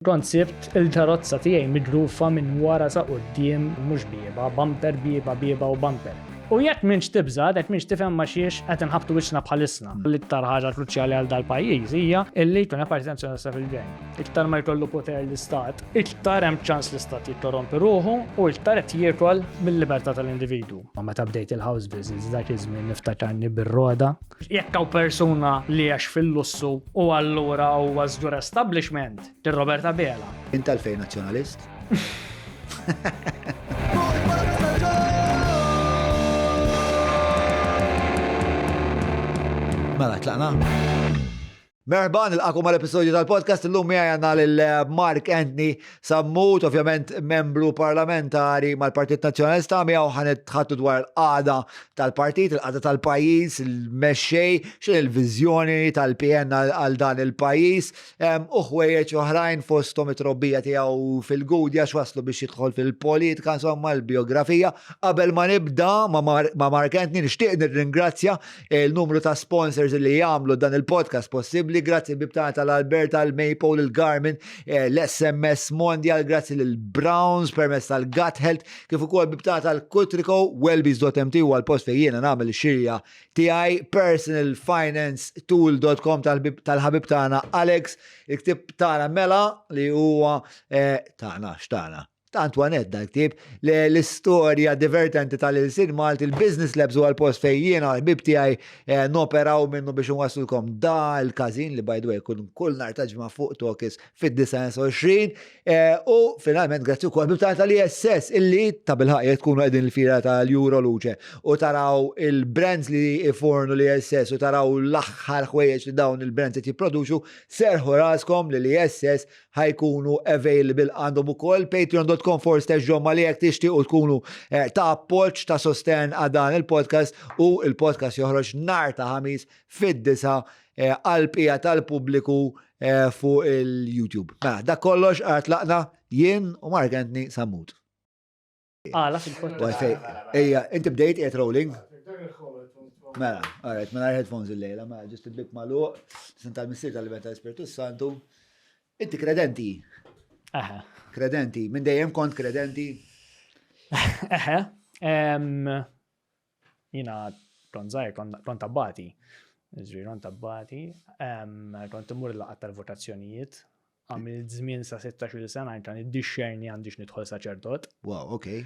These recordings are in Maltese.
Konsept il-karozza tiegħi midrufa minn wara sa quddiem mhux bieba, bumper bieba u bumper. U jekk minx tibża, jekk minx tifhem ma xiex qed inħabtu wiċċna bħalissna. L-iktar ħaġa kruċjali għal dal-pajjiż hija illi jkun appartenenza sa fil-ġejn. Iktar ma jkollu poter l-istat, iktar hemm ċans l-istat jittorrompi ruħu u iktar qed jiekol mill-libertà tal-individwu. Ma meta bdejt il-house business dak iż-żmien niftakarni bir-roda. Jekk hawn persuna li għax fil-lussu u allura huwa żgur establishment, ir-Roberta Bela. Inta l-fejn nazzjonalist? Mela, tlaqna? Merħba, nilqakom għal-episodju tal-podcast, l-lum għanna l-Mark Anthony Sammut, ovvjament membru parlamentari mal-Partit Nazzjonalista, miegħu ħanitħattu dwar l-qada tal-partit, l-qada tal-pajis, il-mexxej, xin il-vizjoni tal-PN għal dan il-pajis, uħwejjeċ oħrajn fostom it-robbija tiegħu fil-Gudja x'waslu biex jidħol fil-politika, insomma l-biografija. Qabel ma nibda ma' Mark Anthony nixtieq nirringrazzja il-numru ta' sponsors li jagħmlu dan il-podcast possibbli. Grazzi bibtana tal-Alberta, l-Maple, il-Garmin, l-SMS Mondial, grazzi l-Browns permess tal-Gut Health, kif ukoll bibtana tal-Kutriko, wellbees.mt u għal-post fejjena nagħmel ix-xirja tiegħi, personalfinancetool.com tal-ħabib tagħna Alex, il-ktib tagħna Mela li huwa tagħna Antoinette dal-ktib l-istorja divertenti tal-Ilsin Malti, il-Business Labs u għal-post fejjena l-bib tiegħi noperaw minnu biex nwaslulkom da l-kazin li by the way kull nar taġma fuq Tokis fid-29 u finalment grazzi wkoll bib tal-ISS illi ta' bil-ħajja tkunu qegħdin il-fira tal-Euro Luce u taraw il-brands li ifornu l-ISS u taraw l-aħħar ħwejjeġ li dawn il-brands qed jipproduċu serħu raskom li l-ISS ħajkunu available għandhom ukoll patreon.com/ġomma li jekk tixtiequ tkunu ta' appoġġ ta' sosten għal dan il-podcast u il-podcast joħroġ nhar ta' ħamis fid-9 għall-bqija tal-pubbliku fuq il-YouTube. Mela, dak kollox tlaqna jien u Mark Anthony Sammut. Għala fil-podcast. Ejja, inti bdejt qiegħed rolling? Mela, alright, mela headphones il-lejla, mela ġust il-bib magħluq, sin tal-Missier tal-Libertà Spiritus Santu. Inti kredenti? Aha. Kredenti, minn dejjem kont kredenti? Jina kont żgħir, kont abbati. Kont abbati, kont imur l-laqgħat tal-votazzjonijiet. Għamil żmien sa 16 sena kien iddixxerni għandix nidħol saċerdot. Wow, okay.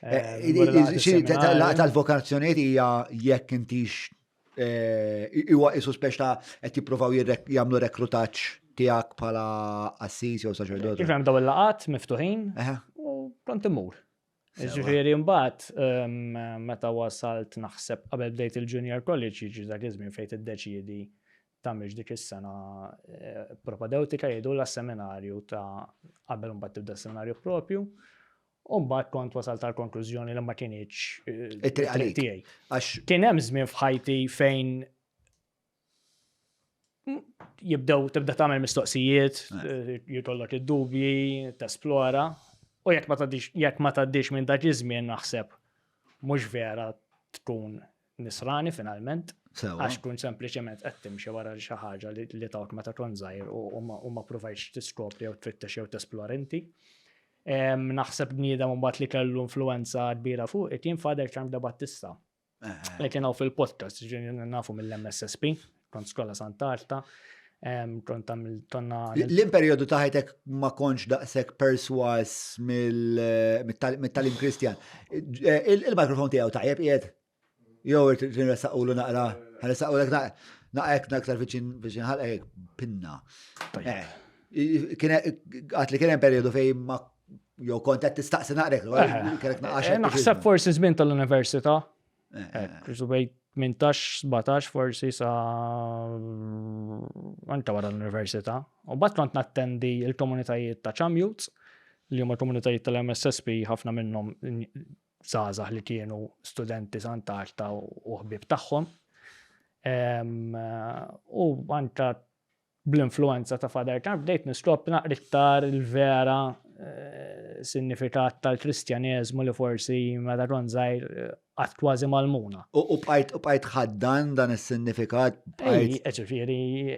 Laqgħa tal-vokazzjonijiet hija jekk intix huwa isu speċta qed jippruvaw jagħmlu rekrutaġġ tiegħek bħala assis jew saċerdot. Kif hemm daw il-laqgħat miftuħin u kont imur. Ġifieri mbagħad meta wasalt naħseb qabel bdejt il-Junior College jiġi dak iż-żmien fejn tiddeċiedi tagħmel dik is-sena propedeutika jgħidu l-seminarju ta' qabel mbagħad tibda s-seminarju propju. U mbagħad kont wasalt għal konklużjoni li ma kienx it-triq tiegħi. Kien hemm żmien f'ħajti fejn tibda tagħmel mistoqsijiet, jkollok id-dubji, tesplora, u jekk ma tgħaddix minn dak iż-żmien naħseb mhux vera tkun nisrani finalment, għax tkun sempliċement qed timxi wara xi ħaġa li tawk meta tkun żgħir u ma provajx tiskopri jew tfittex jew tesplora inti. Naħseb bniedem mbagħad li kellu influenza kbira fuq it-tim Father Charm Battista. Li kienu fil-podcast, nafu mill-MSSP, kont skola Sant'Arta, L-periodu ta' ħajtek ma konx daqshekk perswas mit-talim Kristjan. Il-mikrofon tiegħu tajjeb qiegħed? Jew irid nresaqulu naqra, ħaresaqulek naqek naktar viċin ħalqek pinna. Għat li kien hemm perjodu fejn ma jew kont qed tistaqsi naqrek, kellek naqax. Naħseb forsi żmien tal-università. Bejn 18-17 forsi sa anke wara l-università. U mbagħad kont nattendi l-komunitajiet ta' Cham Youths li huma komunitajiet tal-MSSP ħafna minnhom żgħażagħ li kienu studenti Sant'Arta u ħbieb tagħhom. U anke bl-influenza ta' Father Charm bdejt niskop naqra iktar il-vera sinifikat tal-Kristjaneżmu li forsi meta kont żgħir qatt kważi malmuna. U bqajt ħaddan dan is-sinifikat? Ġifieri,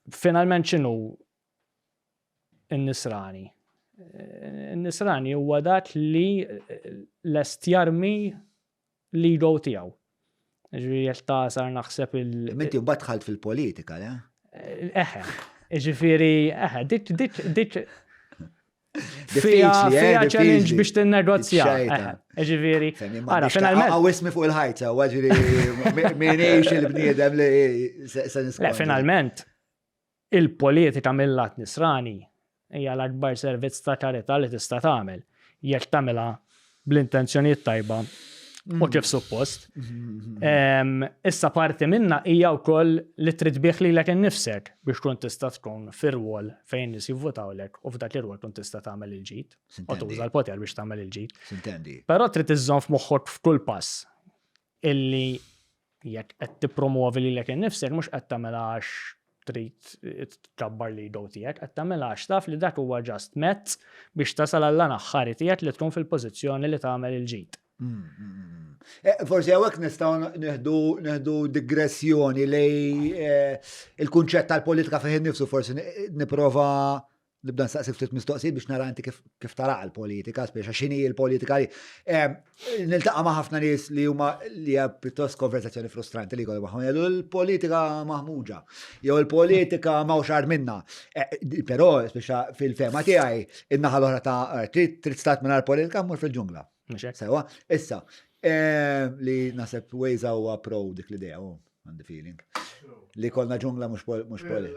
finalment x'inhu in-nisrani. In-nisrani huwa dak li lest jarmi l-ego tiegħu. Ġifieri jekk tasar naħseb Inti mbagħad dħalt fil-politika, le? Ġifieri dik fija challenge biex tinnegozja. Ġifieri, ara finalment. Għawismi fuq il-ħajta, ġifieri minix il-bniedem li se niskon. Finalment, il-politika mill-lat nisrani hija l-akbar servizz ta' karità li tista' tagħmel. Jekk tagħmilha bl-intenzjonijiet tajba u kif suppost. Issa parti minna hija wkoll li trid bih lilek innifsek biex tkun tista' tkun fir-rwol fejn nies jivvotawlek u f'dak ir-rwol tkun tista' tagħmel il-ġid. U tuża l-poter biex tagħmel il-ġid. Però trid iżżomm f'moħħok f'kull pass illi jekk qed tippromovi lilek innifsek mhux qed tagħmilha għax trid tkabbar li ego tiegħek, qed tagħmilha għax taf li dak huwa ġast mezz biex tasal għall aħħari tiegħek li tkun fil-pożizzjoni li tagħmel il-ġid. Forsi għawek nistaw neħdu digressjoni li il-kunċett tal-politika fiħin nifsu forsi niprofa nibda nsaqsi ftit mistoqsijiet biex nara inti kif tara l-politika, speċa x'inhi l-politika li niltaqa' ma' ħafna nies li huma li hija pjuttost konversazzjoni frustranti li jkollu magħhom jgħidu l-politika maħmuġa jew il-politika mawxar minna. Però speċa fil-fema tiegħi in-naħa l-oħra ta' trid stat mingħajr politika mmur fil-ġungla. Sewa, issa, li naseb Wejza huwa pro dik l-idea, għandi feeling. Li kollna ġungla mhux poli.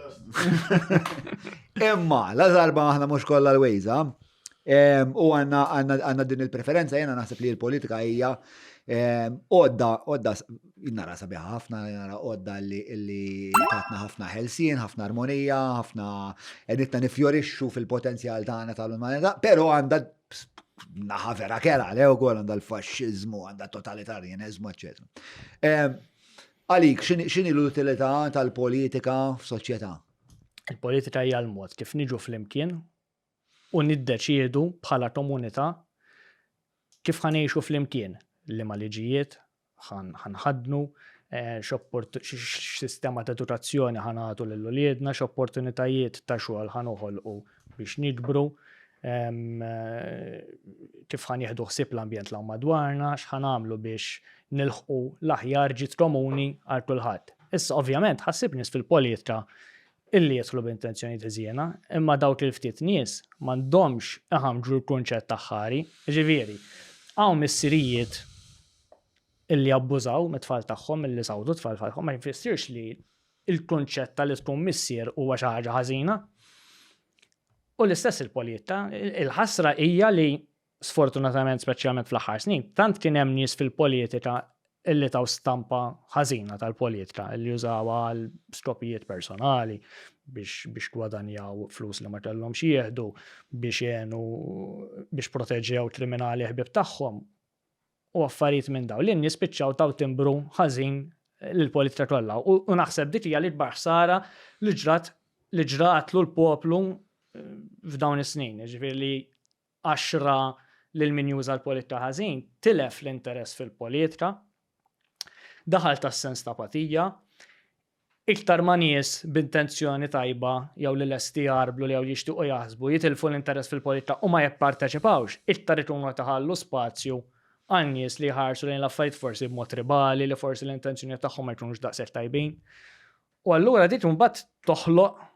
Imma, la darba aħna mhux kollha l-Wejza, u għandna din il-preferenza, jena naħseb li l-politika hija għodda nara sabiħa ħafna, nara għodda li tatna ħafna ħelsien, ħafna armonija, ħafna editna nifjorixxu fil-potenzjal tagħna tal-umanità, però għandha naħa vera kera, le u għol għanda l-fasċizmu, għanda totalitarjenizmu, ecc. Għalik, xini l-utilità tal-politika f'soċjetà? Il-politika hija l-mod kif niġu fl-imkien u niddeċiedu bħala komunità kif ħanejxu fl-imkien li ma liġijiet ħanħadnu, x'sistema ta' edukazzjoni ħanatu lill-uliedna, x'opportunitajiet ta' xogħol ħanoħolqu biex nikbru, kif ħan jieħdu ħsieb l-ambjent l madwarna, x'ħan għamlu biex nilħqu l-aħjar ġid komuni għal kulħadd. Issa ovvjament ħassib nies fil-politika illi jidħlu b'intenzjoni tiżjena, imma dawk il-ftit nies m'għandhomx iħammġu l-kunċett taħħari, ġifieri hawn missirijiet illi abbużaw mit-tfal tagħhom illi sawdu tfal tagħhom ma jfissirx li il-kunċett tal tkun missier huwa xi ħaġa ħażina. U l-istess il-politika, il-ħasra hija li sfortunatament speċjalment fl-aħħar snin, tant kien hemm nies fil-politika illi taw stampa ħażina tal-politika, illi jużawha għal skopijiet personali biex gwadanjaw flus li ma kellhomx jieħdu, biex jgħenu biex proteġew kriminali ħbieb tagħhom. U affarijiet minn dawn li n-nies spiċċaw taw timbru ħażin lill-politika kollha. U naħseb dik hija l-ikbar ħsara li ġratlu l-poplu f'dawn is-snin, ġifieri li 10 lil min juża l-politika ħażin tilef l-interess fil-politika, daħal tas-sens ta' patija, iktar ma' nies b'intenzjoni tajba jew li lesti jarblu li jew jixtiequ jaħsbu jitilfu l-interess fil-politika u ma jipparteċipawx, iktar ikunu taħallu spazju għal nies li jħarsu lejn l-affarijiet forsi b'mod tribali li forsi l-intenzjoni tagħhom ma jkunux daqshekk tajbin. U allura dik imbagħad toħloq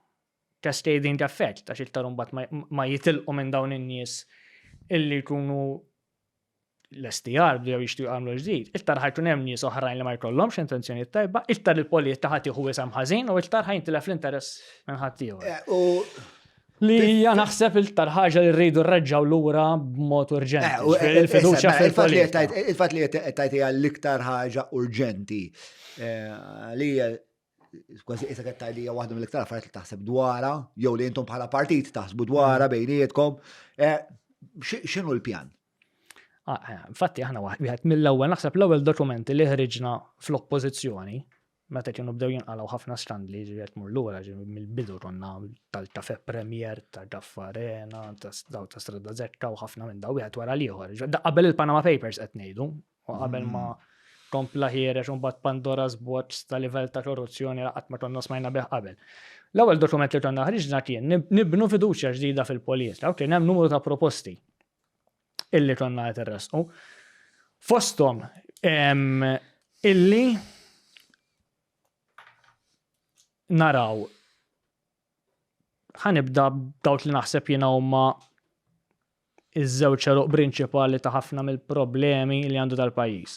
cascading effect, għax iktar mbagħad ma jitilqu minn dawn in-nies illi jkunu l-STR jew jixtiequ jagħmlu ġdid. Iktar ħajkun hemm nies oħrajn li ma jkollhomx intenzjonijiet tajba, iktar il-politika ħadd jieħu isem ħażin u iktar ħajntilef l-interess minn ħadd ieħor. Li hija naħseb iktar ħaġa li rridu nreġgħu lura b'mod urġenti. Il-fiduċja fil-politika. Il-fatt li qed tajt hija l-iktar ħaġa urġenti li kważi qisek qed tgħid hija waħda mill-iktar affarijiet li taħseb dwarha, jew li intom bħala partit taħsbu dwarha bejnietkom. X'inhu l-pjan? Infatti aħna wieħed mill-ewwel naħseb l-ewwel dokumenti li ħriġna fl-oppożizzjoni meta kienu bdew jinqalgħu ħafna skandli ġiet mur lura mill-bidu konna tal-Caffè Premier, ta' Gaffarena, ta' Strada Zecca u ħafna minn daw wieħed wara l-ieħor. Qabel il-Panama Papers qed ngħidu, u qabel ma kompla ħiereġ u mbagħad Pandora's Box ta' livell ta' korruzzjoni qatt ma konna smajna bih qabel. L-ewwel dokument li konna ħriġna kien nibnu fiduċja ġdida fil-politika, u kien hemm numru ta' proposti illi konna qed irresqu. Fosthom illi naraw ħanibda dawk li naħseb jiena huma iż-żewġ eruq prinċipali ta' ħafna mill-problemi li għandu tal-pajjiż.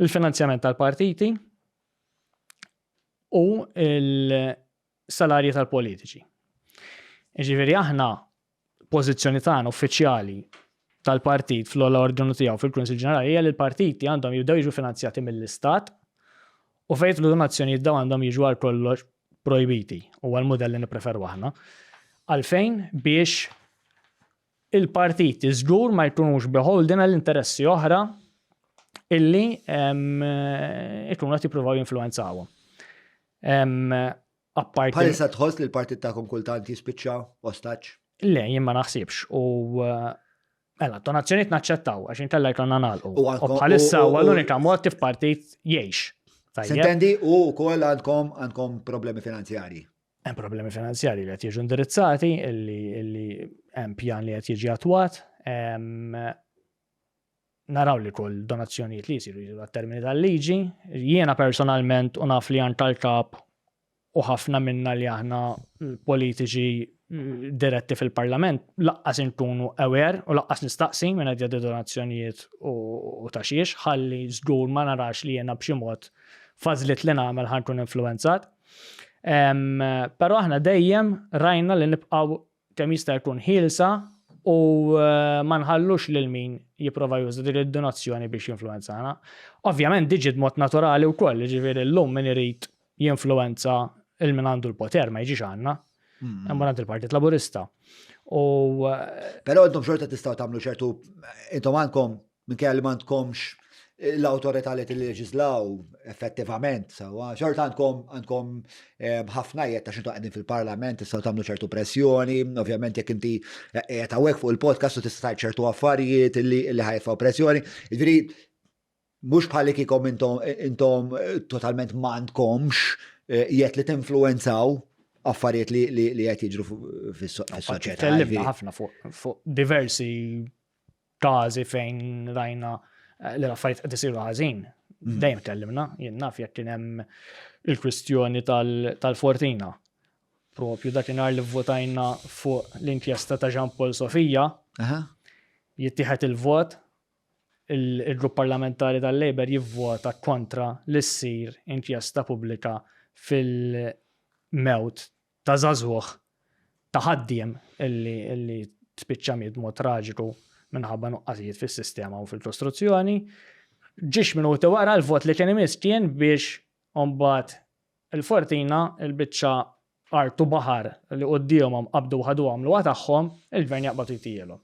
Il-finanzjament tal-partiti u il-salarji tal-politiċi. Ġifieri aħna pożizzjoni tagħna uffiċjali tal-partit fl-ogħla ordinu tiegħu fil-Kunsill Ġenerali hija li l-partiti għandhom jibdew jiġu finanzjati mill-Istat u fejn l-donazzjonijiet dawn għandhom jiġu għal kollox projbiti u għal-modell li nippreferu aħna. Għalfejn biex il-partiti żgur ma jkunux beholden għall-interessi oħra illi ikunu qed jippruvaw jinfluwenzawhom. Bħalissa tħoss li l-partit tagħkom kultant jispiċċa ostaġġ? Le, jien ma naħsibx. U donazzjonijiet naċċettaw għax inkella jkollna nagħlqu. U bħalissa huwa l-unika mod kif partit jgħix. Sintendi u wkoll għandkom problemi finanzjarji. Hemm problemi finanzjarji li qed jiġu indirizzati, illi hemm pjan li qed jiġi attwat, naraw li kull donazzjonijiet li jsiru għat-termini tal-liġi. Jiena personalment u naf li għand tal-kap u ħafna minna li aħna politiċi diretti fil-parlament laqqas inkunu aware u laqqas nistaqsi minn qed jgħaddi donazzjonijiet u taxiex ħalli żgur ma narax li jiena b'xi mod fażlit li nagħmel ħankun influenzat. Però aħna dejjem rajna li nibqgħu kemm jista' jkun ħielsa u ma nħallux lil min jipprova juża din id-donazzjoni biex jinfluwenzana. Ovvjament diġi b'mod naturali wkoll, ġifieri llum min irid jinfluwenza il-min għandu l-poter ma jiġix għandna. Hemm għand il-Partit Laburista. Però intom xorta tistgħu tagħmlu ċertu intom għandkom minkejja li m'għandkomx l-awtorità li tilleġislaw effettivament, sewwa xorta għandkom ħafna jgħid għax intom qegħdin fil-Parlament tistgħu tagħmlu ċertu pressjoni, ovvjament jekk inti qed hawnhekk fuq il-podcast u tista' tgħid ċertu affarijiet li ħajfgħu pressjoni. Jiġifieri mhux bħalik ikom intom totalment m'għandkomx jgħid li tinfluwenzaw affarijiet li qed jiġru fis-soċjetà. Tkellimna ħafna fuq diversi każi fejn rajna li l-affarijiet qed isiru ħażin. Dejjem tkellimna, jien naf jekk kien hemm il-kwistjoni tal-Fortina. Propju dakinhar li vvotajna fuq l-inkjesta ta' Jean Paul Sofija, jittieħed il-vot, il-grupp parlamentari tal-Labor jivvota kontra li ssir inkjesta pubblika fil-mewt ta' żagħżugħ ta' ħaddiem illi spiċċa miet mod traġiku minħabba nuqqasijiet fis-sistema u fil-kostruzzjoni. Ġiex minuti wara l-vot li kien imiss kien biex imbagħad il-Fortina il-biċċa artu baħar li qudiemhom qabdu ħadu għamlu tagħhom, il-gvern jaqbad jtielhom.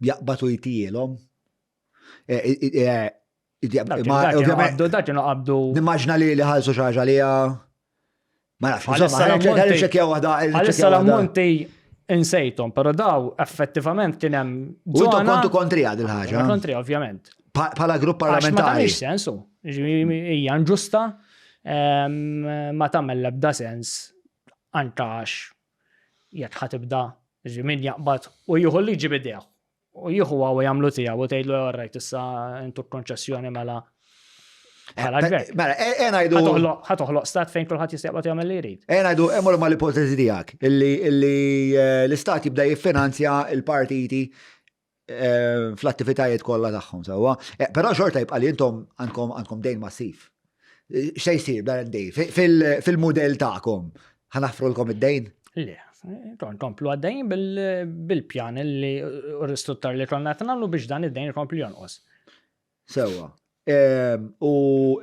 Jaqbad jtielhom? Dak kienu qabdu. Nimmaġna li ħalsu xi ħaġa liha. Ma nafx, għalissa l-ammonti insejtom, pero daw effettivament kien hemm żona. Kontu kontri għad il-ħaġa. Kontri, ovvjament. Bħala grupp parlamentari. Ma tagħmilx sensu. Hija inġusta, ma tagħmel l-ebda sens anke għax jekk ħatibda min jaqbad u jieħu liġi bidejh. U jieħu għaw jagħmlu tiegħu u tgħidlu orrejt issa intu konċessjoni mela ħatoħloq stat fejn kulħadd jistaqbad jagħmel li jrid. Ngħidu emmur ma l-ipotezi tiegħek illi l-istat jibda jiffinanzja l-partiti fl-attivitajiet kollha tagħhom sewwa. Però xorta jibqa' li intom għandkom dejn massiv. X'se jsir dan id-dejn? Fil-mudell tagħkom ħanaħfrulkom id-dejn? Le, komplu għaddejn bil-pjan li ristruttar li konna nagħmlu biex dan id-dejn ikomplu jonqos. Sewwa. U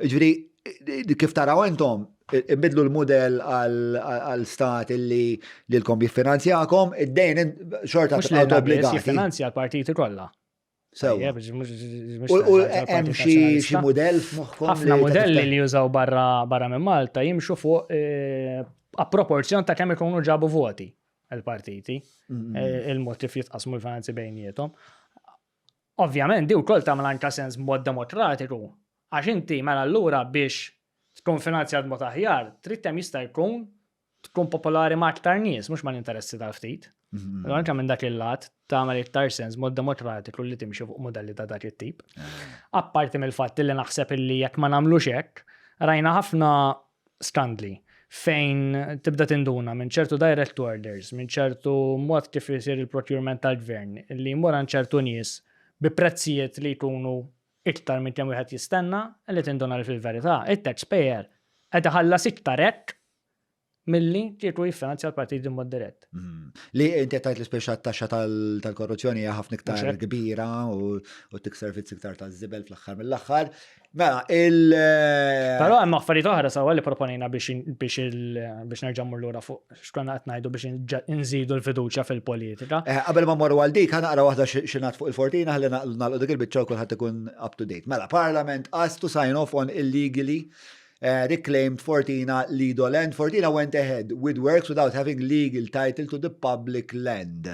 ġifieri kif taraw intom ibidlu l-mudell għal stat li l-kom jiffinanzjakom, id-dejn xorta tibqgħu obbligati. Jiffinanzja l-partiti kollha. Sewwa. U hemm xi mudell f'moħħkom? Ħafna modelli li jużaw barra minn Malta jimxu fuq a proporzjon ta' kemm ikunu ġabu voti l-partiti, il-mod kif jitqasmu l-finanzi bejniethom. Ovvjament, di wkoll tagħmel anke sens b'mod demokratiku, għax inti mela allura biex tkun finanzjat mod aħjar, trid hemm jista' jkun tkun popolari ma' aktar nies, mhux ma' l-interessi ta' ftit. Anke minn dak il-lat tagħmel iktar sens mod demokratiku li timxi fuq modelli ta' dak it-tip. Apparti mill-fatt li naħseb illi jekk ma nagħmlux hekk, rajna ħafna skandli fejn tibda tinduna minn ċertu direct orders, minn ċertu mod kif isir il-procurement tal-gvern, li jmur għand ċertu nies bi prezzijiet li jkunu iktar minn kemm wieħed jistenna, li tinduna li fil-verità it-taxpayer qed iħallas iktar hekk milli kieku jiffinanzja l-partit mod dirett. Li inti tajt l-speċa t-taxxa tal-korruzzjoni hija ħafna iktar kbira u tikser fitz iktar taż-żibel fl-aħħar mill-aħħar. Mela Però hemm affarijiet oħra sewwa li proponejna biex nerġa' mmur lura fuq x'konna qed ngħidu biex inżidu l-fiduċja fil-politika. Qabel ma mmorru għal dik ħanaqra waħda x'ingħad fuq il-14 ħalli nagħlqu dik il-biċċa kulħadd ikun up to date. Mela Parliament asked to sign off on illegally reclaimed Fortina Lido land. Fortina went ahead with works without having legal title to the public land.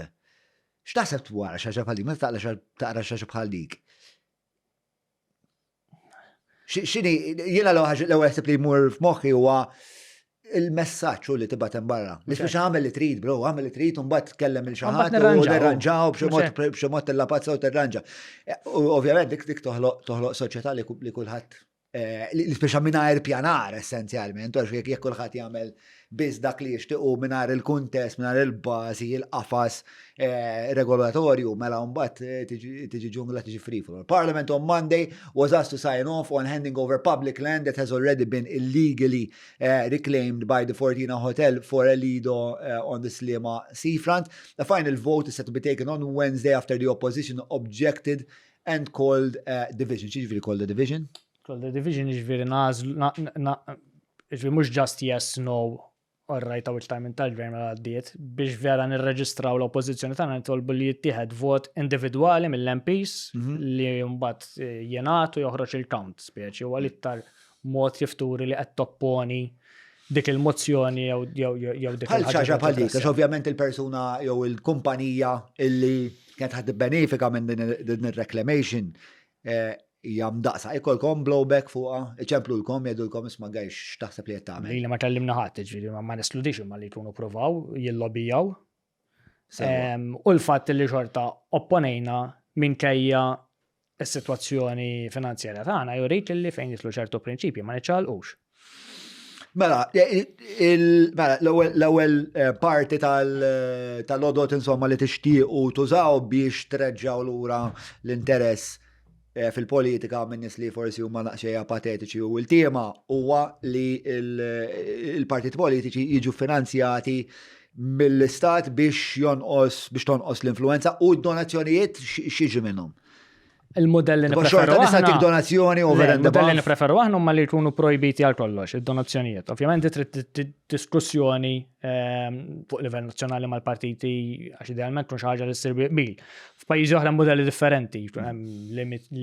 X'taħseb dwar xaġa bħal dik? Meta taqra xaġa bħal dik? X'inhi jiena l-ewwel ħseb li jmur f'moħħi huwa il-messaġġ li tibgħat hemm barra. Biex għamel li trid, bro, għamel li trid u mbagħad tkellem il xi ħadd u nirranġaw b'xi mod tillapazza u tirranġa. Ovvjament dik toħloq soċjetà li kulħadd li speċa minar pjanar essenzjalment, għax jekk kulħadd jagħmel biss dak li jixtiequ minar il-kuntest, minar il-bażi, il-qafas regolatorju, mela mbagħad tiġi ġungla tiġi free for all. Parliament on Monday was asked to sign off on handing over public land that has already been illegally reclaimed by the Fortina Hotel for a Lido on the Sliema seafront. The final vote is set to be taken on Wednesday after the opposition objected and called division. Xiġifieri called the division? The division iġviri iġviri mux just yes, no, or right which time tal-gvern ma għaddiet, biex vera nirreġistraw l-oppozizjoni tagħna nitolbu li jittieħed vot individwali mill-MPs li mbagħad jenatu joħroġ il-count speċi u għal-ittar mod jifturi li qed topponi dik il-mozzjoni jew dik il-ħaġa bħal dik, għax ovvjament il-persuna jew il-kumpanija illi kienet ħadd benefika minn din ir-reclamation hija mdaqsa, ikolkom blowback fuqha, iċemplulkom jgħidulkom isma' għajx taħseb li qed tagħmel. Li ma kellimna ħadd, ġifieri ma nesludix imma li jkunu provaw jillobijaw. U l-fatt li xorta opponejna minkejja s-sitwazzjoni finanzjarja tagħna jurid li fejn jitlu ċertu prinċipji ma niċċaqalqux. Mela, l-ewwel parti tal-odot insomma li tixtiequ tużaw biex treġġaw lura l-interess fil-politika minn nies li forsi huma naqxejja patetiċi u l-tema huwa li l-partit politiċi jiġu finanzjati mill-istat biex tonqos l-influenza u d-donazzjonijiet x'jiġi minnhom. Il-modelli nipreferu aħna donazzjoni over and above. Il-modelli nipreferu aħna huma li jkunu projbiti għal kollox, id-donazzjonijiet. Ovvjament trid diskussjoni fuq livell nazzjonali mal-partiti għax idealment tkun xi ħaġa li ssir bil. F'pajjiżi oħra modelli differenti,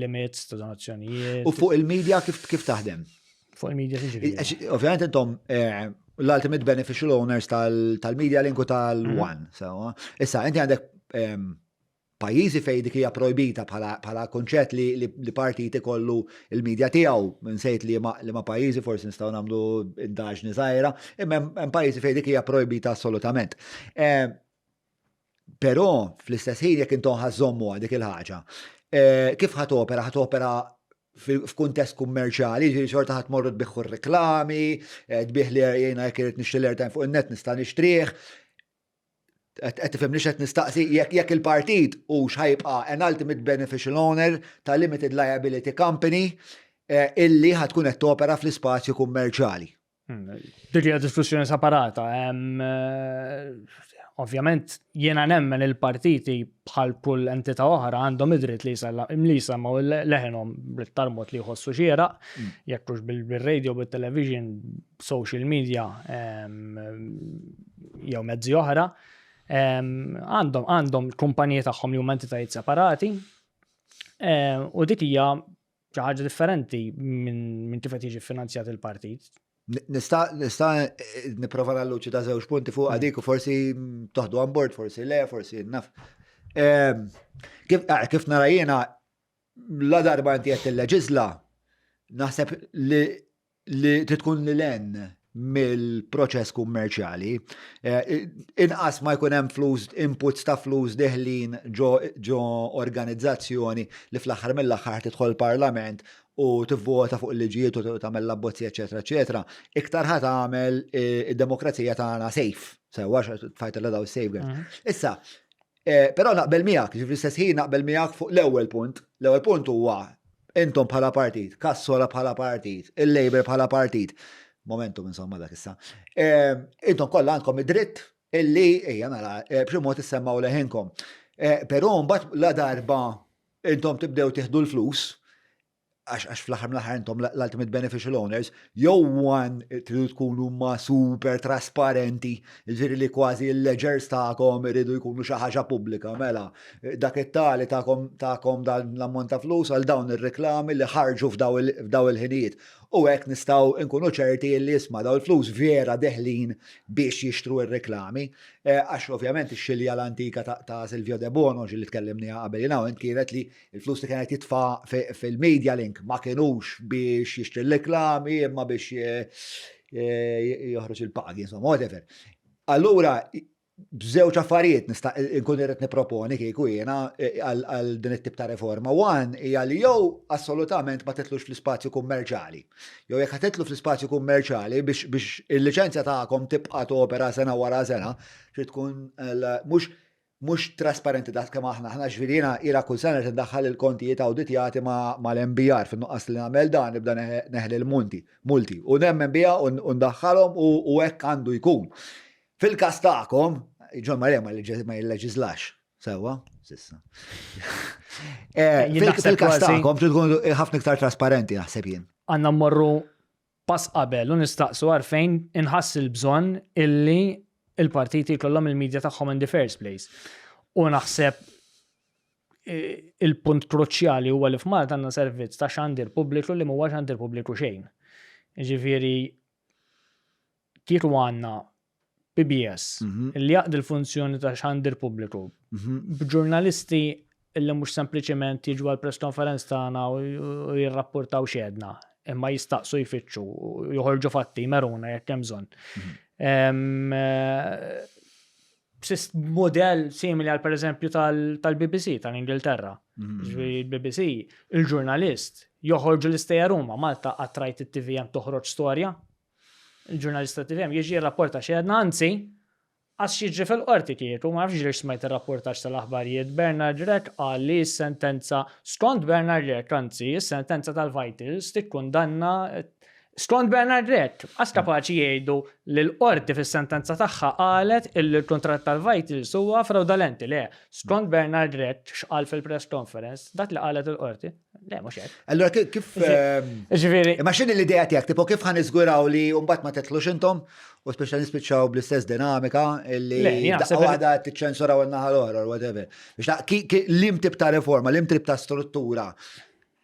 limits ta' donazzjonijiet. U fuq il-medja kif taħdem? Fuq il-medja tiġi. Ovvjament intom l-ultimate beneficial owners tal-media linku tal-one. Issa, inti għandek pajjiżi fejn dik hija projbita bħala konċett li partiti kollu il-medja tiegħu nsejt li ma pajjiżi forsi nistgħu nagħmlu indaġni żgħira, imma hemm pajjiżi fejn dik hija projbita assolutament. Però fl-istess ħin jekk intom ħażommu dik il-ħaġa, kif ħatopera f'kuntest kummerċjali, ġifieri xorta ħadd morru tbiħħu r-reklami, tbieħ li jiena jekk irid nixtri l-airtime fuq in-net nista' nixtrih. Qed tifhem li qed nistaqsi jekk il-partit hux ħajbqa' an ultimate beneficial owner ta' limited liability company illi ħatkun qed topera fl-ispazju kummerċjali. Dik hija diskussjoni separata. Ovvjament jiena nemmen il-partiti bħal kull entità oħra għandhom id-dritt li jsemmaw leħenhom bl-tarmot li jħossu xieraq, jekk hux bil-radio, bil-television, social media jew mezzi oħra. Għandhom kumpaniji tagħhom li huma entitajiet separati u dik hija xi ħaġa differenti minn kif qed jiġi finanzjat il-partit. Nista' nipprova nalluċi ta' żewġ punti fuq dik u forsi toħdu on board, forsi le, forsi naf. Kif nara jiena la darba inti qed tilleġisla naħseb li trid tkun lil mill-proċess kummerċjali. Inqas ma jkun hemm flus, inputs ta' flus deħlin ġo organizzazzjoni li fl-aħħar mill-aħħar tidħol parlament u tivvota fuq il-liġijiet u tagħmel l-abbozzi, eċetera, eċetera, iktar ħadd tagħmel id-demokrazija tagħna safe. Sewwa tfajt l daw safeguard. Issa, però naqbel miegħek, fl-istess ħin naqbel miegħek fuq l-ewwel punt. L-ewwel punt huwa intom bħala partit, Kassola bħala partit, il-Labor bħala partit. Momentum insomma dak issa. Intom kollha għandkom id-dritt illi mela b'xi mod issemmaw leħinkom. Però mbagħad la darba intom tibdew tieħdu l-flus għax fl-aħħar mill-aħħar intom l-ultimate beneficial owners, jew tridu tkunu ma super trasparenti, jiġifieri li kważi l-ledgers tagħkom iridu jkunu xi ħaġa pubblika, mela dak it-tali tagħkom dan l-ammont ta' flus għal dawn ir-reklami li ħarġu f'daw il-ħinijiet. U hekk nistgħu nkunu ċerti li isma' daw il-flus vera deħlin biex jixtru r-reklami, għax ovvjament ix-xilja l-antika ta' Silvio De Bono li tkellimni qabel hawn kienet li l-flus li kienet jitfa' fil-Media Link ma kienux biex jixtri l-reklami imma biex joħroġ il-pagi, insomma, whatever. Allura, b'żewġ affarijiet nista' nkun irid nipproponi kieku jiena għal din it-tip ta' reforma. One hija li jew assolutament ma titlux fl-ispazju kummerċjali. Jew jekk titlu fl-ispazju kummerċjali biex il-liċenzja tagħkom tibqa' topera sena wara sena, trid tkun mhux trasparenti dak kemm aħna ġifieri ira kull sena tiddaħħal il-kontijiet awditjati mal-MBR fin-nuqqas li nagħmel dan nibda neħli l-multi u nemmen biha u ndaħħalhom u hekk għandu jkun. Fil-każ tagħkom, John Maria ma jilleġislax, sewwa, sissa. Fil-każ tagħkom trid tkun ħafna iktar trasparenti naħseb jien. Għandna mmorru pass qabel u nistaqsu għarfejn inħass il-bżonn illi il-partiti jkollhom il-medja tagħhom in the first place. U naħseb il-punt kruċjali huwa li f'Malta għandna servizz ta' xandir pubbliku li mhuwax xandir pubbliku xejn. Jiġifieri kieku għandna PBS, li jaqdi l-funzjoni ta' xandir pubbliku. B'ġurnalisti illi mhux sempliċement jiġu għall-press conference tagħna u jirrapportaw xedna, imma jistaqsu jfittxu, joħorġu fatti, meruna jekk hemm bżonn. Modell simili għal pereżempju tal-BBC tal-Ingilterra. Il-BBC, il-ġurnalist joħorġu l-istejja Ruma, Malta għattrajt it-TVM toħroġ storja. Il-ġurnalista TVM jiġi rapporta xedna, anzi, għax jiġri fil-qorti kieku, ma nafx ġirix smajt il-rapportax tal-aħbarijiet, Bernard Rek għal li s-sentenza, skont Bernard Rek, anzi, s-sentenza tal-Vitals tikkundanna, skont Bernard Rek, għas kapaċi jgħidu li l-qorti fis-sentenza tagħha qalet il-kontrat tal-Vitals huwa fraudolenti, le, skont Bernard Rek x'qal fil-press conference, dak li qalet il-qorti. Le, mux hekk. Allora kif ma x'inhi l-idea tiegħek tipo kif ħan iżguraw li mbagħad ma titlux intom u speċjal nispiċċaw bl-istess dinamika li waħda tiċċensuraw in-naħa l-oħra or whatever. Biex lim tip ta' reforma, lim tip ta' struttura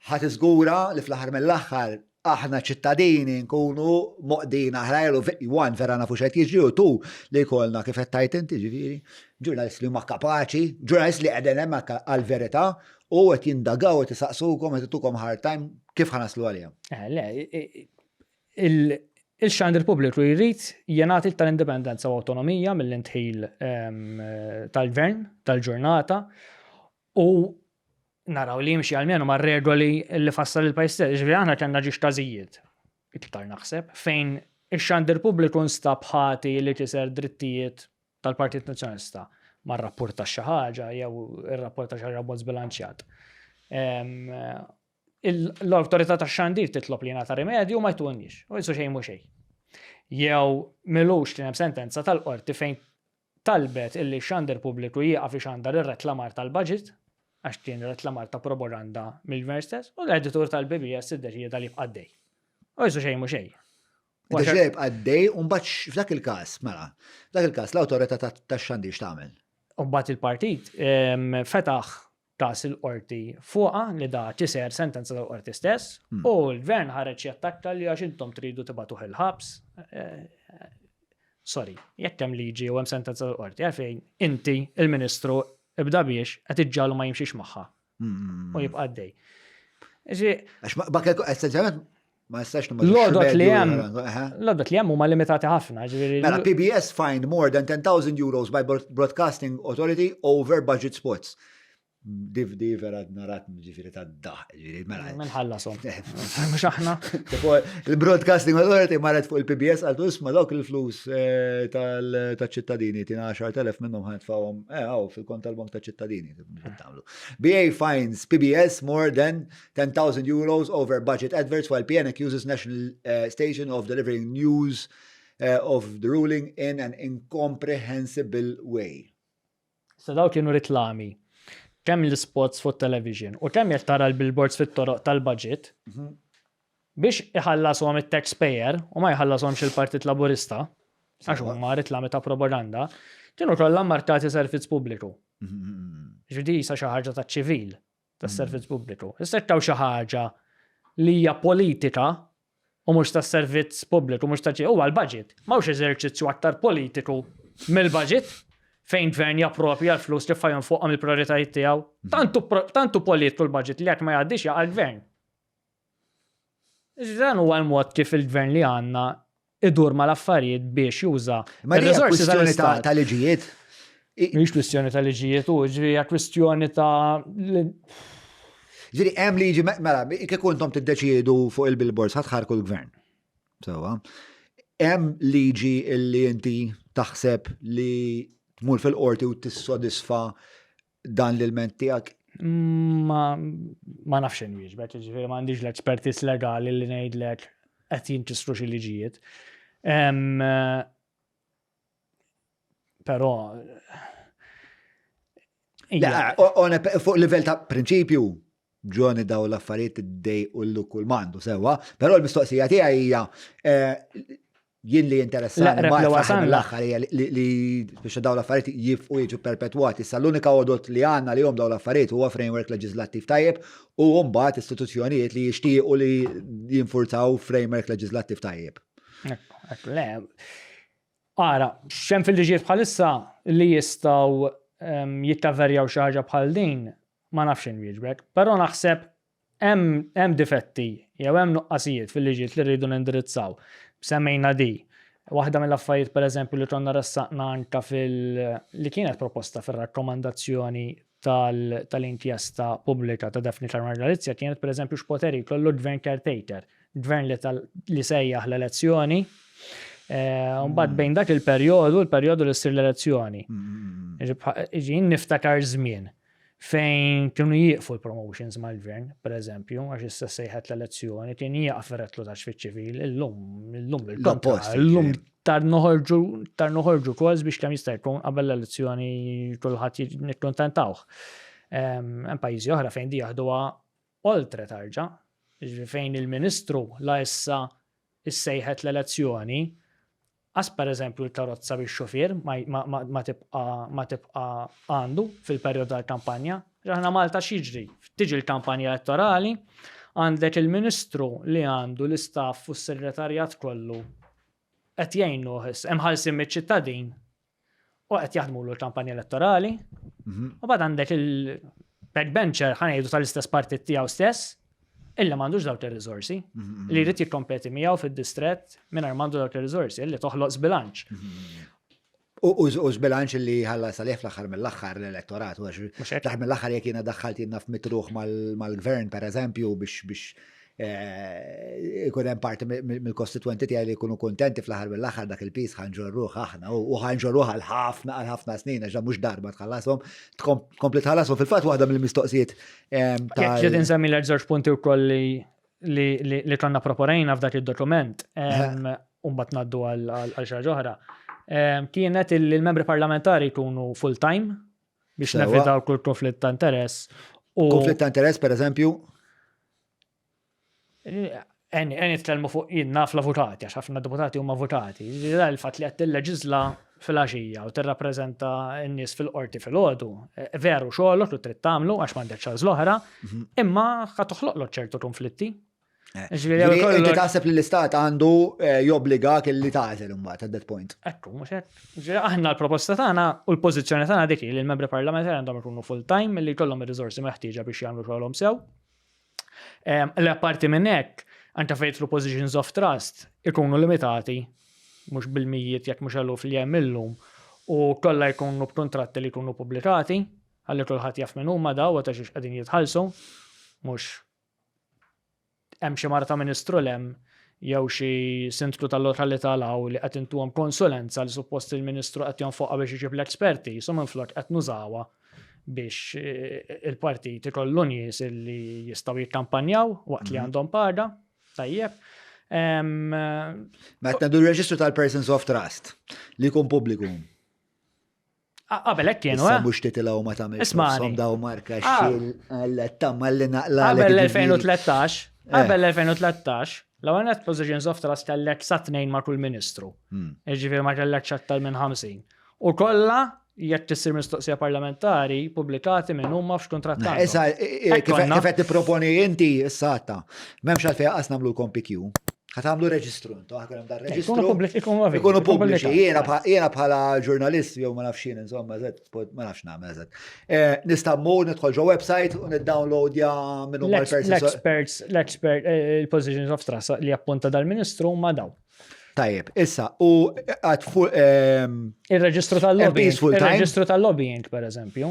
ħadd iżgura li fl-aħħar mill-aħħar aħna ċittadini nkunu moqdin aħrajlu one vera nafu x'qed jiġri u tu li jkollna kif qed tajt inti ġifieri, ġurnalisti li huma kapaċi, ġurnalisti li qegħdin hemm għall-verità u qed jindagaw qed isaqsukom qed itukom hard time kif ħanaslu għalihom. Il-xandir pubbliku jrid jingħati tal-indipendenza u awtonomija mill-intħil tal-gvern, tal-ġurnata u naraw li jimxi għalmenu ma' regoli li fassal il-pajis. Ġifieri aħna kellna ġiex każijiet iktar naħseb fejn ix-xandir pubbliku nstab ħati li kiser drittijiet tal-Partit Nazzjonalista ma' rapporta xi ħaġa jew ir-rapporta xi ħaġa bozz bilanċjat. L-awtorità tax-xandir titlob li jingħata rimedju ma jtunnix, u jisu xejn mhu xejn. Jew milux kien hemm sentenza tal-qorti fejn talbet illi x-xandir pubbliku jieqaf ixandar ir-reklamar tal-budget għax kien reklamar ta' propaganda mill-gvern stess u l-editur tal-BBS iddeċieda li jibqa' għaddej. U jisu xejn mhu xejn. Iddeċieda jibqa' għaddej u mbagħad f'dak il-każ, mela, f'dak il-każ l-awtorità tax-xandir x'tagħmel? U mbagħad il-partit fetaħ każ il-qorti fuqha li da ċiser sentenza tal-qorti stess u l-gvern ħareġ jattakka li għax intom tridu tibgħatuh il-ħabs. Sorry, jekk hemm liġi u hemm sentenza tal-qorti għalfejn inti il-Ministru ibda biex qed iġġalu ma jimxiex magħha u jibqa' għaddej. Għax essenzjalment Ma jistax L-għodot li hemm huma limitati ħafna, ġifieri. Mela, PBS fined more than 10,000 euros by Broadcasting Authority over budget spots. Di vera narat ġifiri ta' daħ, ġifiri mela. Minħallasom. Mux aħna. Il-Broadcasting Authority marret fuq il-PBS għaltu isma dawk il-flus tal-ċittadini, tina 10,000 minnhom ħanfawhom fil-kont tal-bank ta' ċittadini. BA fines PBS more than 10,000 euros over budget adverts while PN accuses national station of delivering news of the ruling in an incomprehensible way. So daw kienu riklami. Kemm l-spots fuq television u kemm jekk tara l-billboards fit-toroq tal-budget biex iħallashom it-taxpayer u ma jħallashomx il-Partit Laburista għax huma riklami ta' propaganda, kienu kollha markati servizz pubbliku. Ġifieri sa xi ħaġa taċ-ċivil tas-servizz pubbliku. Issettaw xi ħaġa li hija politika u mhux tas-servizz pubbliku, mhux ta' huwa l-budget. M'hawnx eżerċizzju aktar politiku mill-budget fejn gvern jappropja l-flus li fajhom fuqhom il-prioritajiet tiegħu. Tantu politiku l-budget li jekk ma jgħaddix jaqa' l-gvern. Dan huwa l-mod kif il-gvern li għandna idur mal-affarijiet biex juża ir-riżorsi tal-istat. Ta' liġijiet? Mhix kwistjoni ta' liġijiet u ġifieri kwistjoni ta' Ġifieri hemm liġi mela kieku intom tiddeċiedu fuq il-billboards ħadħarku l-gvern. Sewwa. Hemm liġi li inti taħseb li tmur fil-qorti u tissodisfa dan l-ilment tiegħek? Ma nafx inwieġbek, ġifieri m'għandix l-expertis legali li ngħidlek qed jintisru xi liġijiet. Però fuq livell ta' prinċipju ġoni daw l-affarijiet id-dej u l-kull mandu sewwa, però l-mistoqsija tiegħi hija jien li interessani l-aħħar li biex daw l-affarijiet jifqu jiġu perpetwati. Issa l-unika għodot li għandna li daw l-affarijiet huwa framework leġislattiv tajjeb u mbagħad istituzzjonijiet li jixtiequ li jinfurzaw framework leġislattiv tajjeb. Le. Ara, x'hemm fil-liġijiet bħalissa li jistgħu jittaverjaw xi ħaġa bħal din ma nafx inwieġbek, però naħseb hemm difetti jew hemm nuqqasijiet fil-liġijiet li rridu nindirizzaw. Semmejna di. Waħda mill-affarijiet pereżempju li konna ressaqna anke li kienet proposta fir-rakkomandazzjoni tal-inkjesta pubblika ta' Daphne Caruana Galizia kienet pereżempju x'poteri jkollu gvern caretaker, gvern li sejjaħ l-elezzjoni. Mbagħad bejn dak il-perjodu li ssir l-elezzjoni. Iġi niftakar żmien fejn kienu jieqfu l-promotions mal-gvern, per eżempju, għax issa sejħet l-elezzjoni, kien jieqaf irretlu ta' xfiċ-ċivil, illum tar noħorġu kważi biex kemm jista' jkun qabel l-elezzjoni kulħadd nikkuntentawh. Hemm pajjiżi oħra fejn di jaħduha oltre tarġa', fejn il-Ministru la issa issejħet l-elezzjoni għas per eżempju l-karozza biex xofier ma tibqa għandu fil-perjodu tal-kampanja. Ġaħna Malta xiġri, tiġi l-kampanja elettorali, għandek il-Ministru li għandu l-istaff u s-segretarjat kollu qed jgħinu hemm ħalsim miċ-ċittadin u qed jaħdmu l-kampanja elettorali. U bad għandek il-backbencher ħanejdu tal-istess partit tiegħu stess, illa m'għandux dawk ir-riżorsi li jrid jikkompeti miegħu fid-distrett mingħajr m'għandu dawk ir-riżorsi li toħloq żbilanċ. U żbilanċ li ħallas għalih fl-aħħar mill-aħħar l-elettorat fl-aħħar mill-aħħar jekk jiena daħħalt jiena f'mitruħ mal-gvern pereżempju biex ikun hemm parti mill-kostituenti tiegħi li jkunu kuntenti fl-aħħar mill-aħħar dak il-pis ħanġorruh aħna u ħanġorruh għal ħafna snin għax mhux darba tħallashom tkompli tħallashom fil-fatt waħda mill-mistoqsijiet. Jekk ġiet insemmi l-żewġ punti wkoll li konna proporejna f'dak id-dokument u mbagħad ngħaddu għal xi ħaġa oħra. Kienet il-membri parlamentari jkunu full-time biex nevitaw kull konflitt ta' interess. Konflitt ta' interess pereżempju? Nitkellmu fuq jinna fl-avukati, għax ħafna deputati huma avukati. Il-fatt li qed tilleġisla fil-għaxija u tirrappreżenta n-nies fil-qorti fil-għodu, veru xogħolok li trid tagħmlu għax m'għandek xagħż l-oħra, imma ħad toħloqlok ċertu konflitti. Inti taħseb li l-istat għandu jobbligak li tagħżel imbagħad at that point. Ekku, mhux hekk. Aħna l-proposta tagħna u l-pożizzjoni tagħna dik li l-membri parlamentari għandhom ikunu full-time milli jkollhom ir-riżorsi meħtieġa biex jagħmlu xogħolhom sew. L-apparti minn hekk anta fejtlu positions of trust ikunu limitati, mhux bil-mijiet jekk mhux eluf li hemm illum, u kollha jkunu b'kuntratti li jkunu pubblikati, ħalli kulħadd jaf minn huma daw għata xiex qegħdin jitħallsu, mhux hemm xi marta ministru lem jew xi sindku tal-lokalità law li qed intuhom konsulenza li suppost il-Ministru qed jonfoqha biex iġib l-esperti, so minflok qed nużawha biex il-partit ikollu nies li jistgħu jikkampanjaw waqt li għandhom parda, tajjeb. Ma qed nagħdu r-reġistru tal-Persons of Trust li jkun pubbliku. Qabel hekk kienu, Issa mhux titilgħu ma tagħmilx Ismani. daw marka xil tamma li naqla qabel 2013, qabel 2013, l-ewwel net positions of trust kellek sa tnejn ma' kull ministru. Jiġifieri ma kellek xattal minn 50. U kollha jekk tissir mistoqsija parlamentari pubblikati minn huma f'x'kuntratt. Issa kif qed tipproponi inti issa għatta. M'hemmx għalfejn qas nagħmlu l-CompiQ. Ħatamlu reġistru, għakram dar reġistru. Ikunu pubbliċi, jiena bħala ġurnalist, jew ma nafx jien, insomma, ma nafx nagħmel eżatt. Nistammu nidħol ġo website u niddownloadja minn huma l-expert, il-positions of trust li appunta dal-Ministru ma daw. Tajjeb, issa, u għad Il-reġistru tal-lobbying, il-reġistru tal-lobbying, per eżempju,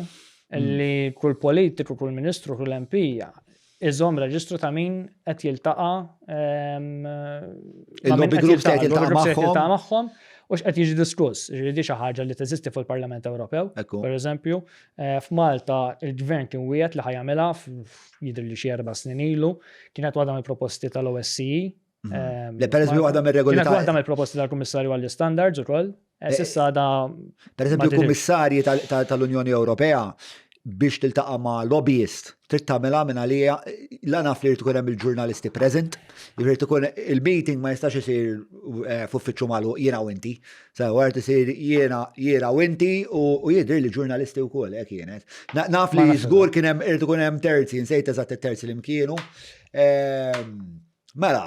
li kull politiku, kull ministru, kull MP iżom reġistru ta' min qed jiltaqa' il-lobby groups qed jiltaqa' magħhom u x'qed jiġi diskuss. Ġifieri xi ħaġa li teżisti fuq-Parlament Ewropew. Pereżempju, f'Malta il-Gvern kien wieħed li ħajjagħmilha jidher li xi 4 snin ilu, kienet waħda mill-proposti tal-OSCE. Pereżempju waħda mir-regoli Kienet waħda mill-proposti tal-Kummissarju għall-Standards ukoll. S'issa da pereżempju kummissarji tal-Unjoni Ewropea biex tiltaqa' ma' lobbyist, trid tagħmilha minn għalija la naf li tkun hemm il-ġurnalisti present, jrid ikun il-meeting ma jistax isir f'uffiċċju magħluq jiena u inti. Sewwa isir jiena u inti u jidher li ġurnalisti wkoll hekk kienet. Naf li żgur kien hemm irid ikun hemm terzi, nsejt eżatt it-terzi li mkienu. Mela,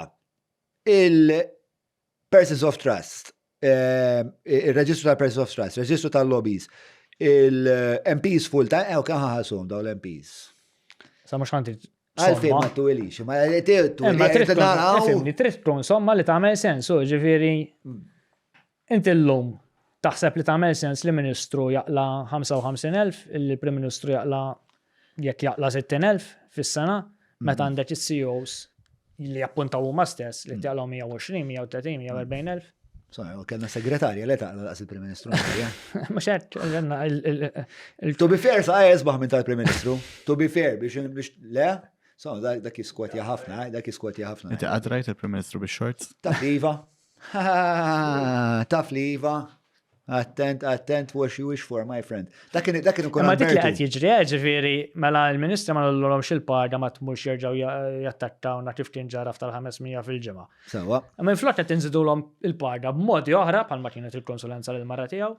il-Persons of Trust, il-Reġistru tal-Persons of Trust, Reġistru tal-Lobbies, il-MPs full-time, kan ħaħasum daw l-MPs. Sa mux ħanti. Għalfejn ma t-tuwilix, ma trid tkun somma li tagħmel sens, ġifieri inti llum taħseb li tagħmel sens li Ministru jaqla 55,000, il-Prim Ministru jaqla jekk jaqla 60,000 fis-sena, meta għandek is-CEOs li appuntaw huma stess li jaqlaw 120, 130, 140,000. Kellna segretarja li taqla daqs il-Prim Ministru. Ma xert, To be fair, sa' jesbaħ minn tal-Prim Ministru. To be fair, biex le? So, dak jiskotja ħafna, Inti għadrajt il-Prim Ministru biex shorts? Taf li Iva. Taf li Iva. Attent what you wish for, my friend. Dakin ikun ma dik li qed jiġri, ġifieri mela l-Ministru ma nagħmlhomx il-parda ma tmux jerġgħu jattakkawna kif kien ġara tal-500 fil-ġimgħa. Sewwa. Imma inflok qed inżidulhom il-parda b'modi oħra bħalma kienet il-konsulenza lil mara tiegħu.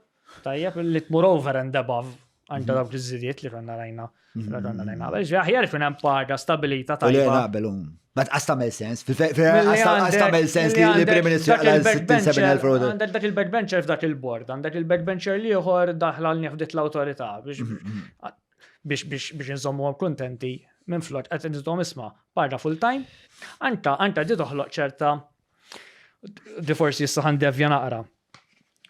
Tajjeb li tmur over and above għandha dawk iż-żidiet li konna rajna. Aħjar ikun hemm parda stabilita tajba. Ma tqas tagħmel sens. Qas tagħmel sens li l-Prim Ministru għal 67,000 euro. Għandek dak il-backbencher f'dak il-bord, għandek il-backbencher li ieħor daħla l nieħdet l-awtorità biex inżommuhom kuntenti minflok qed inżidhom isma' parda full time. Anta di toħloq ċerta di forsi issa ħandevja naqra.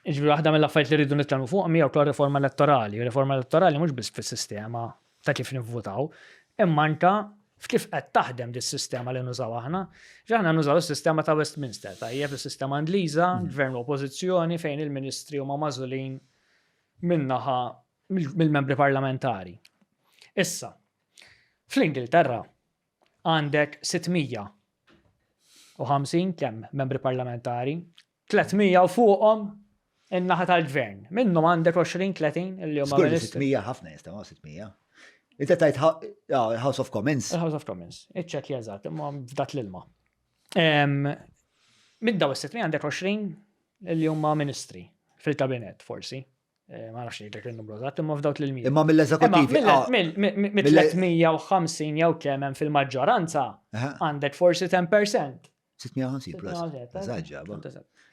Iġbi waħda mill-affarijiet li rridu nitkellmu fuq hija wkoll riforma elettorali. Riforma elettorali mhux biss fis-sistema ta' kif nivvutaw, imma anke f'kif qed taħdem dis-sistema li nużaw aħna. Aħna nużaw is-sistema ta' Westminster, tajjeb is-sistema Ingliża, gvern oppożizzjoni fejn il-ministri huma magħżulin minnaħa mill-membri parlamentari. Issa, fl-Ingilterra għandek 650 kemm membri parlamentari, 300 u fuqhom in-naħa tal-gvern. Minnhom għandek 20-30 illi huma ministri. 600 ħafna jista' 600. Inta tajt House of Commons. House of Commons. Iċċek jeżat, imma f'dak l-ilma. Mid-daw is-600 għandek 20 illi huma ministri fil-kabinet forsi. Ma nafx jgħidlek il-numru eżatt, imma f'dawk l-ilmi. Imma mill-eżekuttivi. Mill-350 jew kemm hemm fil-maġġoranza għandek forsi 10%. 650 plus. Eżaġġa,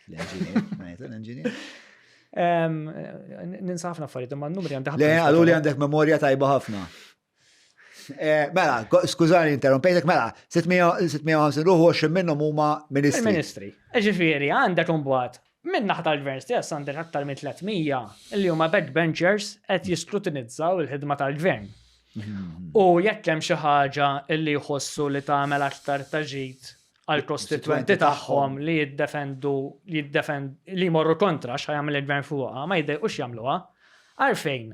l-enġinier. Ninsafna affarijiet, imma n-numri għandek. Le, għallu li għandek memorja tajba ħafna. Mela, skużani interrompejtek, mela, 650 ruħu 20 minnhom huma ministri. Il-ministri. Ġifieri, għandek imbagħad minn naħa tal-gvern stess għandek aktar minn 300 li huma backbenchers qed jiskrutinizzaw il-ħidma tal-gvern. U jekk hemm xi ħaġa li jħossu li tagħmel aktar taġid għal kostituenti tagħhom li jiddefendu li jmorru kontra x'ħajjagħmel il-gvern fuqha, ma jdejqux jagħmluha, għalfejn.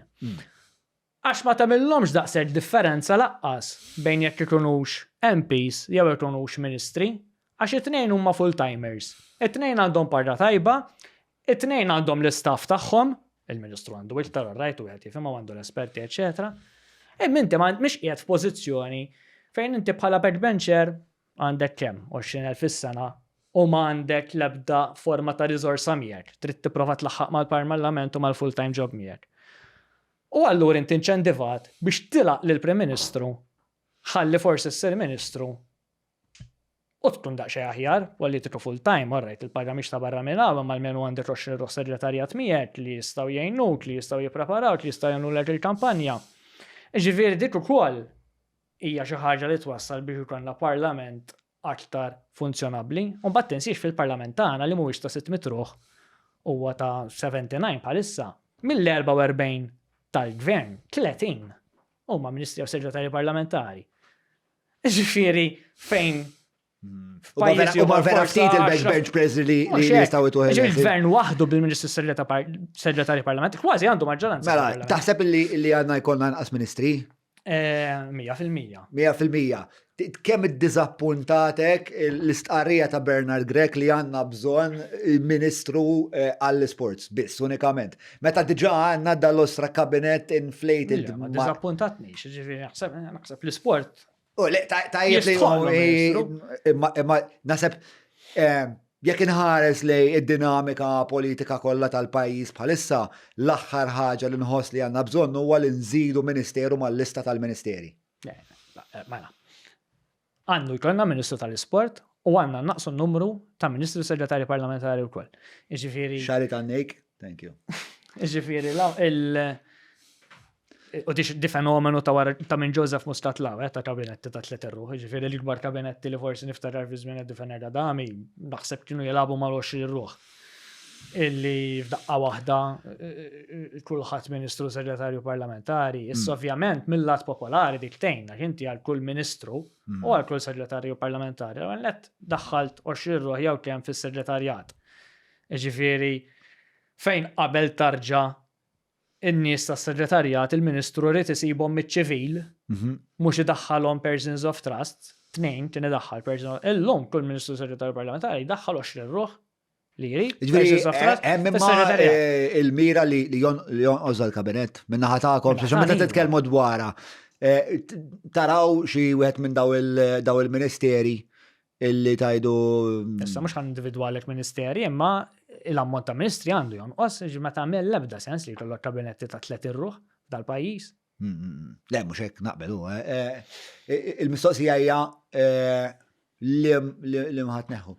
Għax ma tagħmilhomx daqshekk differenza laqqas bejn jekk ikunux MPs jew ikunux ministri, għax it-tnejn huma full-timers. It-tnejn għandhom parra tajba, it-tnejn għandhom l-istaff tagħhom, il-Ministru għandu iktar rajtu qed jifhimha għandu l-esperti, eċetera. Imma inti mhix qiegħed f'pożizzjoni fejn inti bħala backbencher għandek kemm 20,000 fis-sena u ma għandek l-ebda forma ta' riżorsa miegħek. Trid tipprova tlaħħaq mal-Parlament u mal-full-time job miegħek. U allura inti inċentivat biex tilaq lill-Prim Ministru ħalli forsi ssir Ministru u tkun daqsxejn aħjar u li tiku full-time, orrejt il-paga mhix ta' barra minn hawn mal-menu għandek segretarjat miegħek li jistgħu jgħinuk, li jistgħu jippreparawk, li jistgħu jagħmlulek il-kampanja. Ġifieri dik ukoll hija xi ħaġa li twassal biex ikollna parlament aktar funzjonabbli. U mbagħad tinsiex fil-parlament tagħna li mhuwiex ta' 600 ruħ huwa ta' 79 bħalissa. Mill-44 tal-gvern, 30 huma ministri u segretarji parlamentari. Ġifieri fejn Huma vera ftit il-backbench presidenti li jistgħu jtuħu. Il-gvern waħdu bil-ministru segretarji parlamentari kważi għandu maġġoranza. Mela, taħseb li għandna jkollna nqas ministri? 100%. 100%. Kemm iddiżappuntatek l-istqarrija ta' Bernard Grek li għandna bżonn ministru għall-sports biss unikament. Meta diġà għandna dal-ostra kabinet inflated. Ma diżappuntatniex, ġifieri naħseb l-isport. Tajjeb li naseb jekk inħares li id-dinamika politika kollha tal-pajjiż bħalissa l-aħħar ħaġa li nħoss li għandna bżonn huwa li nżidu ministeru mal-lista tal-ministeri. Mela. Għandu jkollna Ministru tal-Isport u għandna naqsu n-numru ta' Ministru Segretarji Parlamentari wkoll. Jiġifieri. Xarit għandek, thank you. Jiġifieri u di fenomenu ta' minn Joseph Mustatlaw, ta' kabinetti ta' 3 ruħ, ġifieri l-ikbar kabinetti li forsi niftakar fi żmien id-Difener Adami, naħseb kienu jilabu mal-20 ruħ. Illi f'daqqa waħda kulħadd Ministru Segretarju Parlamentari, issa ovvjament mill-lat popolari diktejn, inti għal kull Ministru u għal kull Segretarju Parlamentari, għallet daħħalt 20 ruħ jew kemm fis-segretarjat. Ġifieri fejn qabel tarġa' in-nies tas-segretarjat il-Ministru rrid isibhom miċ-ċivil, mhux idaħħalhom persons of trust, tnejn kien idaħħal persons. Illum kull Ministru Segretarju Parlamentari jdaħħal 20 ruħ li jrid persons of trust. Hemm il-mira li jonqoż l-kabinet min-naħa tagħkom biex meta titkellmu dwarha. Taraw xi wieħed minn daw il-ministeri illi tajdu. Issa mhux ħan individwalek ministeri, imma l-ammont ta' ministri għandu jonqos, ma tagħmel l-ebda sens li jkollok kabinetti ta' 3 ruħ dal-pajjiż. Le, mhux hekk naqbel. Il-mistoqsija hija li mħat neħu.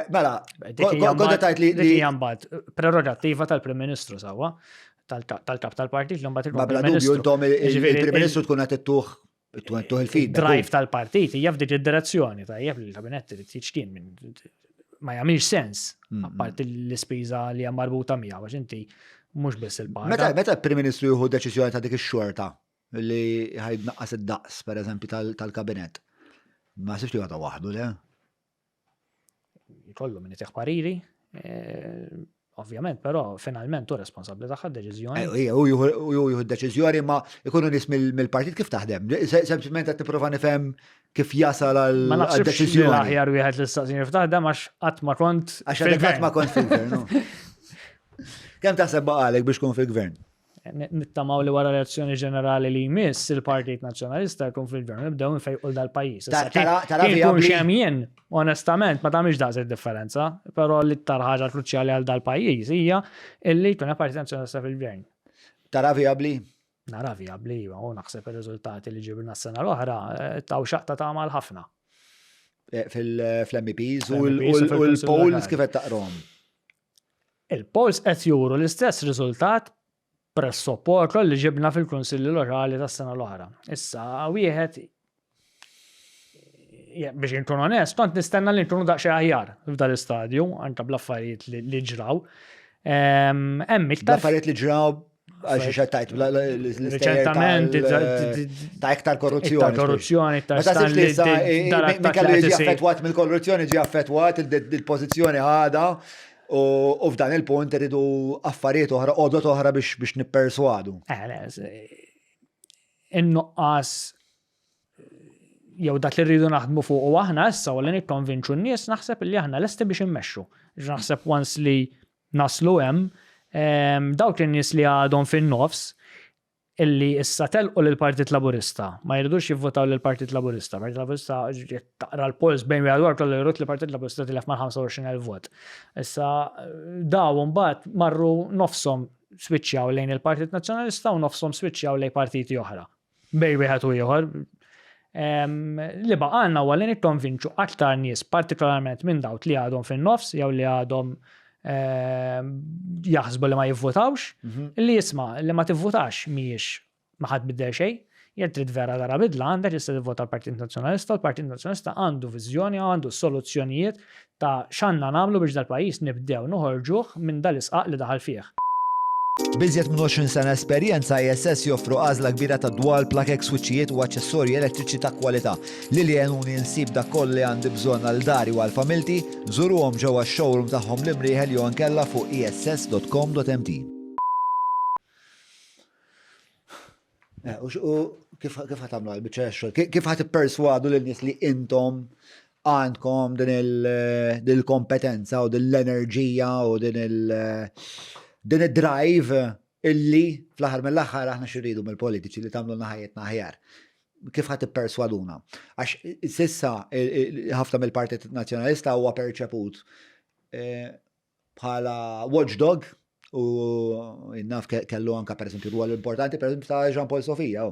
Mela, għodda tajt li. Dik hija mbagħad prerogattiva tal-Prim Ministru sewwa, tal-kap tal-partit li mbagħad il-Prim Ministru. Intom il-Prim Ministru tkun qed ittuħ il-feed. Drive tal-partit hija f'dik id-direzzjoni, tajjeb li l-kabinetti li tiġkien minn ma jagħmilx sens, apparti l-ispiża li hija marbuta miegħu għax inti mhux biss il-paga. Meta l-Prim Ministru jieħu deċiżjoni ta' dik ix-xorta li ħajnaqqas id-daqs pereżempju tal-kabinet. Ma sibx li għata waħdu, le? Jkollu minn iteħ pariri, ovvjament, però finalment u responsabbli tagħha d-deċiżjoni. U jieħu d-deċiżjoni ma jkunu nies mill-partit kif taħdem. Sempliment qed tipprova nifhem kif jasal għal-deċiżjoni. Ma aħjar wieħed l-istaqsin kif taħdem għax qatt ma kont. Għax qatt ma kont fil-gvern. Kemm taħseb baqalek biex tkun fil-gvern? Nittamaw li wara l-elezzjoni ġenerali li jmiss il-Partit Nazzjonalista jkun fil-gvern, nibdew nfejqu dal-pajjiż. Jkun xemjen, onestament, ma tagħmilx daqs differenza, però l-iktar ħaġa kruċjali għal dal-pajjiż hija illi jkun Partit Nazzjonalista fil-gvern. Tara vijabbli? Nara vijabbli, u naħseb ir-riżultati li ġibna s-sena l-oħra taw xaqta tagħmal ħafna. Fl-MPs u l-polls kif qed taqrom? Il-polls qed juru l-istess riżultat press-support li ġibna fil-Kunsilli Lokali tas-sena l-oħra. Issa, wieħed biex inkun onest, kont nistenna li nkunu daqsxejn aħjar f'dal istadju, anke bl-affarijiet li ġraw. Hemm iktar L-affarijiet li ġraw għal xi xattajt reċentament ta' iktar korruzzjoni. iktar korruzzjoni, iktar Ma tasibx li issa darat min kellu jiġi affettwat mill-korruzzjoni ġi affettwat il-pożizzjoni ħada u f'dan il-punt iridu affarijiet oħra, qodot oħra biex nipperswadu. In-nuqqas jew dak li rridu naħdmu fuq u aħna issa u li nikkonvinċu n-nies naħseb li aħna lesti biex immexxu. Naħseb once li naslu hemm dawk in-nies li għadhom fin-nofs illi issa telqu lill-Partit Laburista ma jridux jivvotaw lill-Partit Laburista. Partit Laburista taqra l-pols bejn wieħed ieħor kollu jrut li Partit Laburista tilef mal 25,000 vot. Issa daw mbagħad marru nofshom switchjaw lejn il-Partit Nazzjonalista u nofshom switchjaw lejn partiti oħra. Bejn wieħed u ieħor. Li baqgħna huwa li nikkonvinċu aktar nies partikolarment minn dawk li għadhom fin-nofs jew li għadhom jaħsbu li ma jivvotawx, li jisma' li ma tivvotax mhijiex ma ħadd biddel xejn, jekk trid vera dara bidla għandek issa tivvota l-Partit Nazzjonalista, u l-Partit Nazzjonalista għandu viżjoni, għandu soluzzjonijiet ta' x'għandna nagħmlu biex dal-pajjiż nibdew noħorġuh minn dal-isqaq li daħal fih. Biżjed minn 20 sena esperjenza ISS joffru għażla kbira ta' dwal plug-in switchijiet u aċċessorji elettriċi ta' kwalità li jenuni nsib dak koll li għandi bżonn għal dari u għal familti, żuruhom ġewwa x-showroom tagħhom l-imrieħel jew ankella fuq ess.com.mt. U kif ħatamlu għal-biċċa xogħol? Kif ħadd ipperswadu lin-nies li intom għandkom din il-kompetenza u din l-enerġija u din id-drive illi fl-aħħar mill-aħħar aħna xirridu mill-politiċi li tagħmlu ħajjetna aħjar. Kif ħadd ipperswaduna? Għax sissa ħafna mill-Partit Nazzjonalista huwa perċeput bħala watchdog u innaf kellu anka pereżempju rwol importanti pereżempju ta' Jean Paul Sofija.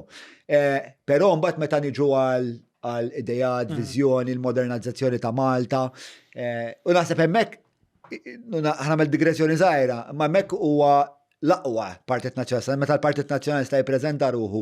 Però mbagħad meta niġu għal idejat, viżjoni, l-modernizzazzjoni ta' Malta, u naħseb hemmhekk ħanamel digressjoni żgħira, ma hemmhekk huwa l-aqwa Partit Nazzjonalista, meta l-Partit Nazzjonalista jippreżenta ruħu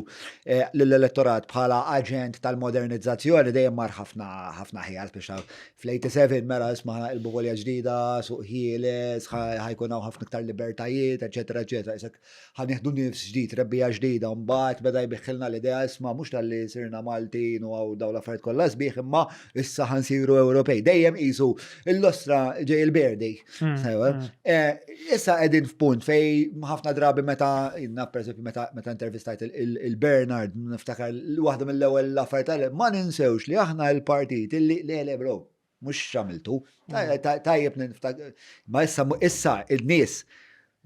lill-elettorat bħala aġent tal-modernizzazzjoni dejjem mar ħafna ħjar biex fl-87 mera isma' il-Bugolja ġdida, suq ħieles, ħajkun hawn ħafna iktar libertajiet, eċetera, eċetera. Isek ħanieħdu nifs ġdid, rebbija ġdida, mbagħad beda jbiħħilna l-idea isma' mhux tal-li sirna Maltin u dawn l-affarijiet kollha sbieħ imma issa ħansiru Ewropej. Dejjem qisu l-ostra ġej il-berdi. Issa qegħdin f'punt fejn ħafna drabi meta intervistajt il-Bernard, niftakar waħda mill-ewwel affarijiet ma ninsewx li aħna l-partit li le bro, mhux x'għamiltu. Tajjeb niftakar. Ma issa il-nies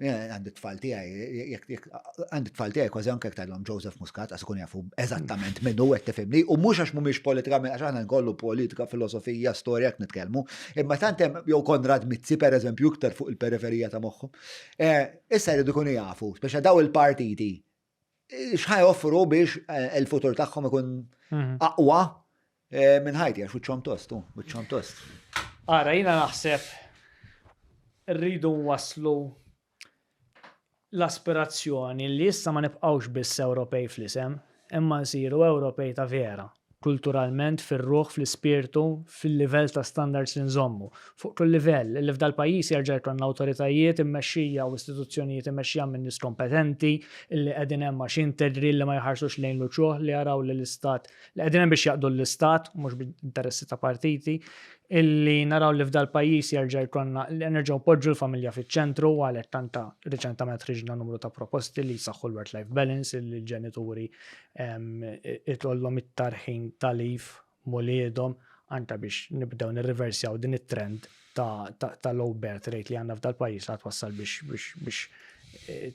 għandi tfal tiegħi kważi anke tgħidhom Joseph Muscat għax ikun jafu eżattament minnu qed tifhimni u mhux għax mhumiex politikament għax aħna nkollu politika, filosofija, storja jekk nitkellmu, imma tant hemm jew Konrad Mizzi pereżempju iktar fuq il-periferija ta' moħħhom. Issa jridu jkunu jafu, speċa daw il-partiti x'ħaj offru biex il-futur tagħhom ikun aqwa minn ħajti għax wiċċhom tost. Ara jiena naħseb rridu waslu l-aspirazzjoni li issa ma nibqgħux biss Ewropej fl-isem, imma nsiru Ewropej ta' vera, kulturalment, fir-ruħ, fl-ispirtu, fil-livell ta' standards li nżommu. Fuq kull livell, li f'dal pajjiż jerġa' jkollna awtoritajiet immexxija u istituzzjonijiet immexxija minn nies kompetenti li qegħdin hemm għax integri li ma jħarsux lejn l-uċuħ li jaraw li l-istat li qegħdin hemm biex jaqdu l-istat mhux b'interessi ta' partiti, illi naraw li f'dal pajjiż jerġa' jkollna li nerġgħu poġġu l-familja fiċ-ċentru għalhekk tanta riċentement ħriġna numru ta' proposti li jsaħħu l-work-life balance illi l-ġenituri itollhom it-tarħin tal-lif muliedhom anke biex nibdew nirriversjaw din it-trend ta' low birth rate li għandna f'dal pajjiż għad twassal biex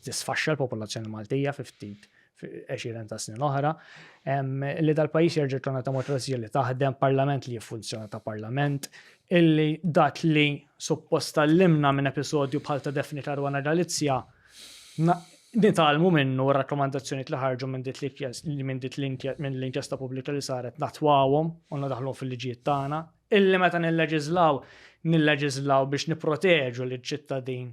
tisfaxxa l-popolazzjoni Maltija fi ftit 20 ta' snin oħra, li dal-pajjiż jerġa' jkollna demokrazija li taħdem, parlament li jiffunzjona ta' parlament, illi dak li supposta l-limna minn episodju bħal ta' Defni Caruana Galizja nitalmu minnu rakkomandazzjonijiet li ħarġu minn l-inkjesta pubblika li saret natwawhom u nadaħluhom fil-liġijiet tagħna, illi meta nilleġislaw biex nipproteġu liċ-ċittadin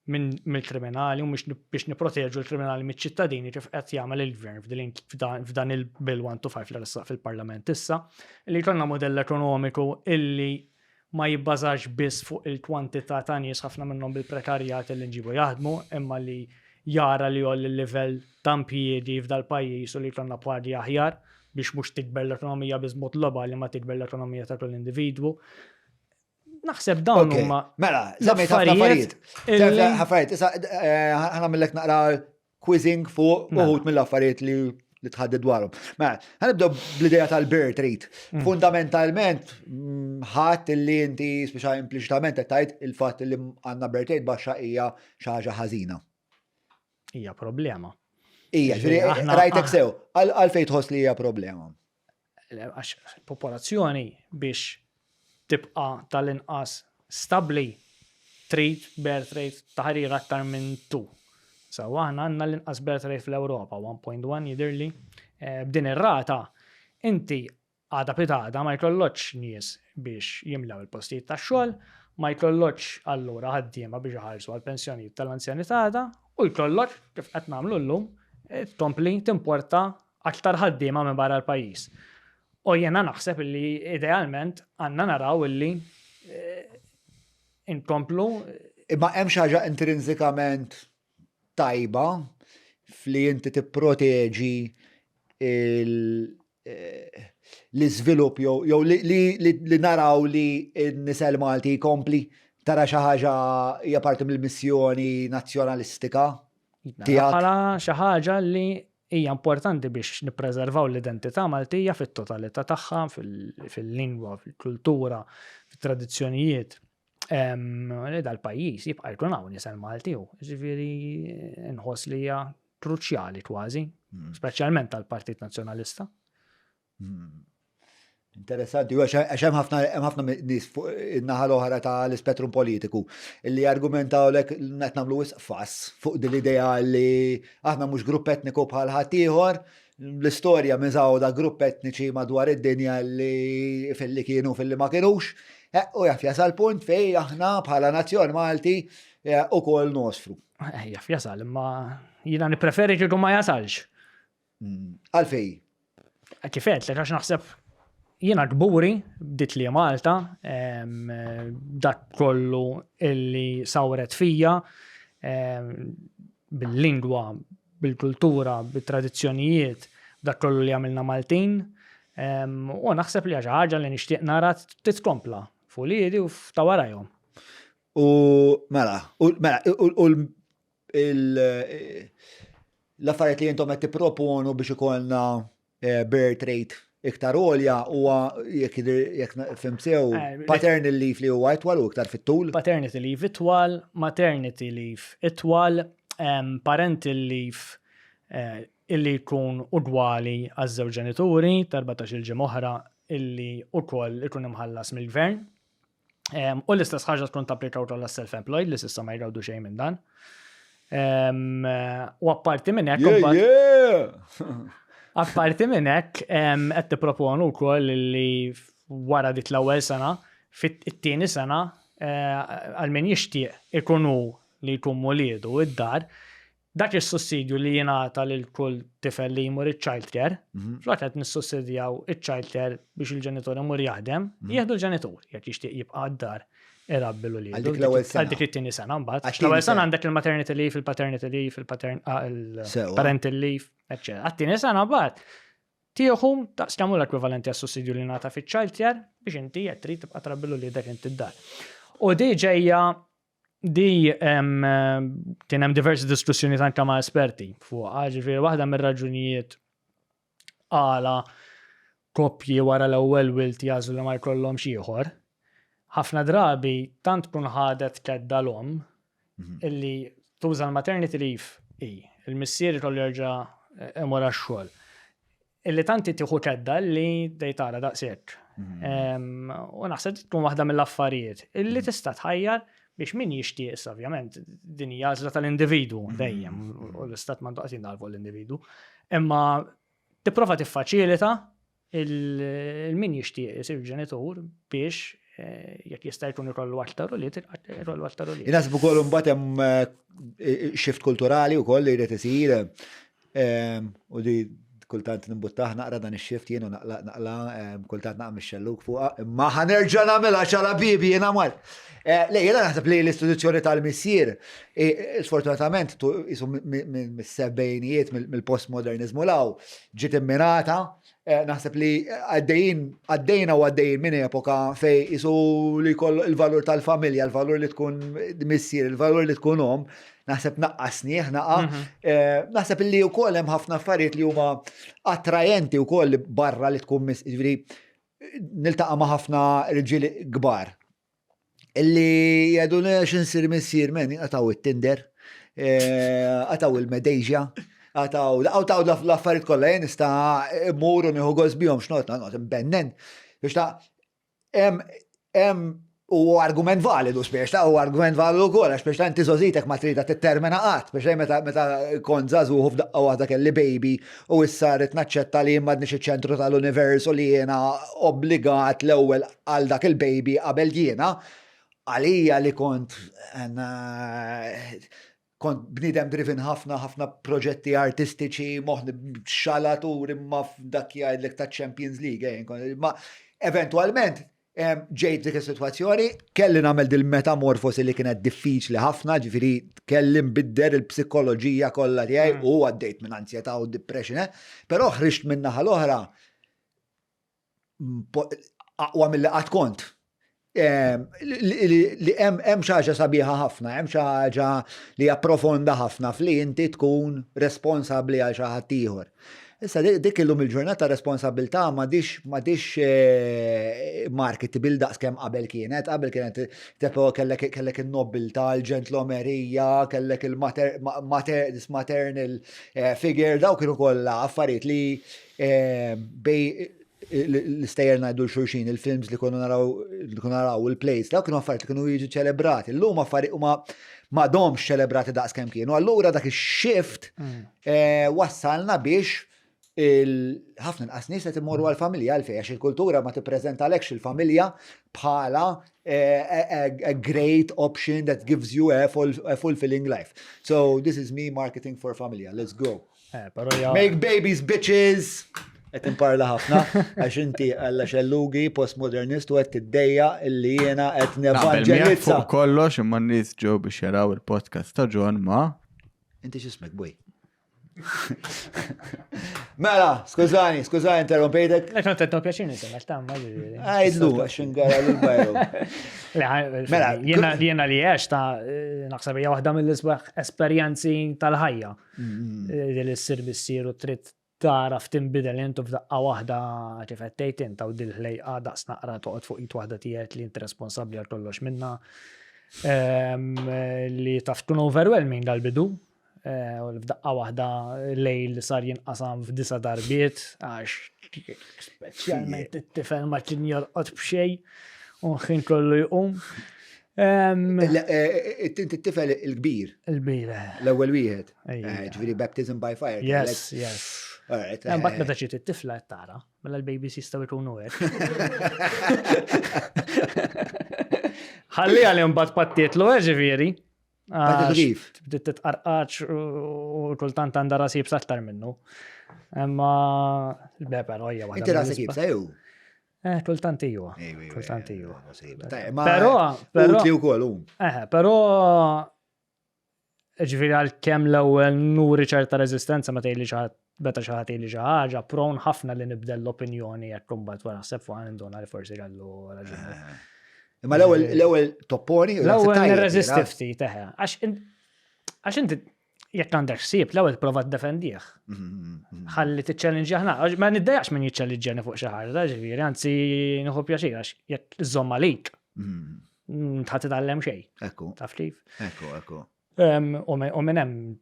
mill-kriminali u biex niproteġu l-kriminali mill-ċittadini kif qed jagħmel il-gvern f'dan il-Bill 125 li ressaq fil-Parlament issa, li jkollna modell ekonomiku illi ma jibbażax biss fuq il-kwantità ta' nies ħafna minnhom bil-prekarjat li nġibu jaħdmu, imma li jara li joll il-livell ta' impjiegi f'dal-pajjiż u li jkollna pagi aħjar biex mhux tikber l-ekonomija biss mod globali ma tikber l-ekonomija ta' kull individwu. Naħseb dawn huma. Mela, żammejt ħafna affarijiet. Issa ħanamillek naqra quizzing fuq uħud mill-affarijiet li tħaddid dwarhom. Mela, ħanibdew bl-idea tal-birth rate. Fundamentalment ħadd illi inti speċa impliċitament qed tgħid il-fatt li għandna birth rate baxxa hija xi ħaġa ħażina. Hija problema. Rajtek sew, għalfejn tħoss li hija problema. Għax popolazzjoni biex tibqa' tal-inqas stabbli trid birth rate ta' ħarir aktar minn 2. So aħna għandna l-inqas birth rate fl-Ewropa 1.1 jidhirli. B'din ir-rata inti għada pitada ma jkollokx nies biex jimlew il-postijiet tax-xogħol, ma jkollokx allura ħaddiema biex iħallsu għall-pensjonijiet tal-anzjanità u jkollok kif qed nagħmlu llum tkompli timporta aktar ħaddiema minn barra l-pajjiż. U jiena naħseb li idealment għandna naraw illi inkomplu. Imma hemm xi ħaġa intrinsikament tajba fli inti tipproteġi l-iżvilupp jew li naraw li n-nisa Malti jkompli tara xi ħaġa hija parti mill-missjoni nazzjonalistika. Bħala xi ħaġa li hija importanti biex nippreservaw l-identità Maltija fit-totalità tagħha, fil-lingwa, fil-kultura, fit-tradizzjonijiet. Li dal-pajjiż jibqa' jkun hawn nies Malti hu. Ġifieri nħoss li hija kruċjali kważi, speċjalment tal-Partit Nazzjonalista. Interessanti, għax hemm ħafna nies fuq in-naħa l-oħra tal-ispettrum politiku illi argumentawlek qed nagħmlu wisq fass fuq din l-idea li aħna mhux grupp etniku bħal ħadd ieħor, l-istorja miżawda grupp etniċi madwar id-dinja li fil-li kienu fil-li ma kinux, u jaf jasal punt fejn aħna bħala nazzjon Malti ukoll nosfru. Jaf jasal, imma jiena nippreferi kieku ma jasalx. Għalfejn? Kif qed għax naħseb jiena kburi bdiet li Malta, dak kollu illi sawret fija bil-lingwa, bil-kultura, bil-tradizzjonijiet, dak kollu li għamilna Maltin, u naħseb li ħaġa li nixtieq nara titkompla f'uliedi u f'tawarajhom. U mela, l-affarijiet li intom qed tipproponu biex ikollna birth rate iktar għolja huwa jekk fimsew paternal leave li huwa itwal u iktar fit-tul? Paternity leave itwal, maternity leave itwal, parental leave illi jkun ugwali għaż-żewġ ġenituri 14 ġimgħa oħra illi wkoll ikun imħallas mill-gvern. U l-istess ħaġa tkun tapplika wkoll għas-self-employed li s'issa ma jgawdu xejn minn dan. U apparti minn hekk apparti minn hekk qed tipproponu wkoll li wara dik l-ewwel sena, fit-tieni sena għal min jixtieq ikunu li jkun muliedu id-dar, dak is-sussidju li jingħata lil kull tifel li jmur iċ-child care, flok qed nissussidjaw iċ-child care biex il-ġenitor imur jaħdem, jieħdu l-ġenitur jekk jixtieq jibqa' d-dar irabbi l-uliedu. Għal dik it-tieni sena mbagħad. L-ewwel sena għandek il-maternity leave, il-paternity leave, il-parental leave, eccetera. Għat-tieni sena mbagħad tieħu taqsmu l-ekwivalenti għas-sussidju li ngħata fiċ-child care biex inti qed trid tibqa' trabbi l-uliedek inti d-dar. U di ġejja kien hemm diversi diskussjoni anke ma' esperti fuq ġifieri waħda mir-raġunijiet għala koppji wara l-ewwel wilt jażlu li ma jkollhomx ieħor. Ħafna drabi tant tkun ħadet kedda l-om illi tuża l-maternity leave il-missier ikollu jerġa' imur għax-xogħol. Illi tanti tieħu kedda li dejtara daqshekk. U naħseb tkun waħda mill-affarijiet illi tista' tħajjar biex min jixtieq ovvjament din hija għażla tal-individu dejjem u l-istat m'għandu qed jingħalfu l-individu. Imma tipprova tiffaċilita il-min jixtieq isir ġenitur biex jekk jista' jkun ikollu aktar u li ikollu aktar u li. Inasib ukoll mbagħad hemm shift kulturali wkoll li jrid isir u di kultant nimbuttaħ naqra dan ix-shift jien u naqla kultant naqam ix-xelluk fuqha, imma ħanerġa' nagħmilha xala bibi jiena mal. Le jiena naħseb li l-istituzzjoni tal-missier sfortunatament isu mis-sebbejnijiet mill-postmodernizmu law ġiet imminata. Naħseb li għaddejna u għaddejn minn epoka fej isu li koll il-valur tal-familja, il-valur li tkun missier, il-valur li tkun naħseb naqqasnieh naqa. Naħseb li u koll hemm ħafna affarijiet li huma attrajenti u koll barra li tkun niltaqa' ma' ħafna riġieli kbar. Illi jgħidu x'insir missier men għataw it-Tinder, għataw il-Medejja, għataw l-affarijiet kollha jien nista' immur u nieħu gost bihom x'not imbennen. Biex ta' hemm u argument validu spiex ta' u argument validu wkoll għax biex ta' inti żożitek ma trida tittermina qatt biex meta kont żagħżugħu f'daqqa waħda kelli baby u issa rid naċċetta li m'għadniex iċ-ċentru tal-univers u li jiena obbligat l-ewwel għal dak il-baby qabel jiena għalija li kont bnidem driven ħafna proġetti artistiċi, moħni xalatur imma f'dak jgħidlek ta' Champions League. Ma eventualment ġejt dik is-sitwazzjoni, kelli nagħmel dil-metamorfosi li kienet diffiċli ħafna, ġifieri kelli nbidder il-psikoloġija kollha tiegħi u għaddejt minn ansjetà u depression, però ħriġt minn naħa l-oħra aqwa mill-li qatt kont. Li hemm xi ħaġa sabiħa ħafna, hemm xi ħaġa li approfonda ħafna fli inti tkun responsabbli għal xi ħadd ieħor. Issa dik illum il-ġurnata responsabilità m'għadix marketable daqskemm qabel kienet kellek in-nobiltà, l-ġentlomerija, kellek il-maternal figure, daw kienu kollha affarijiet li bej l-istejjer ngħidu xulxin, il-films li kunu naraw il-plays, daw kienu affarijiet li kienu jiġu ċelebrati. Llum affarijiet huma m'għadhomx ċelebrati daqskemm kienu. Allura dak ix-shift wassalna biex ħafna inqas nies qed imorru għall-familja għalfejn għax il-kultura ma tippreżentalekx il-familja bħala a great option that gives you a fulfilling life. So this is me marketing for familja. Let's go. Make babies, bitches! Qed imparla ħafna għax inti għalla xellugi postmodernist u qed tiddejja illi jiena qed nevanġelizza. Fuq kollox imma n-nies ġew biex jaraw il-podcast ta' John ma. Inti x'ismek boj. Mela, skużani, interrompejtek. Lek non tetto pjaċini semma tamma. Għajdlu għax ingara l-bajru. Mela, jiena li għax ta' naħseb hija waħda mill-isbaħ esperjenzi tal-ħajja. Li ssir missier u trid taraf tinbidel intu f'daqqa waħda kif qed tgħid inta u dil-ħlejqa daqs naqra toqgħod fuq id waħda tiegħek li inti responsabbli għal kollox minnha. Li taf tkun overwhelming dal-bidu u f'daqqa waħda lejl sar jinqasam f'disa darbiet għax speċjalment it-tifel ma kien jorqod b'xejn u ħin kollu jqum. It-tifel il-kbir. Il-kbir. L-ewwel wieħed. Ġifieri baptism by fire. Yes. Mbagħad meta ġiet it-tifla qed tara, mela l-babies jistgħu jkunu hekk. Ħalli għalihom mbagħad pattietlu ġifieri. Bdiet titqarqax u kultant għandha ras jibsa aktar minnu. Imma l-beper hija waħda. Inti rasek jibsa jew? Kultant iju. Però ġifieri għalkemm l-ewwel nuri ċerta reżistenza ma tgħidli beta xi ħadd jgħidli xi ħaġa prawn ħafna li nibdel l-opinjoni jekk imbagħad wara ħseb fuq induna li forsi kellu raġuni. Imma l-ewwel topponi l-ewwel nirreżisti ftit għax inti jekk għandek ħsieb l-ewwel prova ddefendih. Ħalli tiċċellenġi aħna, ma niddejjaqx min jiċċellenġjani fuq xi ħaġa, ġifieri anzi nieħu pjaċir għax jekk iżomm għalik tħadd titgħallem xejn. Ekku. Taf kif? Ekku. U minn hemm.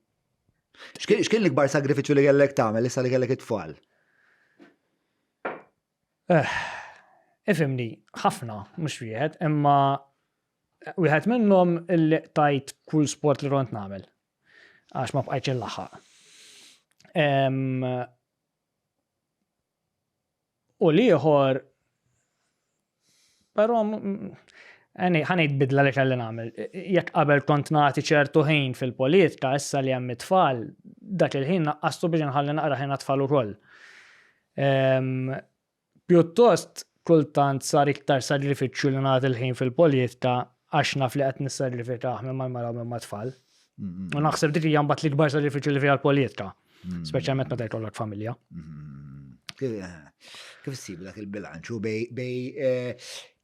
X'kien l-ikbar sagrifiċċju li kellek tagħmel issa li kellek it-tfal? Ifhimni, ħafna mhux wieħed, imma wieħed minnhom illi tajt kull sport li kont nagħmel. Għax ma bqajtx il-laħaq. U l-ieħor Pero ħanejt bidla li kelli nagħmel. Jekk qabel kont nagħti ċertu ħin fil-politika, issa li hemm it-tfal, dak il-ħin naqqastu biex nħalli naqra ħin tfal ukoll. Pjuttost kultant sar iktar sagrifiċċju li nagħti il-ħin fil-politika għax naf li qed nissagrifikah minn mal-mara minn mat-tfal. U naħseb dik hija mbagħad l-ikbar sagrifiċċju li fiha l-politika, speċjalment meta jkollok familja. Kif issib dak il-bilanċu bej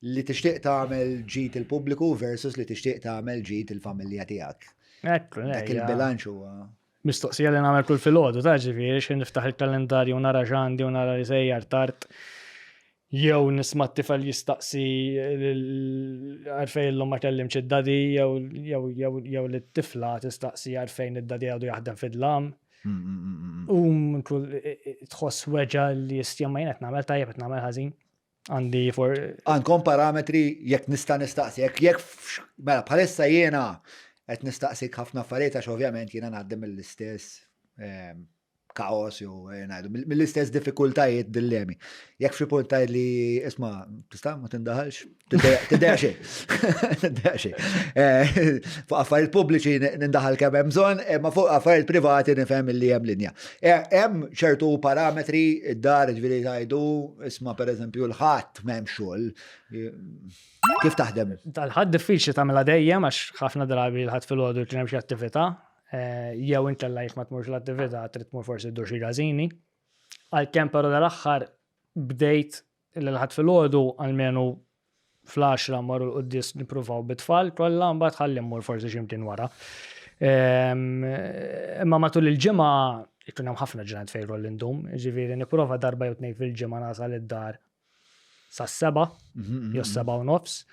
li tixtieq tagħmel ġid il-pubbliku versus li tixtieq tagħmel ġid il-familja tiegħek. Ekku, Dak il-bilanċ huwa. Mistoqsija li nagħmel kull filgħodu ta' ġifieri xi niftaħ il-kalendarju nara x'għandi u nara li sejjar tard. Jew nisma' t-tifel jistaqsi għalfejn l-om ma kellimx id-dadi jew li t-tifla tistaqsi għalfejn id-dadi għadu jaħdem fid-dlam. Tħoss weġa li jistjemmajn qed nagħmel tajjeb qed nagħmel ħażin. Għandkom parametri jekk nista' nistaqsi, jekk mela bħalissa jiena qed nistaqsik ħafna affarijiet għax ovvjament jiena ngħaddem mill-istess kaos jew ngħidu mill-istess diffikultajiet dillemi. Jekk f'xi punt tgħid li isma' tista' ma tindaħalx, tiddeja xejn. Tiddeja xejn. Fuq affarijiet pubbliċi nindaħal kemm hemm bżonn, imma fuq affarijiet privati nifhem li hemm linja. Hemm ċertu parametri id-dar ġifieri tgħidu isma' pereżempju l-ħadd m'hemm xogħol. Kif taħdem? Tal-ħadd diffiċli tagħmilha dejjem għax ħafna drabi l-ħadd filgħodu kien hemm xi attività. Jew inkella jekk ma tmurx l-attività trid tmur forsi ddur xi ħażini. Għalkemm però dal-aħħar bdejt l-ħadd filgħodu għalmenu fl-10 marru l-qudies nippruvaw bit-tfal kollha mbagħad ħalli mmur forsi x'imkien wara. Imma matul il-ġimgħa ikun hemm ħafna ġranet fejn roll indum, ġifieri nipprova darba jew tnejn fil-ġimgħa nasal id-dar sas-7 jew 7:30.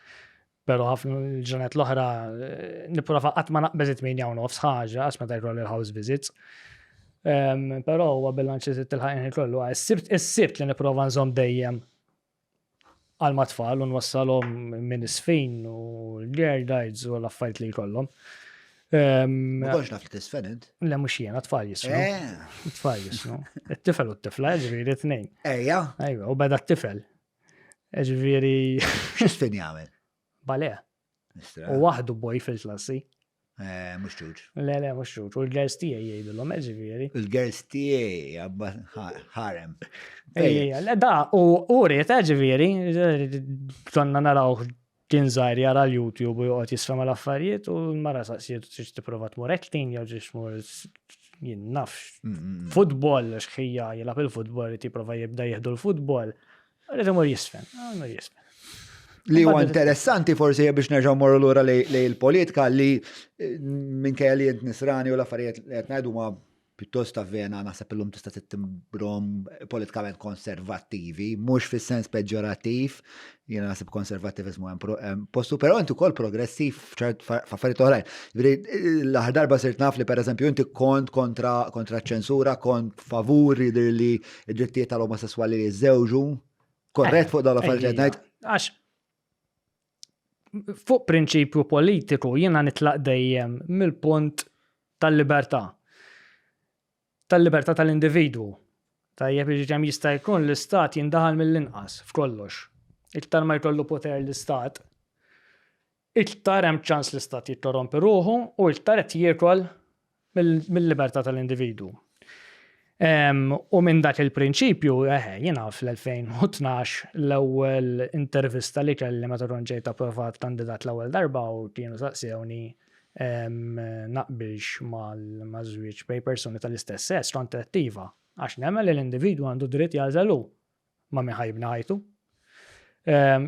Pero ħafna l-ġranet l-oħra nipprova qatt ma naqbeż 8:30 ħaġa għax meta jkolli l-house visits. Però huwa bilanċ li tilħaq kollu. Is-sibt li nipprova nżomm dejjem għal mat-tfal u nwassalhom minn isfin u l-gear guides u l-affarijiet li jkollhom. Ma konx naf li tisfened. Le mhux jiena tfal jisnu. Tfal jisnu. It-tifel u t-tifla ġifieri tnejn. Ejja. Ejwa, u beda t-tifel. Ġifieri X'isfin jagħmel? Bale. U waħdu boj fil-klassi. Mhux ġuġ. Le, mhux ġuġ. U l-girls tiegħi jgħidulhom ġifieri. Il-girls tiegħi ħarem. Da, u rejt ġifieri, konna naraw kien żgħir jara l-YouTube u joqgħod jisfema l-affarijiet u l-mara saqsiet trid tipprova tmur acting jew ġiex tmur jien nafx. Futbol x'ħija jilgħab il-futbol irid jipprova jibda jieħdu l-futbol. Rrid imur jisfen. Li huwa interessanti forsi biex nerġgħu morru lura lej il-politika li minkejja li jent nisrani u l-affarijiet li qed ngħidu ma pjuttost avvena naħseb illum tista' tittimbrhom politikament konservattivi, mhux fis-sens peġġorattiv, jiena naħseb konservattivizmu hemm postu, però inti wkoll progressiv f'affarijiet oħrajn. L-aħħar darba sirt naf li pereżempju inti kont kontra ċ-ċensura, kont favur jidher li d-drittijiet tal-omosessuali li jżewġu. Korrett fuq dawn l-affarijiet ngħid. Għax fuq prinċipju politiku jiena nitlaq dejjem mill-punt tal-libertà. Tal-libertà tal-individwu. Tajjeb kemm jista' jkun l-istat jindaħal mill-inqas f'kollox. Iktar ma jkollu poter l-istat, iktar hemm ċans l-istat jittorrompi ruħu u iktar qed jiekol mill-libertà tal-individwu. U minn dak il-prinċipju, jiena fl-2012 l-ewwel intervista li kelli meta ġejt approvat kandidat l-ewwel darba u kienu saqsewni naqbilx mal-żwieġ bej persuni tal-istess sess kont attiva għax nemmen li l-individwu għandu dritt jagħżelu ma' min ħajbna ħajtu.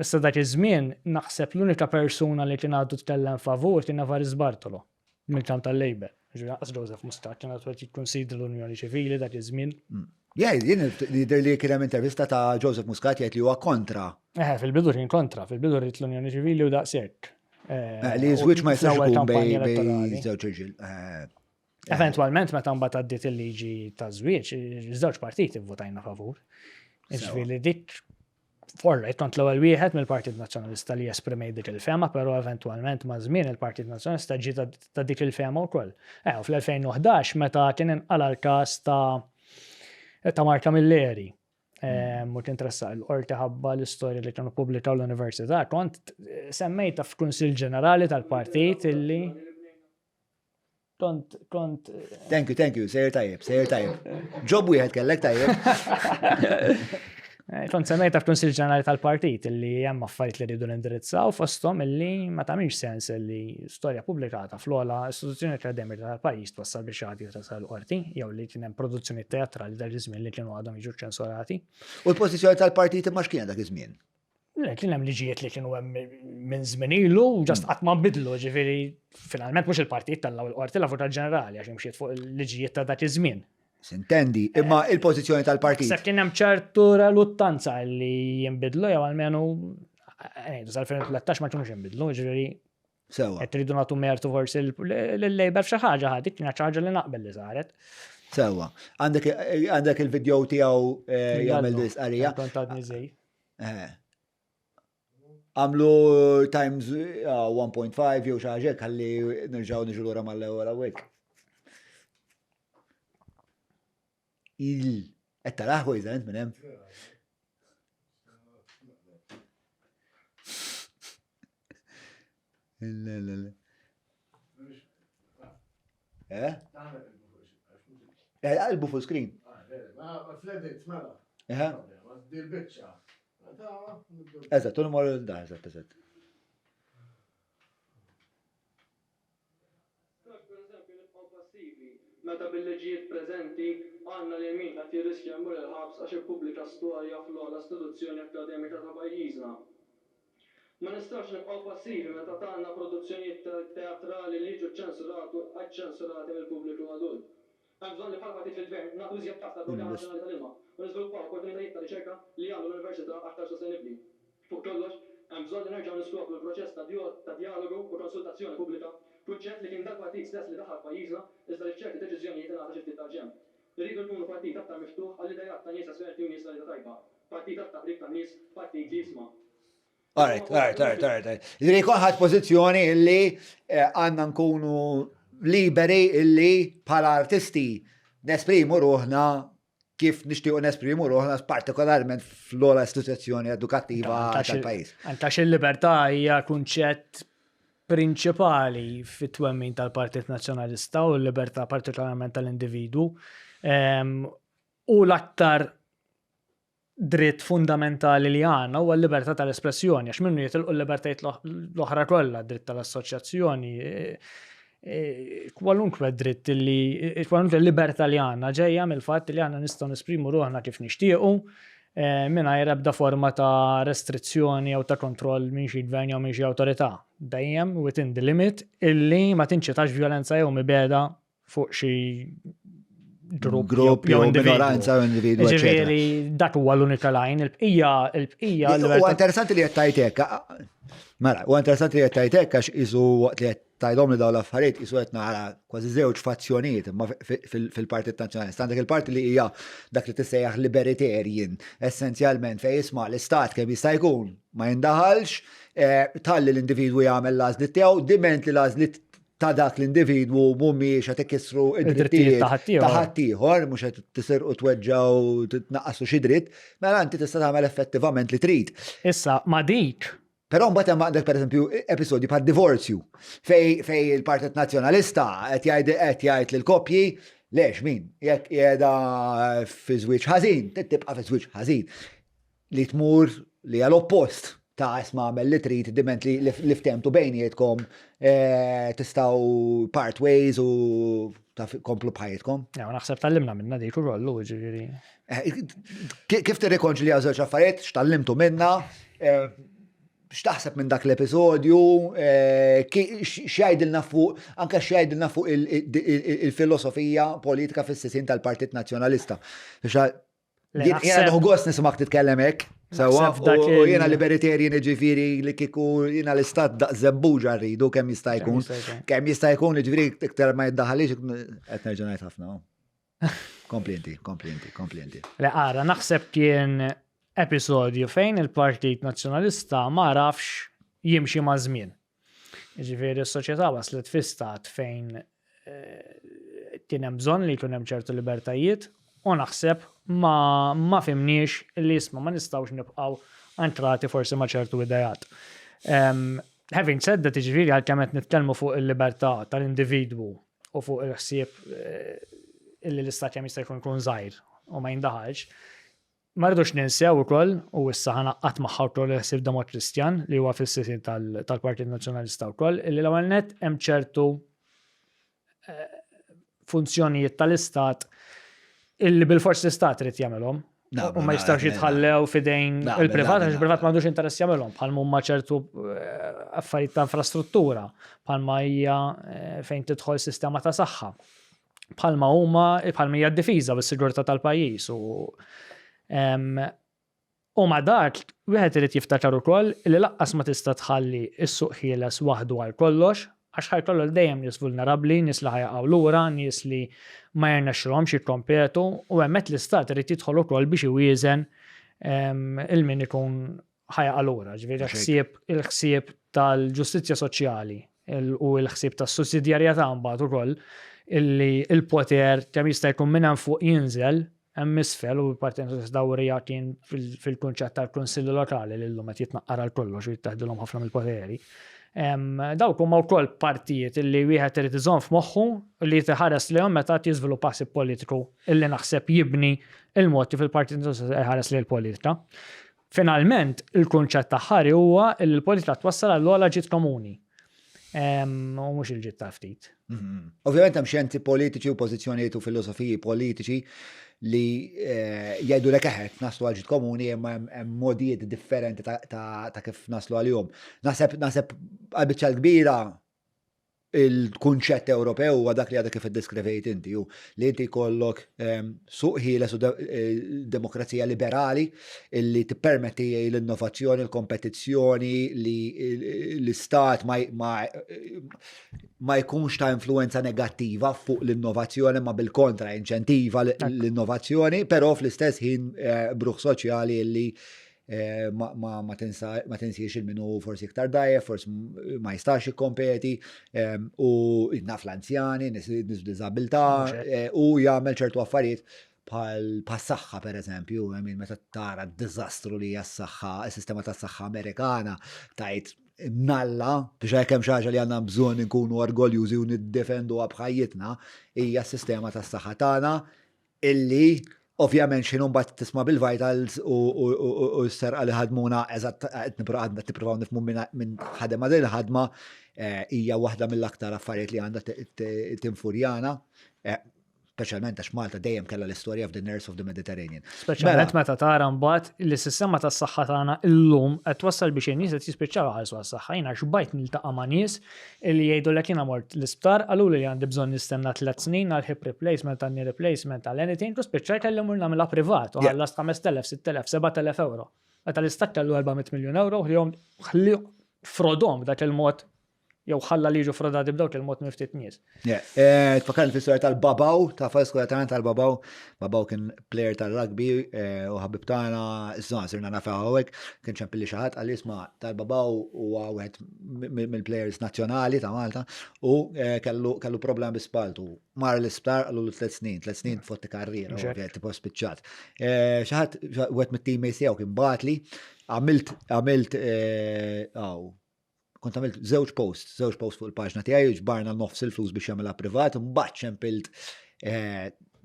Issa dak iż-żmien naħseb l-unika persuna li kien għadu tkellem favur kien Avaris Bartolo mill-kamp tal-Labor. Ġurnaqas Joseph Muscat kien għadu jikkonsidra l-Unjoni Ċivili dak iż-żmien. Jien jidher li kien hemm intervista ta' Joseph Muscat jgħid li huwa kontra. Fil-bidu kien kontra, fil-bidu rrid l-Unjoni Ċivili u daqshekk. Li żwieġ ma jistax ikun bej żewġ irġiel. Eventwalment meta mbagħad għaddiet il-liġi ta' żwieġ, iż-żewġ partiti vvotajna favur. Jiġifieri dik forret kont l-ewwel wieħed mill-Partit Nazzjonalista li esprimej dik il-fema, però eventwalment ma' żmien il-Partit Nazzjonalista ġie ta' dik il-fema wkoll. U fl-2011 meta kien inqala l-każ ta' Marka Milleri. Mut interessa l-qorti ħabba l-istorja li kienu pubblikaw l-Università. Kont semmejta f'Kunsil Ġenerali tal-Partit illi kont Thank you, sejr tajjeb. Ġob wieħed kellek tajjeb. kont semmejta f'Kunsil Ġenerali tal-Partit illi hemm affarijiet li rridu nindirizzaw fosthom illi ma tagħmilx sens illi storja pubblikata fl-ogħla istituzzjoni akademika tal-pajjiż twassal biex għadi tasal qorti jew li kien hemm produzzjoni teatrali dal-żmien li kienu għadhom jiġu ċensurati. U l-pożizzjoni tal-partit imma x'kien dak iż-żmien? Kien hemm liġijiet li kienu hemm minn żmien ilu ġast qatt ma nbidlu, ġifieri finalment mhux il-partit tal-law il-qorti l-Avukat Ġenerali għax imxiet fuq il-liġijiet ta' dak iż-żmien. Sintendi, imma il-pożizzjoni tal-partit. Sepp kien hemm ċertu reluttanza li jinbidlu jew almenu sal-2013 ma kienux jinbidlu, ġifieri Sewa. qed tridu nagħtu mertu forsi lill-Labor f'xi ħaġa ħadik kienet xi ħaġa li naqbel li saret. Sewa. Għandek il-video tiegħu jagħmel disqarija. Kont għadni żej. Għamlu times 1.5 jew xi ħaġa ħalli nerġgħu niġu lura mal-ewwel hawnhekk. Qed taraħ kważi minn hemm. Qalbu full screen. Eżatt, u nimor da, eżatt. Meta bil-leġijiet preżenti għandna li min qed jirriskja jmur il-ħabs għax ippubblika storja fl-ogħla istituzzjoni akademika ta' pajjiżna. Ma nistax nibqgħu passivi meta tagħna produzzjonijiet teatrali li jiġu ċensurati mill-pubbliku adult. Hemm bżonn li bħal partit fil-gvern nagħtu iżjed taf tal-Programm Nazzjonali tal-Ilma u niżviluppaw opportunitajiet ta' riċerka li jagħmlu l-Università aktar sostenibbli. Fuq kollox, hemm bżonn li nerġgħu niskopru l-proċess ta' dialogu u konsultazzjoni pubblika, kunċett li kien dal-partit stess li daħal pajjiżna iżda li f'ċerti deċiżjonijiet ingħata xi ftit tal-ġenb. Irridu nkunu partit aktar miftuħ għall idejat ta' nies esperti u nies ta' tajba. Partit aktar qrib ta' nies, partit li jisma'. All right. Jidri jkun ħadd pożizzjoni illi għandna nkunu liberi illi bħala artisti nesprimu ruħna kif nixtiequ nesprimu ruħna partikolarment fl-ogħla istituzzjoni edukattiva tal-pajjiż. Għantax il-libertà hija kunċett prinċipali fit-twemmin tal-Partit Nazzjonalista u l-libertà partikolarment tal-individu u l-aktar dritt fundamentali li għandna huwa l-libertà tal-espressjoni għax minnu jitilqu l-libertajiet l-oħra kollha, dritt tal-assoċjazzjoni, kwalunkwe dritt kwalunkwe libertà li għandna ġejja mill-fatt li għandna nistgħu nesprimu ruħna kif nixtiequ mingħajr ebda forma ta' restrizzjoni jew ta' kontroll minn xi gvern jew minn xi awtorità. Dejjem within the limit illi ma tinċetax violenza jew mibeda fuq xi grupp jew minoranza jew individu. Ġifieri dak huwa l-unika lajn, il-bqija Huwa interessanti li qed tajtek. Mara, huwa interessanti li qed tajtek għax isu waqt li qed tajdhom li dawn l-affarijiet isu qed nara kważi żewġ fazzjonijiet imma fil-Partit Nazzjonalista. Għandek il-parti li hija dak li tissejjaħ libertarian essenzjalment fejn jisma' l-istat kemm jista' jkun ma jindaħalx, talli l-individwu jagħmel l-għażliet tiegħu, diment li l-għażliet ta' dak l-individwu mhumiex qed ikissru id-drittijiet ta' ħaddieħor, mhux qed tisirqu tweġġgħu titnaqqasu xi dritt, mela inti tista' tagħmel effettivament li trid. Issa ma dik. Però mbagħad hemm għandek pereżempju episodji bħal divorzju fej il-Partit Nazzjonalista qed jgħid lill-koppji lex min jekk qiegħda fi żwieġ ħażin, tibqa' fi żwieġ ħażin li tmur li hija l-oppost ta' isma' għamel li trid diment li ftemtu bejnietkom tistgħu part ways u komplu bħajtkom. Ja, naħseb tallimna minna dik urollu ġifieri. Kif tirrikonċilja żewġ affarijiet, x'tallimtu minna? X'taħseb minn dak l-episodju, x'jgħidilna fuq il-filosofija politika fis-sisin tal-Partit Nazzjonalista. Jiena neħu gost nisimgħek titkellem hekk, sewwa, u jiena libertarian ġifieri li kieku jiena l-istat daq żebbuġa rridu kemm jista' jkun. Kemm jista' jkun ġifieri iktar ma jiddaħħalix qed nerġa' ngħid ħafna. Komplienti. Ara naħseb kien episodju fejn il-Partit Nazzjonalista ma rafx jimxi ma' żmien. Ġifieri s-soċjetà waslet fi stat fejn kien hemm bżonn li jkun hemm ċertu libertajiet U naħseb ma fimniex li jisma ma nistawx nibqaw antrati forsi ma ċertu idejat. Having said that, ġifieri għalkemm qed nitkellmu fuq il-libertà tal-individwu u fuq il-ħsieb illi l-istat kemm jista' jkun żgħir u ma jindaħalx, ma rridux ninsew ukoll u issa ħanaqqat magħha wkoll il-ħsieb Demokristjan li huwa fis-siti tal-Partit Nazzjonalista wkoll illi l-ewwel nett hemm ċertu funzjonijiet tal-istat illi bil-forsi l-istat irid jagħmelhom. U ma jistawx jitħallew fidejn il-privat, għax il-privat m'għandux interess jagħmelhom, bħal huma ċertu affarijiet ta' infrastruttura, bħalma hija fejn tidħol sistema ta' saħħa, bħalma hija d-difiża bis-sigurtà tal-pajjiż u ma dak wieħed irid jiftakar ukoll li laqqas ma tista' tħalli s-suq ħieles waħdu għal kollox, għax ħajkollu dejjem nies vulnerabbli, nies li ħajaqgħu lura, nies li ma jirnexxilhomx jikkompetu u hemmhekk l-istat irid jidħol ukoll biex iwieżen il-min ikun ħajaqa' lura. Ġifieri il-ħsieb tal-ġustizzja soċjali u l-ħsieb tas-sussidjarjetà mbagħad ukoll illi l-poter kemm jista' jkun minn hemm fuq jinżel hemm isfel u l-Partit Dawrija kien fil-kunċett tal-Kunsilli Lokali li llum qed jitnaqqar għal kollox u jittaħdilhom ħafna mill-poteri. Dawk huma wkoll partijiet illi wieħed irid iżomm f'moħħu li tħares lehom meta jiżviluppa ħsieb politiku illi naħseb jibni il-mod kif il-Partit ħares lejn il-politika. Finalment, il-kunċett taħħari huwa li l-politika twassal għall-ogħla ġid komuni. U mhux il-ġid ta' ftit. Ovvjament hemm xjenti politiċi u pożizzjonijiet u filosofiji politiċi li jgħidu lek eħed naslu għal ġid komuni imma hemm modijiet differenti ta' kif naslu għalihom. Naħseb għal-biċċa l-kbira il-kunċett Ewropew huwa dak li għadha kif iddeskrivejt inti hu li inti jkollok suq ħieles u demokrazija liberali illi tippermetti l-innovazzjoni, l-kompetizzjoni li l-istat ma jkunx ta' influenza negattiva fuq l-innovazzjoni ma bil-kontra inċentiva l-innovazzjoni, però fl-istess ħin bruħ soċjali illi ma tinsiex il-minu forsi iktar dajjef, forsi ma jistax jikkompeti u naf l-anzjani, nis b'diżabilità u jagħmel ċertu affarijiet bħal saħħa pereżempju, meta tara d-diżastru li hija s-saħħa, is-sistema tas-saħħa Amerikana tajt nalla biex hekk hemm xi ħaġa li għandna bżonn inkunu orgoljużi u niddefenduha b'ħajjitna hija s-sistema tas-saħħa tagħna illi ovvjament xinu mbagħad tisma' bil-vitals u s-serqa li ħadmuna eżatt qed nippruvaw nifhmu minn ħadema din ħadma hija waħda mill-aktar affarijiet li għandha tinfurjana, speċjalment għax Malta dejjem kellha l-istorja of the nurse of the Mediterranean. Speċjalment meta tara mbagħad li s-sistema tas-saħħa tagħna llum qed twassal biex in-nies qed jispiċċaw ħalsu għas-saħħa. Jiena xbajt niltaqa' ma' nies li jgħidulek jiena mort l-isptar qaluli li għandi bżonn nistenna 3 snin għal hip replacement għal knee replacement għal anything u spiċċajt kelli mur nagħmilha privat u ħallas 5,000, 6,000, 7,000 euro. Meta l-istat kellu 400 miljun euro ħalli frodhom b'dak il-mod jew ħalla li jiġu frodati b'dawk il-mod miftit nies. Tfakkarni fis-storja tal-Babaw, ta' faskola tagħna tal-Babaw. Babaw kien plejer tal-rugby u ħabib tagħna issa sirna nafha hawnhekk, kien ċempilli xi ħadd qal isma' tal-Babaw huwa wieħed mill-plejers nazzjonali ta' Malta u kellu problem bis-spaltu. Mar l-isptar għallu 3 snin fotti karriera ovvjament tipo spiċċat. Xi ħadd wieħed mit-teammates tiegħu kien bagħtli għamilt kont għamilt żewġ posts fuq il-paġna tiegħi ġbarna nofs il-flus biex jagħmilha privat, mbagħad ċempilt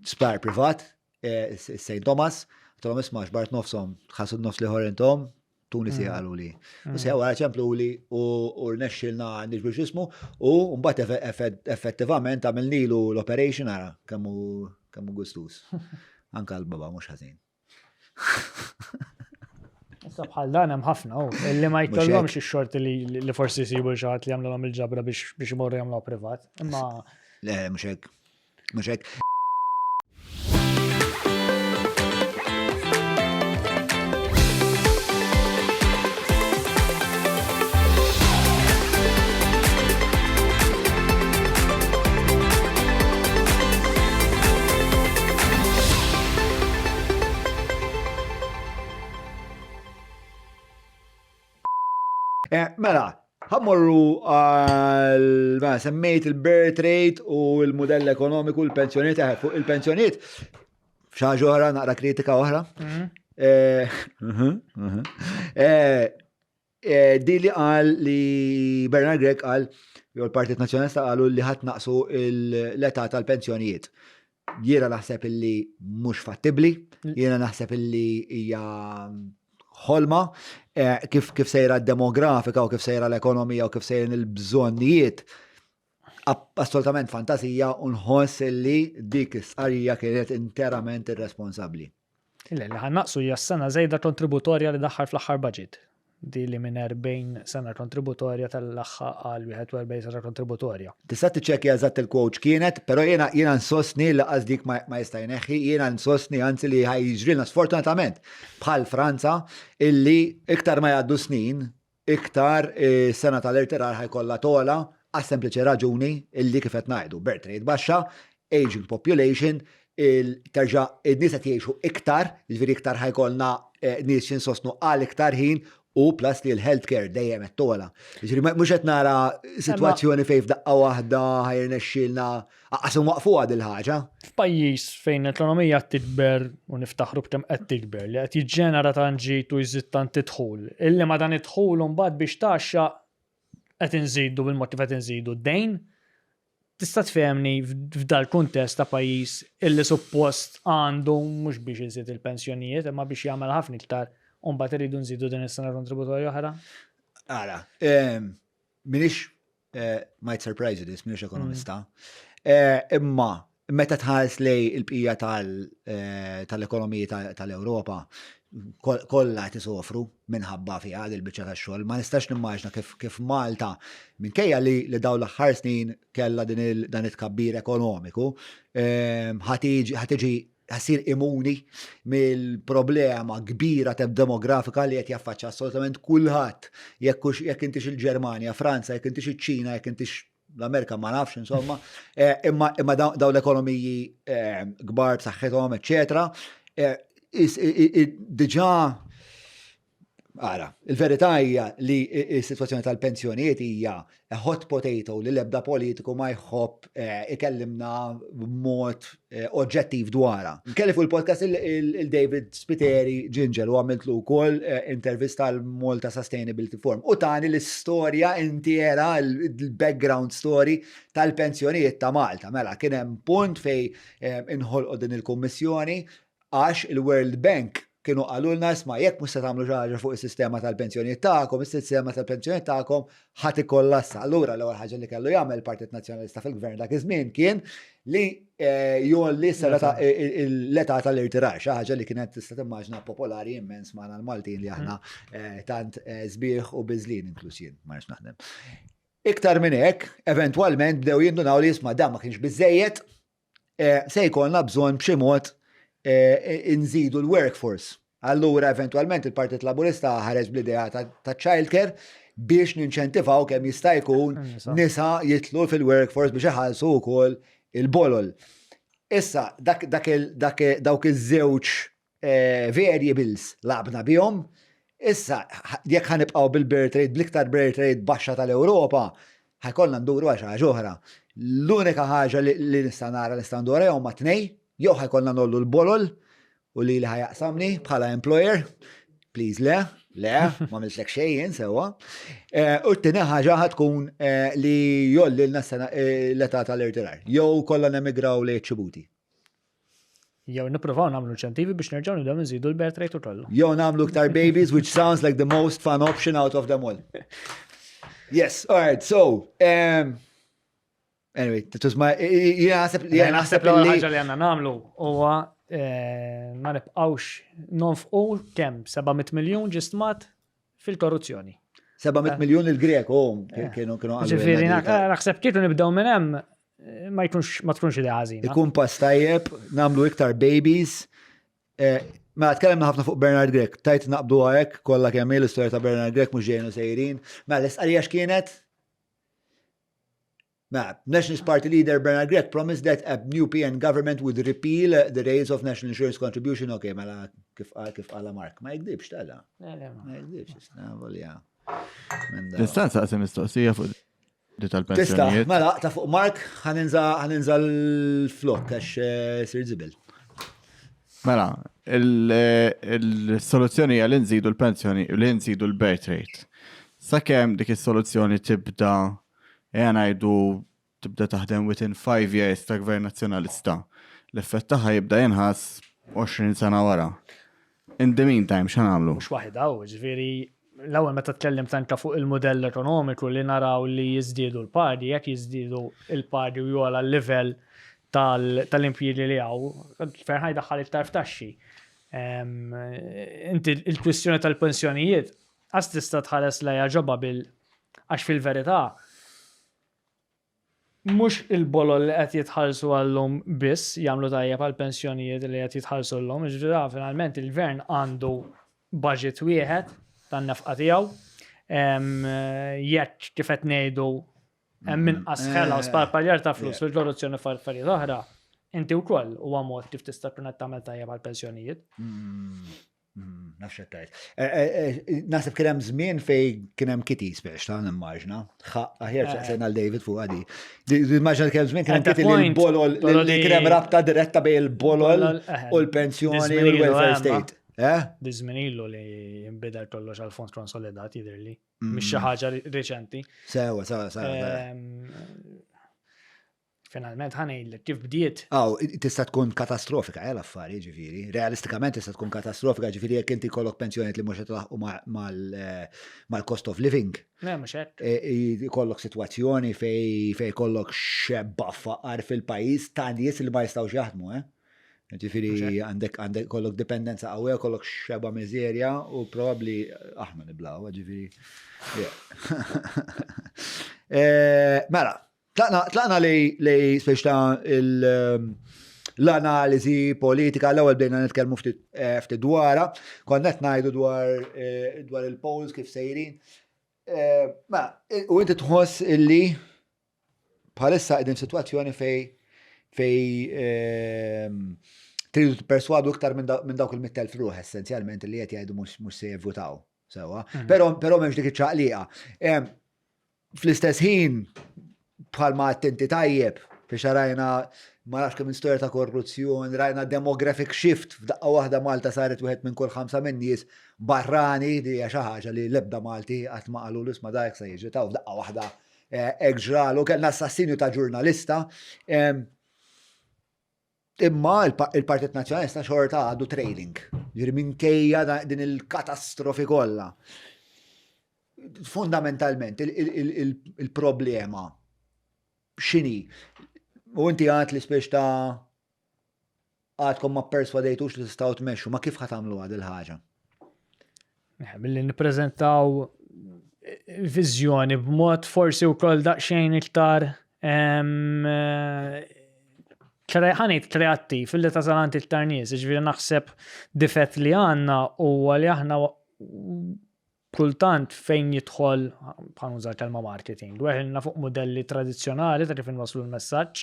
spar privat St. Thomas, tolhom isma' ġbart nofshom, ħassu nofs li ħorinthom, tuni si qalu li. U se wara ċemplu li u rnexxilna niġbru x'ismu u mbagħad effettivament għamilnilu l-operation ara kemm gustus. Anke l-baba mhux ħażin. Issa bħal dan hemm ħafna illi ma jkollhomx ix-xort li forsi jsibu xi ħadd li jagħmluhom il-ġabra biex imorru jagħmluha privat. Imma le mhux hekk. Mela, ħammorru semmejt il-birth rate u l-modell ekonomiku, l-pensjoniet, fuq il-pensjoniet Xaġa oħra naqra kritika oħra. Di li qal li Bernard Gregg qal jew il-Partit Nazzjonalista qalu li ħadd naqsu l-età tal-pensjonijiet. Jiena naħseb illi mhux fattibbli, jiena naħseb illi hija ħolma kif sejra d-demografika u kif sejra l-ekonomija u kif sejra l-bżonnijiet assolutament fantasija u nħoss li dik is-qarrija kienet interament irresponsabbli. Li ħannaqsu hija s-sena żejda kontributorja li daħħal fl-aħħar budget. Di li minn 40 sena kontributorja tal-aħħar għal 41 sena kontributorja. Tista' tiċċekkja eżatt il-quote kienet, però jiena nsostni li qasdik ma jista' jneħħi, jiena nsostni anzi li ħajġrilna sfortunatament bħal Franza illi iktar ma jgħaddu snin, iktar sena tal-irtirar ħajkollha tola għas sempliċi raġuni illi kif qed ngħidu birth rate baxxa, aging population, terġa' id-nies qed jgħixu iktar, jiġifieri iktar ħajkollna nies jinsostnu għal iktar ħin u plus li l-healthcare dejjem qed tola. Jiġifieri mhux qed nara sitwazzjoni fejn f'daqqa waħda ħajrnexxielna qasum waqfuha din il-ħaġa. F'pajjiż fejn l-ekonomija qed tikber u niftaħru b'kemm qed tikber li qed jiġġenera tanġit u jżid tant idħul. Illi ma dan idħul mbagħad biex taxxa qed inżidu bil-mod qed inżidu d-dejn. Tista' tfehmni f'dal kuntest ta' pajjiż illi suppost għandu mhux biex iżid il-pensjonijiet imma biex jagħmel ħafna iktar u mbagħad iridu nżidu din is-sena kontributorja oħra? Ara, minix might surprise you this, minix ekonomista. Imma meta tħares lej il-bqija tal-ekonomiji tal-Ewropa kollha tisofru minħabba fiha il-biċċa tax-xogħol. Ma nistax nimmaġna kif Malta minkejja li dawn l-aħħar snin kellha dan it-tkabbir ekonomiku ħatiġi ħasir imuni mill-problema kbira demografika li qed jaffaċċja assolutament kulħadd. Jekk intix il-Ġermanja, Franza, jekk intix iċ-Ċina, jekk intix l-Amerika ma nafx insomma, imma dawn l-ekonomiji kbar b'saħħithom, eċċetera. Diġà ara, il-verità hija li s-sitwazzjoni tal-pensjonijiet hija hot potato li l-ebda politiku ma jħobb ikellimna b'mod oġġettiv dwarha. Kelli fuq il-podcast il-David Spiteri Ginger u għamiltlu wkoll intervista għal Malta Sustainability Forum u tani l-istorja intiera, il-background story tal-pensjonijiet ta' Malta. Mela kien hemm punt fej inħolqu din il-kummissjoni għax il-World Bank kienu għalulna isma' jekk mhux se tagħmlu ħaġa fuq is-sistema tal-pensjonijiet tagħkom, is-sistema tal-pensjonijiet tagħkom ħadd ikollassa. Allura l-ewwel ħaġa li kellu jagħmel il-Partit Nazzjonalista fil-Gvern dak iż-żmien kien li jolli l-età tal-irtirar, xi ħaġa li kienet tista' timmaġna popolari immens magħna l-Maltin li aħna tant sbieħ u biżlin inkluż jien ma rridx naħdem. Iktar minn hekk, eventwalment bdew jindunaw li jisma' dan ma kienx biżejjed se jkollna bżonn b'xi mod inżidu l-workforce. Allura, eventualment, il-Partit Laburista ħareġ bl-idea ta' childcare biex ninċentivaw kemm jista' jkun nisa jitlu fil-workforce biex iħallsu wkoll il-bolol. Issa, dawk iż-żewġ variables labna bihom, issa, jekk ħanibqgħu bil-birth rate, bl-iktar birth rate baxxa tal-Ewropa, ħajkollna nduru għal xi ħaġa oħra. L-unika ħaġa li nista' nara nista' ndura huma tnej, jew ħajkollna nollu l-bolol u li ħajaqsamni bħala employer, please le, ma miltlek xejn sewa. U t-tieni ħaġa ħatkun li jolli l-età tal-irtirar. Jew kollha nemigraw li ċibuti. Jew nippruvaw nagħmlu inċentivi biex nerġgħu nibdew nżidu l-birth rate u kollu. Jew nagħmlu iktar babies, which sounds like the most fun option out of them all. Yes, all right, so anyway, naħseb li ħaġa li għandna nagħmlu huwa ma nibqgħux nonfqu kemm 700 miljun ġistmat fil-korruzzjoni. 700 miljun il-Grek kienu għallu. Ġifieri naħseb kieku nibdew minn hemm ma tkunx idea ħażina. Ikun pass tajjeb, nagħmlu iktar babies. Ma tkellimna ħafna fuq Bernard Gregg, tajt naqbdu hekk kollha kemm l-istorja ta' Bernard Gregg mhux ġejnu sejrin. Mela l-istqarrija x'kienet? Nationalist Party leader Bernard Gregg promised that a new PN government would repeal the raise of national insurance contribution. Okay, mela kif qala Mark. Ma jgdibx tala. Ma jgdibx, volja. Distanza qasem mistoqsija fuq di tal-pensjonijiet. Tista' mela ta' fuq Mark ħaninżal l-flok għax sir żibil. Mela, il-soluzzjoni hija li nżidu l-pensjoni u li nżidu l-birth rate. Sakemm dik is-soluzzjoni tibda ngħidu tibda taħdem within 5 years ta' gvern nazzjonalista. L-effett tagħha jibda jinħass 20 sena wara. In the meantime, x'għamlu? Mhux waħda ġifieri l-ewwel meta tkellem tanka fuq il-modell ekonomiku li naraw li jiżdiedu l-pagi, jekk jiżdiedu l-pagi u jola l-livell tal-impjiegi li hawn, ferħaj daħħal iktar f'taxxi. Inti il-kwistjoni tal-pensjonijiet għas tista' tħares lejha ġobha għax fil-verità mhux il-bolol li qed jitħallsu għalhom biss jagħmlu tajjeb għall pensjonijiet li qed jitħallsu llhom, ġifieri finalment il-gvern għandu budget wieħed tan-nefqa tiegħu. Jekk kif qed ngħidu hemm inqas ħela u sparpaljar ta' flus fil-korruzzjoni f'affarijiet oħra, inti wkoll huwa mod kif tista' tkun qed tagħmel tajjeb għall pensjonijiet. Nafx tajt. Nasib kien hemm żmien fejn kien hemm kitty spex ta' nimmaġna. Aħjar saqsejn għal David fuq għadi. Immaġna kien hemm żmien kien hemm kitty li l-bolol li kien hemm rabta diretta bejn il-bolol u l-pensjoni u l-welfare state. Dizmin illu li jimbidel kollox għal fond konsolidat jidherli. Mhix xi ħaġa reċenti. Sewa. Finalment ħanejlek kif bdiet. Tista' tkun katastrofika l-affari ġifieri. Realistikament tista' tkun katastrofika ġifieri jekk inti jkollok pensjonijiet li mhux qed ilaħqu mal-cost of living. Mhux hekk. Ikollok sitwazzjoni fejn kollok xebba faqar fil-pajjiż ta' nies li ma jistgħux jaħdmu, Ġifieri għandek kollok dipendenza qawwija, kollok xebba miżerja u probabbli aħna niblaw, ġifieri. Mela, tlaqna li speċta l-analiżi politika, l-ewwel bdejna nitkellmu ftit dwarha, konna qed ngħidu dwar il-polls kif sejrin. U inti tħoss illi bħalissa qegħdin sitwazzjoni fejn tridu tipperswadu iktar minn dawk il-100,000 ruħ essenzjalment li qed jgħidu mhux se jivvutaw sewwa. Però m'hemmx dik iċ-ċaqliqa. Fl-istess ħin bħalma attenti tajjeb biex rajna ma nafx kemm storja ta' korruzzjoni, rajna demographic shift f'daqqa waħda Malta saret wieħed minn kull 5 minn nies barrani li hija xi ħaġa li l-ebda Malti qatt ma qalu l-isma' dak se jiġi taw f'daqqa waħda hekk ġralu, kellna assassinju ta' ġurnalista. Imma il-Partit Nazzjonalista xorta għadu trailing. Ġiri minkejja din il-katastrofi kollha. Fundamentalment, il-problema x'inhi? U inti għad li spiex ta' għadkom ma perswadejtux li tistgħu tmexxu, ma kif ħatamlu għad il-ħaġa? Milli nippreżentaw viżjoni b'mod forsi wkoll daqsxejn iktar ħanejt kreattiv fil-li tażalanti iktar nies, ġifieri naħseb difett li għandna huwa li aħna kultant fejn jidħol bħal nużar kelma marketing, weħilna fuq modelli tradizzjonali ta' kif inwasslu l-messaġġ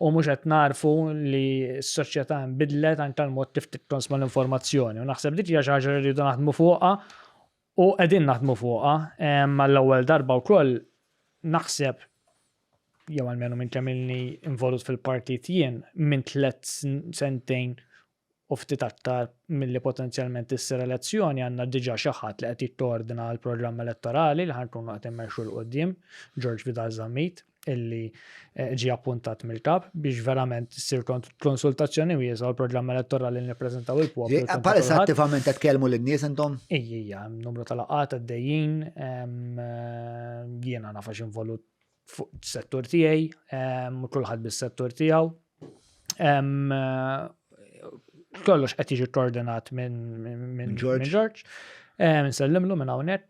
u mhux qed narfu li s-soċjetà nbidlet anke l-mod kif tikkonsma l-informazzjoni u naħseb dik hija xi ħaġa li rridu naħdmu fuqha u qegħdin naħdmu fuqha mal-ewwel darba wkoll naħseb jew almenu minn kemm ilni involut fil-partit jien minn 3 sentejn u ftit aktar milli potenzjalment issir elezzjoni għandna diġà xi ħadd li qed jittoordina l-programm elettorali li ħankunu qed immexxu l qudiem, George Vidal Zammit, illi ġie appuntat mill-kap biex verament issir konsultazzjoni wiesa l-programm elettorali li nippreżentaw il-poplu. Palissa attivament qed tkellmu lin-nies intom? Ejja, numru tal-laqgħat għaddejjin, jiena nafax involut fuq is-settur tiegħi, kulħadd bis-settur tiegħu. Kollox qed jiġi koordinat minn George, nsellimlu minn hawnhekk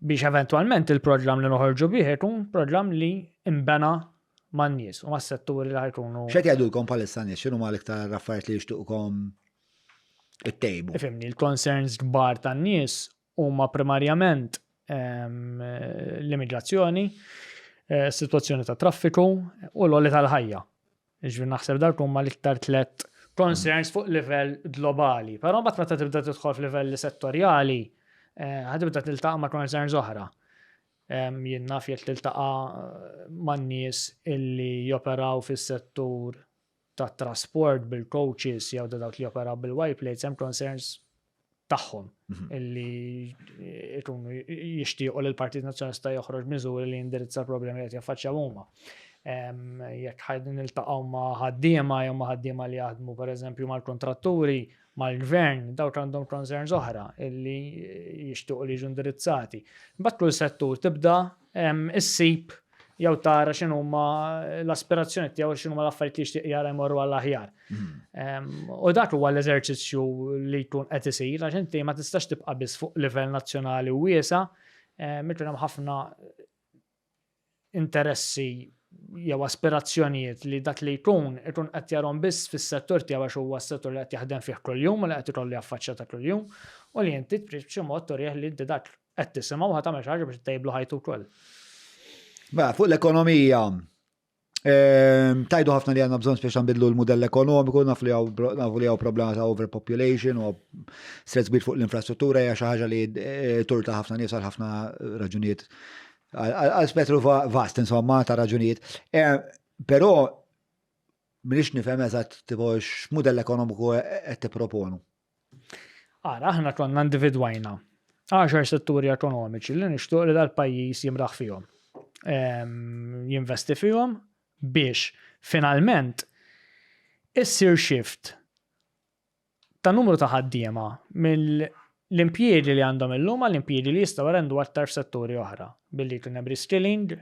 biex eventwalment il-programm li noħorġu bih ikun programm li imbena man-nies u mas-setturi li ħajkunu. X'qed jgħidulkom bħalissa nies, x'inhu l-iktar affarijiet li jixtuqkom it-tejbu? Ifhimni, l-concerns kbar tan-nies huma primarjament l-immigrazzjoni, situazzjoni ta' traffiku u l-għolli tal-ħajja. Ġifieri naħseb dak huma l-iktar 3 concerns fuq livell globali, però mbagħad meta tibda tidħol f'livelli settorjali ħadibda tiltaqa' ma' concerns oħra. Jien naf jekk tiltaqa' man-nies illi joperaw fis-settur ta' trasport bil-coaches jew ta' dawk li operaw bil-white plates hemm concerns tagħhom illi ikunu jixtiequ li l-Partit Nazzjonalista joħroġ miżuri li jindirizza problemi li qed jaffaċċjaw huma. Jekk ħajdin iltaqgħu ma' ħaddiema jew ma' ħaddiema li jaħdmu pereżempju mal-kontratturi, mal-gvern, dawk għandhom concerns oħra illi jixtiequ li jiġu indirizzati. Imbagħad kull settur tibda issib jew tara x'inhuma l-aspirazzjoni tiegħu x'inhuma l-affarijiet li jixtieq jara jmorru għall-aħjar. U dak huwa l-eżerċizzju li jkun qed isir għax inti ma tistax tibqa' biss fuq livell nazzjonali u wiesa' meta hemm ħafna interessi jew aspirazzjonijiet li dak li jkun qed jarhom biss fis-settur tiegħu għax huwa s-settur li qed jaħdem fih kuljum u li qed ikollu jaffaċċja ta' kuljum u li inti trid b'xi mod torih li inti dak qed tisimgħu u ħadd tagħmel xi ħaġa biex tejblu ħajtu wkoll. Fuq l-ekonomija, tajdu ħafna li għanna bżon spiex nbidlu l-modell ekonomiku, nafu li għaw problema ta' overpopulation u stress bit fuq l-infrastruttura hija xi ħaġa li turta ħafna nies għal ħafna raġunijiet għal spettru vast insomma ta' raġunijiet. Però minix nifhem eżatt tipo x'mudell ekonomiku qed tipproponu. Ara aħna konna individwajna 10 setturi ekonomiċi li nixtieq li dal-pajjiż jimraħ fihom. Jinvesti fihom biex finalment issir shift ta' numru ta' ħaddiema mill-impjiegi li għandhom illum għall impjiegi li jistgħu rendu aktar f'setturi oħra billi jkun hemm reskilling u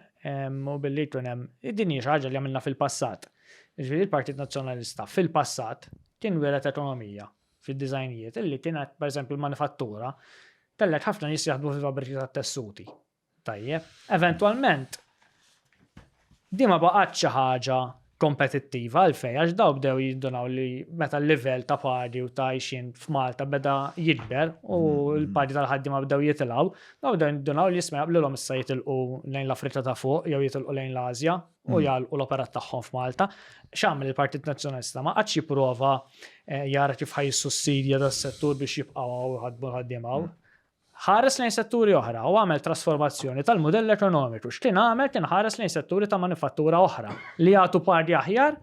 billi jkun hemm din hija xi ħaġa li għamilna fil-passat. Jiġifieri l-Partit Nazzjonalista fil-passat kien wieret ekonomija fid-diżajnijiet illi kienet pereżempju l-manifattura kellek ħafna nies jaħdmu fil-fabbriki tat-tessuti. Tajjeb, eventwalment di ma baqgħetx xi ħaġa kompetittiva għalfejn għax daw bdew jindunaw li meta l-livell ta' pagi u ta' għajxin f'Malta beda jikber u l-pagi tal-ħaddiema bdew jitilgħu, daw bdew jindunaw li jisma' jaqblilhom issa jitilqu lejn l-Afrika ta' fuq jew jitilqu lejn l-Asja u jgħalqu l-operat tagħhom f'Malta. X'għamel il-Partit Nazzjonalista ma qadx jipprova jara kif ħajsussidja das-settur biex jibqgħu jħadmu l-ħaddiema ħares lejn setturi oħra u għamel trasformazzjoni tal-modell ekonomiku. X'kien għamel kien ħares lejn setturi ta' manifattura oħra li jagħtu pagi aħjar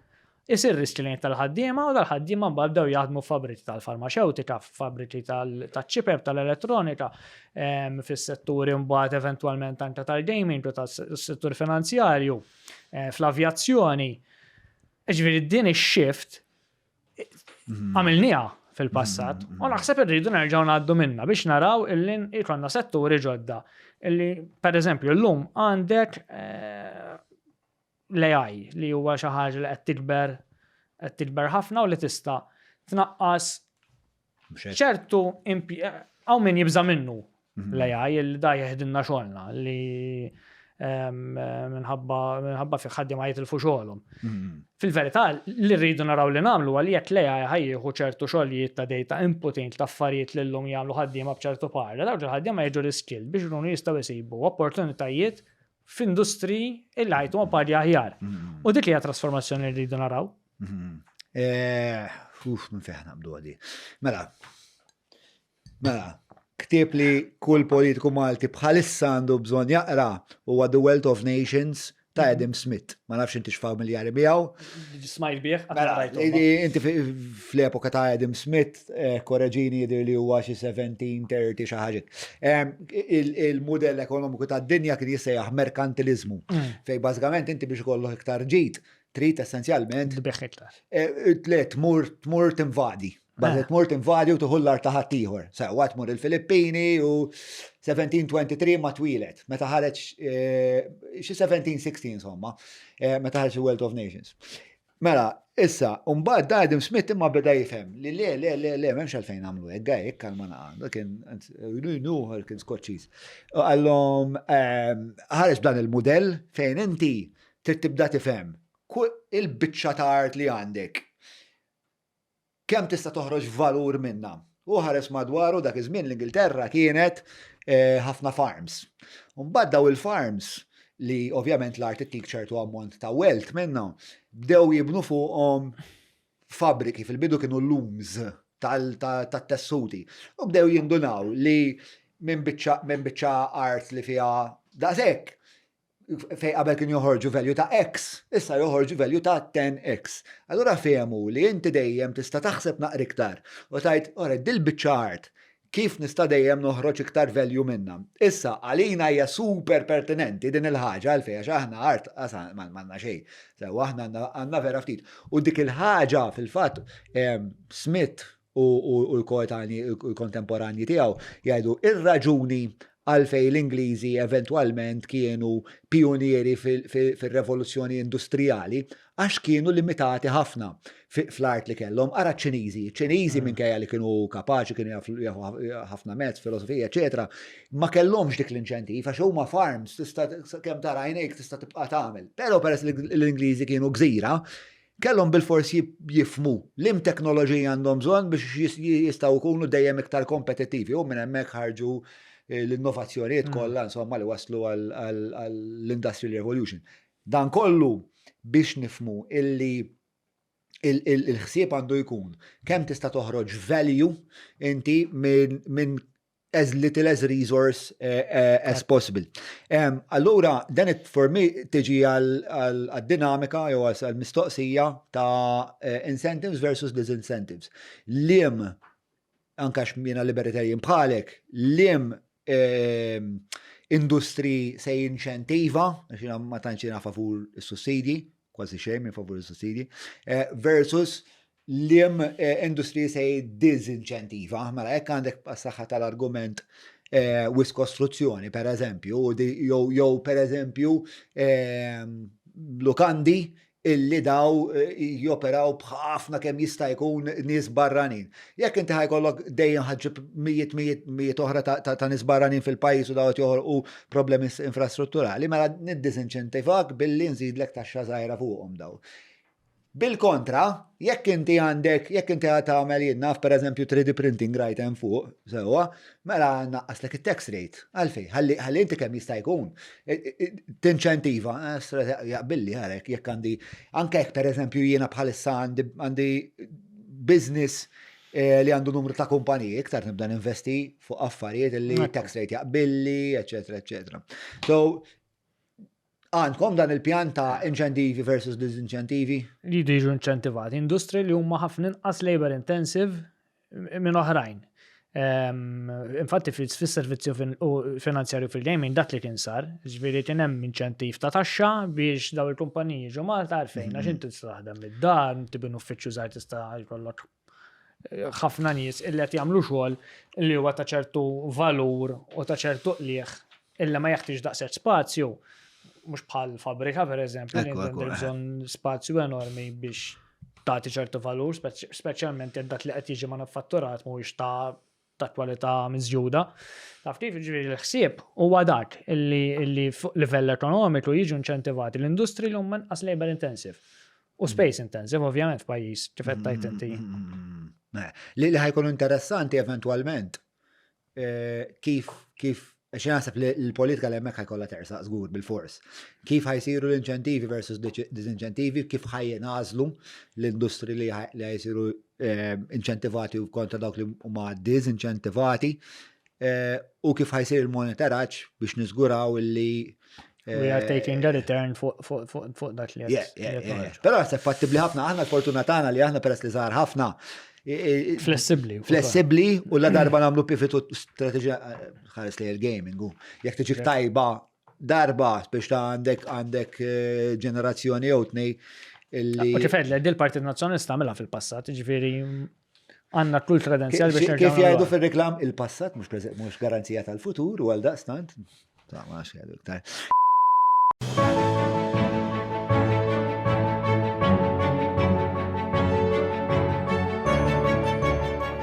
isir riskilin tal-ħaddiema u tal-ħaddiema bdew jaħdmu f'fabbriki tal-farmaceutika, f'fabbriki tal-ċipeb, tal-elettronika, fis-setturi mbagħad eventwalment anke tal-gaming u tas-settur finanzjarju, fl-avjazzjoni. Ġifieri din ix-shift għamilniha fil-passat, u naħseb irridu nerġgħu ngħaddu minnha biex naraw illi jkollna setturi ġodda. Illi pereżempju llum għandek l-AI li huwa xi ħaġa li qed tikber ħafna u li tista' tnaqqas ċertu hawn min jibża minnu l-AI li da jeħdilna xogħolna li minħabba fi ħaddiema jitilfu xogħolhom. Fil-verità li rridu naraw li nagħmlu għal jekk l-AI ħajjieħu ċertu xogħlijiet ta' data inputting ta' affarijiet li llum jagħmlu ħaddiema b'ċertu parla, dawk il-ħaddiema jiġu riskill biex ikunu jistgħu jsibu opportunitajiet f'industri li ħajtu ma' pagi aħjar. U dik hija trasformazzjoni li rridu naraw. Minn fejn nabdu għadi. Mela, ktieb li kull politiku Malti bħalissa għandu bżonn jaqra huwa The Wealth of Nations ta' Adam Smith. Ma nafx inti x'familjari miegħu. Smajt bih. Inti fl-epoka ta' Adam Smith, korreġini jidher li huwa xi 1730 xi ħaġa. Il-mudell ekonomiku tad-dinja kien jissejjaħ merkantilizmu. Fejn bażikament inti biex ikollok iktar ġid trid essenzjalment tmur tinvadi. Bażet mort invadi u tuħullar taħat ieħor. Sewa tmur il-Filippini u 1723 ma twilet. Meta ħareġ xi 1716 insomma, meta ħareġ Wealth of Nations. Mela, issa, mbagħad Adam Smith imma beda jifhem li le m'hemmx għalfejn nagħmlu hekk, hekk kalma naqa' kien kien Skoċċiż. Għallhom ħareġ dan il-mudell fejn inti trid tibda tifhem il-biċċa ta' art li għandek. Kemm tista' toħroġ valur minnha. U ħares madwaru dak iż-żmien l-Ingilterra kienet ħafna farms. U mbagħad daw il-farms li ovvjament l-art ittik ċertu ammont ta' wealth minnhom bdew jibnu fuqhom fabbriki fil-bidu kienu looms tat-tessuti. U bdew jindunaw li minn biċċa art li fiha daqshekk fej qabel kien joħorġu value ta' X, issa joħorġu value ta' 10X. Allura fehmu li inti dejjem tista' taħseb naqra iktar u tajt, ora dil biċ-ċart kif nista' dejjem noħroġ iktar value minnha. Issa għalina hija super pertinenti din il-ħaġa għalfejn għax aħna art m'għandna xejn. Sew aħna għandna vera ftit. U dik il-ħaġa fil-fatt Smith u l-kontemporanji tiegħu jgħidu ir-raġuni għalfej l-Ingliżi eventualment kienu pionieri fil-revoluzzjoni industrijali għax kienu limitati ħafna fl-art li kellhom. Ara ċiniżi minkejja li kienu kapaċi, kienu jafu ħafna mezz, filosofija, eċetera, ma kellhomx dik l-inċentiv għax huma farms tista' kemm tara għajnejk tista' tibqa' tagħmel. Però peress l-Ingliżi kienu gżira, kellhom bil-forsi jifmu lim teknoloġija għandhom bżonn biex jistgħu jkunu dejjem iktar kompetittivi u minn hemmhekk ħarġu l-innovazzjonijiet kollha insomma li waslu għall-Industrial Revolution. Dan kollu biex nifmu illi il-ħsieb għandu jkun kemm tista' toħroġ value inti minn as little as resource as possible. Allura, dan for me tiġi għal-dinamika jew għal-mistoqsija ta' incentives versus disincentives. Lim, anka x'miena libertarian bħalek, lim industri se jinċentiva, għax ma tantx favur is-sussidji, kważi xejn minn favur is-sussidji, versus lim industri se disinċentiva. Mela hekk għandek passaħħa tal-argument wis kostruzzjoni, per eżempju, jew per eżempju lukandi illi daw joperaw bħafna kemm jista' jkun nies barranin. Jekk inti ħajkollok dejjem ħaġġib mijiet oħra ta' nies barranin fil-pajjiż u daw joħolqu problemi infrastrutturali, mela niddisinċentivak billi nżidlek taxxa żgħira fuqhom daw. Bil-kontra, jekk inti tagħmel jinnaf pereżempju 3D printing right hemm fuq, sewwa, mela naqqaslek it-tax rate. Għalfejn, ħalli inti kemm jista' jkun. Tinċentiva, jaqbilli ħarek jekk għandi anke jekk pereżempju jiena bħalissa għandi business li għandu numru ta' kumpaniji, iktar nibda ninvesti fuq affarijiet li tax rate jaqbilli, eċetera, eċetera. So, għandkom dan il-pjan ta' inċentivi versus disinċentivi? Ridu jiġu inċentivati. Industri li huma ħafna inqas labor intensive minn oħrajn. Infatti fis-servizzju finanzjarju fil-gaming dak li kien sar, ġifieri kien hemm inċentiv ta' taxxa biex daw il-kumpaniji ġu Malta għalfejn għax inti tistaħdem mid-dar, tibin uffiċċju żgħar tista' jkollok ħafna nies illi qed jagħmlu xogħol li huwa ta' ċertu valur u ta' ċertu qlieħ illa ma jeħtieġ daqshekk spazju. Mux bħal fabrika, per eżempju, li għandek bżonn spazju enormi biex tagħti ċertu valur, speċjalment dak li qed jiġi manifatturat mhuwiex ta' kwalità miżjuda. Taf kif jiġifieri l-ħsieb huwa dak illi fuq livell ekonomiku jiġu inċentivati l-industri li huma inqas labor intensive u space intensive ovvjament f'pajjiż kif qed tajt inti. Li ħajkun interessanti eventwalment kif għax naħseb li l-politika li hemmhekk ħajkollha tersaq żgur bil-fors. Kif ħajsiru l-inċentivi versus disinċentivi, kif ħajjenażlu l-industri li ħajsiru inċentivati kontra dawk li huma disinċentivati u kif ħajsir il-monitoraġġ biex niżguraw li we are taking a return fuq dak li qed. Però se fattibli ħafna aħna l-fortuna tagħna li aħna peress li żgħar ħafna flessibli u la darba namlu pivotu strategija ħares li l-gaming u jekk tiġik tajba darba biex ta' għandek ġenerazzjoni jew tnej illi. U kifed li l-Partit Nazzjonalista għamilha fil-passat, ġifieri għandna kull kredenzjal biex nerġgħu. Kif jgħidu fir-reklam il-passat mhux garanzija tal-futur u għal daqstant. Ta' ma x'jgħidu iktar.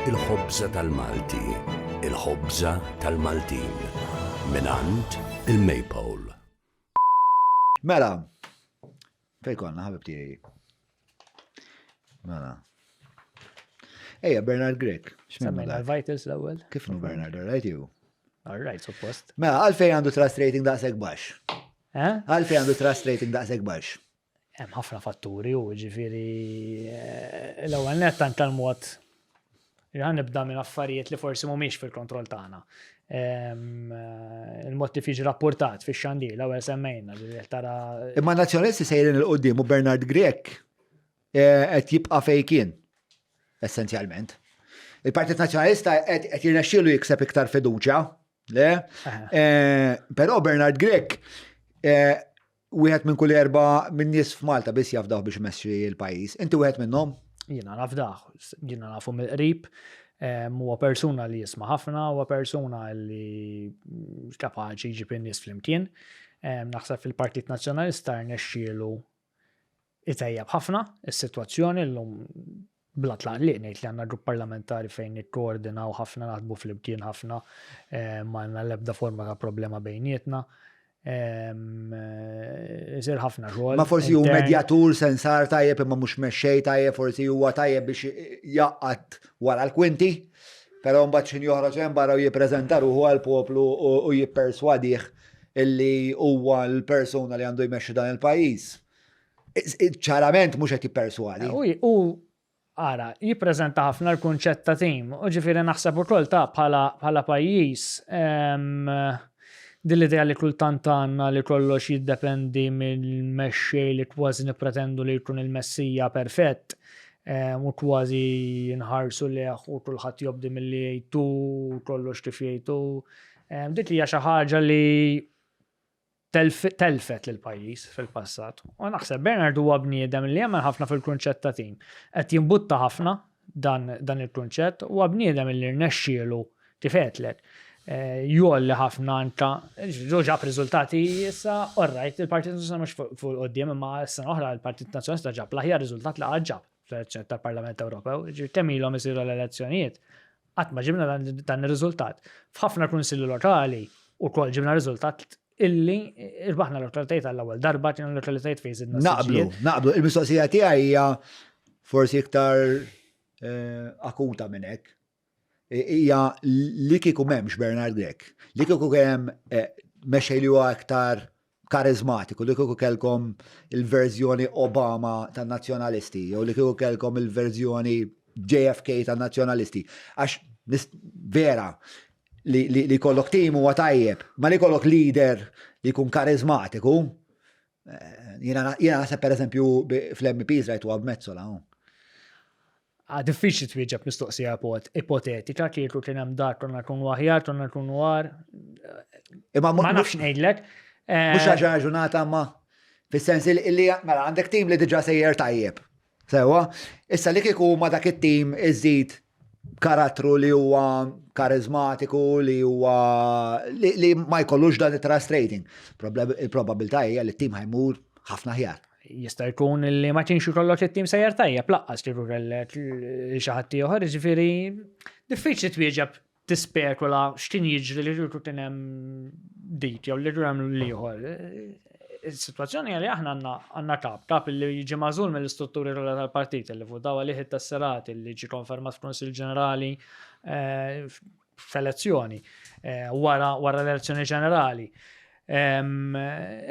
Il-ħobża tal-Malti, il-ħobża tal-Maltin, minant il-Maypole. Mela, fejkonna, ħabib tiegħi. Mela. Ejja, Bernard Grek. Semmejna l-Vitals l-ewwel. Kif nu Bernard, right you? All right, suppost. Mela, għalfejn għandu trust rating daqshekk baxx? Għalfejn għandu trust rating daqshekk baxx? Hemm ħafna fatturi u ġifieri l-ewwel nett tal-mod. Nibda minn affarijiet li forsi mhumiex fil-kontroll tagħna. il-mod kif jiġi rapportat fix-xandila u semmejna li tara. Imma nazzjonalisti sejrin il-qoddim u Bernard Grek qed jibqa' fejn kien essenzjalment. Il-Partit Nazzjonalista qed jirnexxielu jikseb iktar fiduċja, le? Però Bernard Grek wieħed minn kull 4 min nies f'Malta biss jafdaħ biex imexxi l-pajjiż. Inti wieħed minnhom? Jiena nafdaħ, jiena nafu mill-qrib, huwa persuna li jisma' ħafna, huwa persuna li kapaċi jġib in-nies flimkien. Naħseb fil-Partit Nazzjonalista rnexxielu itejjeb ħafna is-sitwazzjoni llum bla tlaq li ngħid li għandna grupp parlamentari fejn nikkoordinaw ħafna naħdmu flimkien ħafna ma għandna l-ebda forma ta' problema bejnietna. Isir ħafna xogħol. Ma forsi hu medjatur sensar tajjeb imma mhux mexxej tajjeb, forsi huwa tajjeb biex jaqgħad wara l-kwinti, però mbagħad xi joħroġ hemm barra u jippreżenta ruħu għall-poplu u jipperswadih illi huwa l-persuna li għandu jmexxi dan il-pajjiż. Ċarament mhux qed jipperswadi. U ara, jippreżenta ħafna l-kunċett ta' tim, u ġifieri naħseb ukoll ta' bħala pajjiż din l-idea li kultant għandna li kollox jiddependi mill-mexxej li kważi nippretendu li jkun il-messija perfett u kważi nħarsu li u kulħadd jobdi milli jgħidu kollox kif jgħidu. Dik hija xi ħaġa li telfet lill-pajjiż fil-passat. U naħseb Bernard huwa bniedem li jemmen ħafna fil-kunċett ta' tim. Qed jinbutta ħafna dan il-kunċett u bniedem li rnexxielu tifetlek. Jolli ħafna anka, ġab riżultati issa, orrajt, il-Partit Nazzjonalista mhux fuq qudiem imma s-sena oħra il-Partit Nazzjonalista ġab l-aħjar riżultat li ġab fl-elezzjoni tal-Parlament Ewropew, temmilhom isiru l-elezzjonijiet. Qatt ma ġibna dan ir-riżultat. F'ħafna kunsilli lokali wkoll ġibna riżultat illi irbaħna l-autoritajiet għall-ewwel darba kienu l-autoritajiet fejn żidna. Naqblu. Il-mistoqsija tiegħi hija forsi iktar akuta minn hekk. Hija li kieku m'hemmx Bernard Grek, li kieku hemm mexxej li huwa aktar karizmatiku, li kieku kellkom il-verżjoni Obama tan-nazzjonalisti, jew li kieku kellkom il-verżjoni JFK tan-nazzjonalisti. Għax vera li kollok tim huwa tajjeb, ma li kollok leader li jkun karizmatiku. Jiena naħseb pereżempju fl-MPs rajt huwa b'Mezzola. Diffiċli twieġeb mistoqsija ipotetika kieku kien hemm dak konna nkunu aħjar, konna nkunu war. Ma nafx ngħidlek. Mhux ħaġa ġurnata ma fis-sens li mela għandek tim li diġà sejjer tajjeb. Sewwa, issa li kieku ma dak it-tim iżid karattru li huwa karizmatiku li huwa li ma jkollux dan it-trust rating. Il-probabilità hija li t-tim ħajmur ħafna ħjar. Jista' jkun li ma kienx ikollok it-tim sejjer tajjeb laqqas kieku kellek xi ħadd ieħor, jiġifieri diffiċli twieġeb tispekula x'kien jiġri li kieku kien hemm dik jew li hemm ieħor. Is-sitwazzjoni li aħna għandna kap li jiġi magħżul mill-istrutturi tal-partit li votaw għalih it-tasserat li ġie konfermat f'Kunsill Ġenerali f'elezzjoni wara l-elezzjoni ġenerali.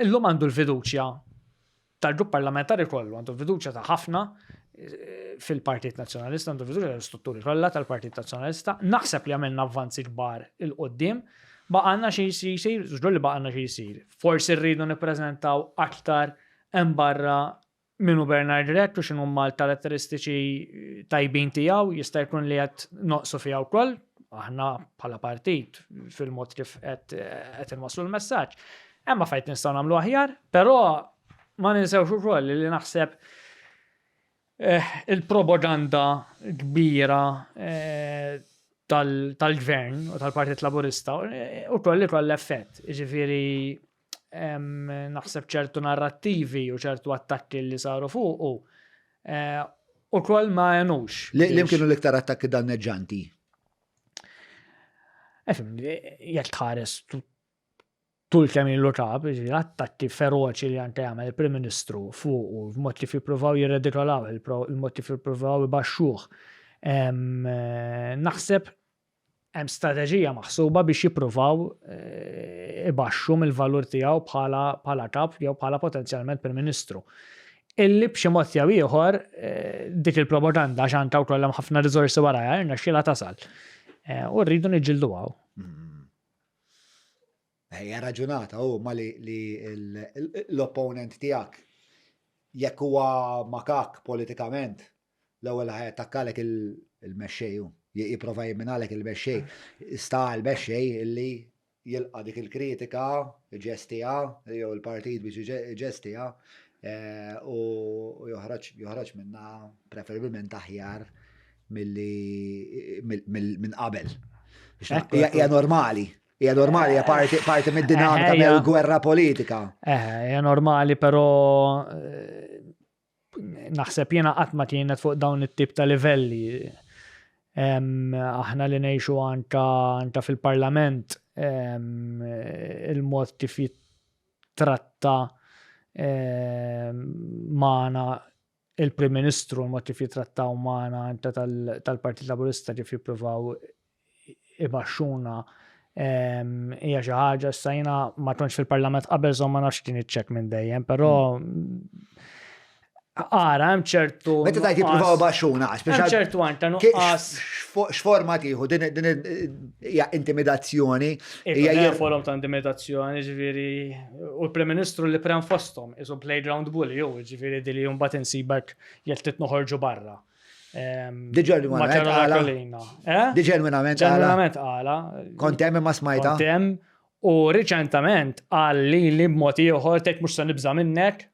Illum għandu l-fiduċja tal-grupp parlamentari kollu, għandu fiduċja ta' ħafna fil-Partit Nazzjonalista, għandu fiduċja tal-istrutturi kollha tal-Partit Nazzjonalista. Naħseb li għamilna avvanzi kbar il-qoddim, baqgħanna xi jsir, żgur li baqgħanna xi jsir. Forsi rridu nippreżentaw aktar hemm barra minnu Bernard Grek u x'inhu l-karatteristiċi tajbin tiegħu, jista' jkun li qed noqsu fiha wkoll, aħna bħala partit fil-mod kif qed inwasslu l-messaġġ. Hemm affarijiet nistgħu nagħmlu aħjar, però ma ninsewx ukoll li naħseb il-propaganda kbira tal-gvern u tal-Partit Laburista ukoll li koll effett. Jiġifieri naħseb ċertu narrattivi u ċertu attakki li saru fuq ukoll ma jenux. Li kienu l-iktar attakki danneġġanti? Jekk tħares tul kemm il-lokab, attakki feroċi li anke jagħmel il-Prim Ministru fuq u b'mod kif jippruvaw jirredikolaw, il-mod kif jippruvaw ibaxxuh. Naħseb hemm strateġija maħsuba biex jippruvaw ibaxxu mill-valur tiegħu bħala kap jew bħala potenzjalment Prim Ministru. Illi b'xi mod jew ieħor dik il-propaganda għax anke wkoll hemm ħafna riżorsi warajha irnexxielha tasal. U rridu niġġilduha. Hija raġunata ma li l-opponent tiegħek jekk huwa makak politikament l-ewwel ħajattakkalek il-mexxej jipprova jimminalek il-mexxej. Sta l-mexxej illi jilqa' dik il-kritika, ġestija, jew il-partit biex ġestija u joħroġ minna preferibilment aħjar minn qabel. Hija normali. Hija normali, hija parti mid-dinamika mill-gwerra politika. Hija normali, però naħseb jiena qatt ma kienet fuq dawn it-tip ta' livelli. Aħna li ngħixu anka fil-Parlament il-mod kif jittratta magħna il-Prim Ministru, il-mod kif jitrattaw magħna anke tal-Partit Laburista kif jippruvaw ibaxxuna hija xi ħaġa issa jiena ma kontx fil-Parlament qabel ma nafx kien iċċekk minn dejjem, però hemm ċertu. Meta tajt jippruvaw baxxuna hemm ċertu anke nuqqas. X'forma tieħu din hija intimidazzjoni. Hija forum ta' intimidazzjoni, ġifieri u l-Prim Ministru li pran fosthom isu playground bully jew ġifieri li mbagħad insibek jekk trid noħorġu barra. Diġenwinament għala. Kontem ma smajta? Kontem u riċentament għalli li b'mod ieħor tgħid mhux se nibża minnek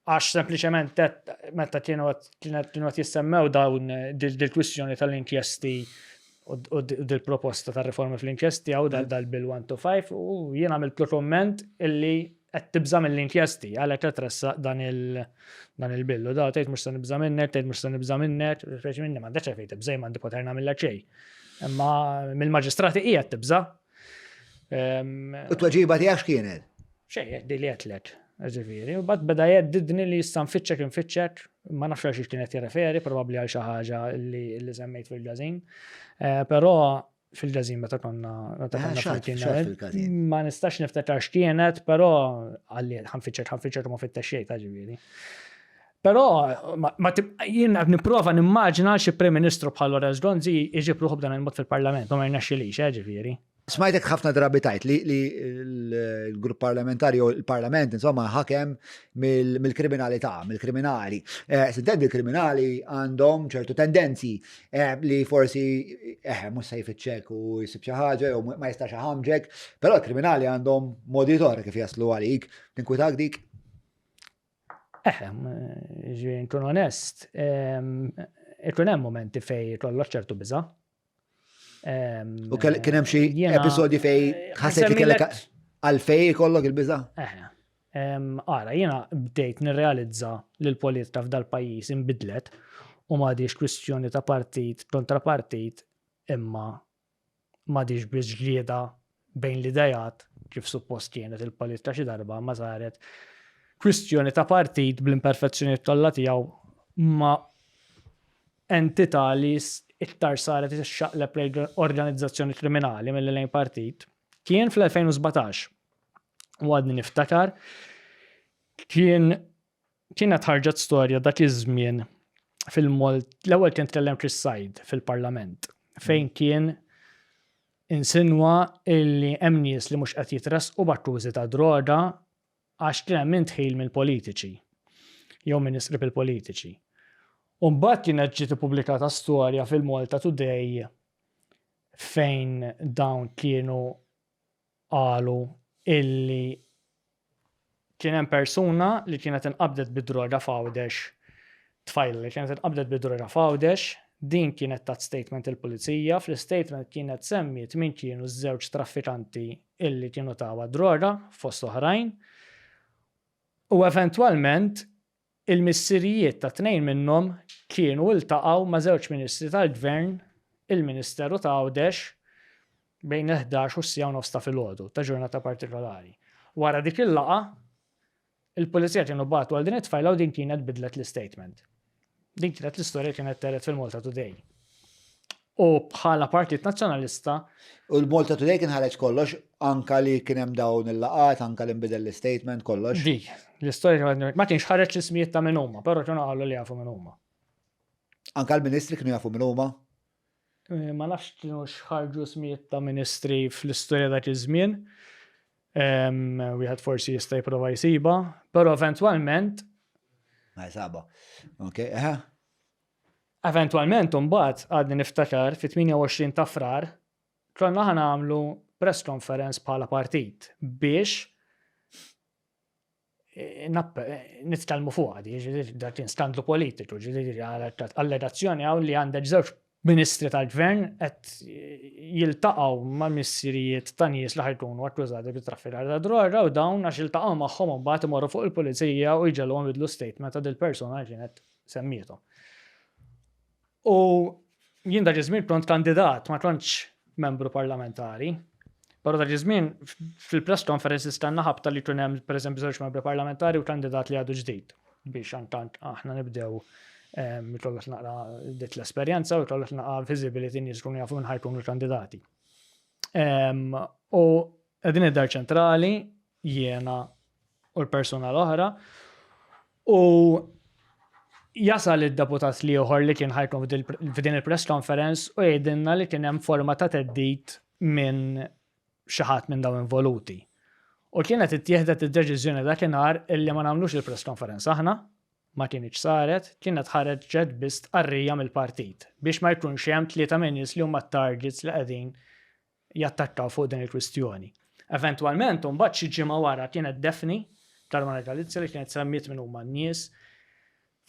għax sempliċement meta kienu jissemmew dawn dil-kwistjoni tal-inkjesti u dil-proposta tal-riforma fl-inkjesti għaw dal-Bill 125 u jiena għamilt komment illi qed tibża mill-inkjesti għalhekk qed tressaq dan il-billu. Da tgħid mhux se nibża minnek, tgħid mhux se nibża minnek, reġi minni m'għandekx fejn tibżej m'għandi poter nagħmilha xejn. Imma mill-maġistrati hija tibża. U t-tweġiba tiegħek x'kienet? Xejn di li għetlek. Ġifieri, u bad beda jeddidni li jista' nfittxek, ma nafx għal xi kienet jirreferi, probabbli għal xi ħaġa li semmejt fil-ġażin. Però fil-ġażin meta konna ma nistax niftakar x'kienet, però għalli ħanfittxek ma fittex xejn ta' ġifieri. Però jien nipprova nimmaġina xi Prim Ministru bħal Lorenz Gonzi jiġi pruħu b'dan il-mod fil-Parlament, ma jrnexxilix, ġifieri. Smajtek ħafna drabi tajt li l-grupp parlamentari u l-parlament insomma ħakem mill-kriminalità, mill-kriminali. Sidden il-kriminali għandhom ċertu tendenzi li forsi mhux se jfittxek u jsib xi ħaġa jew ma jistax ħamġek, però l-kriminali għandhom modi ieħor kif jaslu għalik. Tinkwitak dik? Nkun onest, ikun hemm momenti fejn kollok ċertu biża'. U kien hemm xi episodji fej ħaseb li kellek għalfej kollok il-biża'? Ara, jiena bdejt nirrealizza li l-politika f'dal pajjiż inbidlet u m'għadix kwistjoni ta' partit kontra partit imma m'għadix biss ġlieda bejn l-idejat kif suppost kienet il-politika xi darba ma saret kwistjoni ta' partit bl-imperfezzjonijiet kollha tiegħu ma' entità li iktar saret ixxaqleb organizzazzjoni kriminali mill-lejn partit. Kien fl-2017 u għadni niftakar kienet ħarġet storja dak iż-żmien l-ewwel kien tkellem Chris Said fil-Parlament fejn kien insinwa illi hemm nies li mhux qed jitressqu b'akkużi ta' droga għax kien hemm intħil mill-politiċi jew ministri bil-politiċi. U mbagħad kienet ġiet ippubblikata storja fil-Malta Today fejn dawn kienu qalu illi kien hemm persuna li kienet inqabdet bid-droga f'Għawdex, tfajl li kienet inqabdet bid-droga f'Għawdex, din kienet tat statement il-pulizija, fl-statement kienet semmiet min kienu ż-żewġ traffikanti illi kienu tawa droga fost oħrajn u eventwalment il-missirijiet ta' tnejn minnhom kienu iltaqgħu ma' żewġ ministri tal-gvern, il-Ministeru ta' Għawdex bejn 11 u s-sija u nofs ta' filgħodu ta' ġurnata partikolari. Wara dik il-laqa, il-pulizija kienu bagħtu għal din it-tfajla u din kienet bidlet l-statement. Din kienet l-istorja kienet teret fil-Malta Today. U bħala Partit Nazzjonalista. U l-Malta Today kien ħareġ kollox, anka li kien hemm dawn il-laqat, anka li nbidel l-statement kollox. Dik, l-istorja ma kienx ħareġ ismijiet ta' minn huma, però kienu qalu li jafu minn huma. Anka l-ministri kienu jafu minn huma? Ma nafx kienu xħarġu ismijiet ta' ministri fl-istorja dak iż-żmien. Wieħed forsi jista' jipprova jsiba, però eventwalment Ma jisaba. Ok, Eventualment, mbagħad għadni niftakar fit-28 ta' frar, konna ħana għamlu press conference bħala partit biex nitkellmu fuq għadi, dak skandlu politiku, għall-redazzjoni għaw li għandek żewġ ministri tal-gvern qed jiltaqgħu mal-missirijiet ta' nies li ħajkunu akkużati bit-traffikar ta' droga u dawn għax jiltaqgħu magħhom mbagħad imorru fuq il-pulizija u jġelhom bidlu statement ta' dil-persuna li kienet semmietu. U jien dak iż-żmien kont kandidat, ma kontx membru parlamentari, però dak iż-żmien fil-press conferences tagħna ħabta li kien hemm pereżempju żewġ membri parlamentari u kandidat li għadu ġdid biex antant aħna nibdew jkollok naqra dit l-esperjenza u jkollok naqra visibility nies kunu jafu minn ħajkunu l-kandidati. U qegħdin id-dar ċentrali jiena u l-persuna l-oħra u jasal id-deputat li uħor li kien ħajkun f'din il-press conference u jgħidilna li kien hemm forma ta' teddit minn xi ħadd minn dawn involuti. U kienet ittieħdet id-deċiżjoni dakinhar illi ma nagħmlux il-press conference aħna, ma kienx saret, kienet ħareġet biss tqarrija mill-partit biex ma jkunx hemm tlieta minn nies li huma targets li qegħdin jattakkaw fuq din il-kwistjoni. Eventwalment mbagħad xi ġimgħa wara kienet Defni tal-Marja Galizja li kienet semmiet minn huma n-nies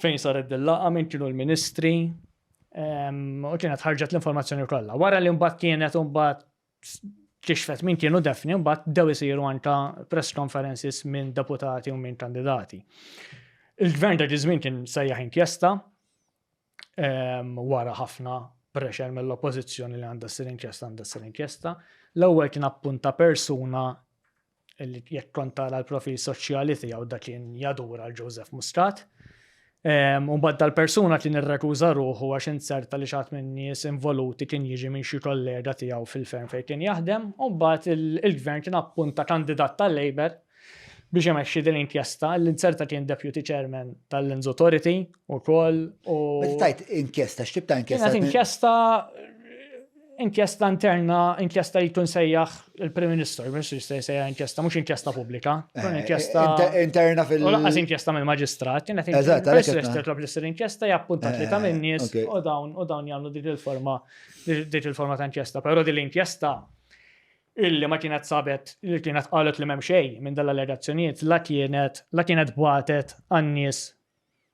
fejn saret dil-laqgħa minn kienu l-ministri u kienet ħarġet l-informazzjoni kollha. Wara li mbagħad kienet mbagħad kixfet minn kienu Defni mbagħad dew isiru anke press conferences minn deputati u minn kandidati. Il-gvern ta' ġizmin kien sejjaħ inkjesta wara ħafna pressure mill-oppożizzjoni li għandha ssir inkjesta. L-ewwel kien appunta persuna li jekk kont tara l-profil soċjali tiegħu dak kien jadura l-Joseph Muscat. U mbagħad dal-persuna kien irrekkuża ruħu għax inserta li xatt minn nies involuti kien jiġi minn xi kollega tiegħu fil-ferm fejn kien jaħdem, u mbagħad il-gvern kien appunta kandidat tal-Labor biex jemexxi din l-inkjesta, l-inserta kien deputy chairman tal-Lens Authority u koll. Meta tajt inkjesta, x'tib ta' inkjesta? Inkjesta interna, inkjesta li tkun sejjaħ il-Prim Ministru, biex sejjaħ inkjesta, mhux inkjesta pubblika. Inkjesta interna fil- U laqqas inkjesta mill-maġistrat, kienet titlob li ssir inkjesta jappuntat li ta' minn nies u dawn jagħmlu dik il-forma ta' inkjesta. Però din l-inkjesta illi ma kienet sabet, illi kienet qalet li m'hemm xejn minn dal-allegazzjonijiet la kienet bwatet għan-nies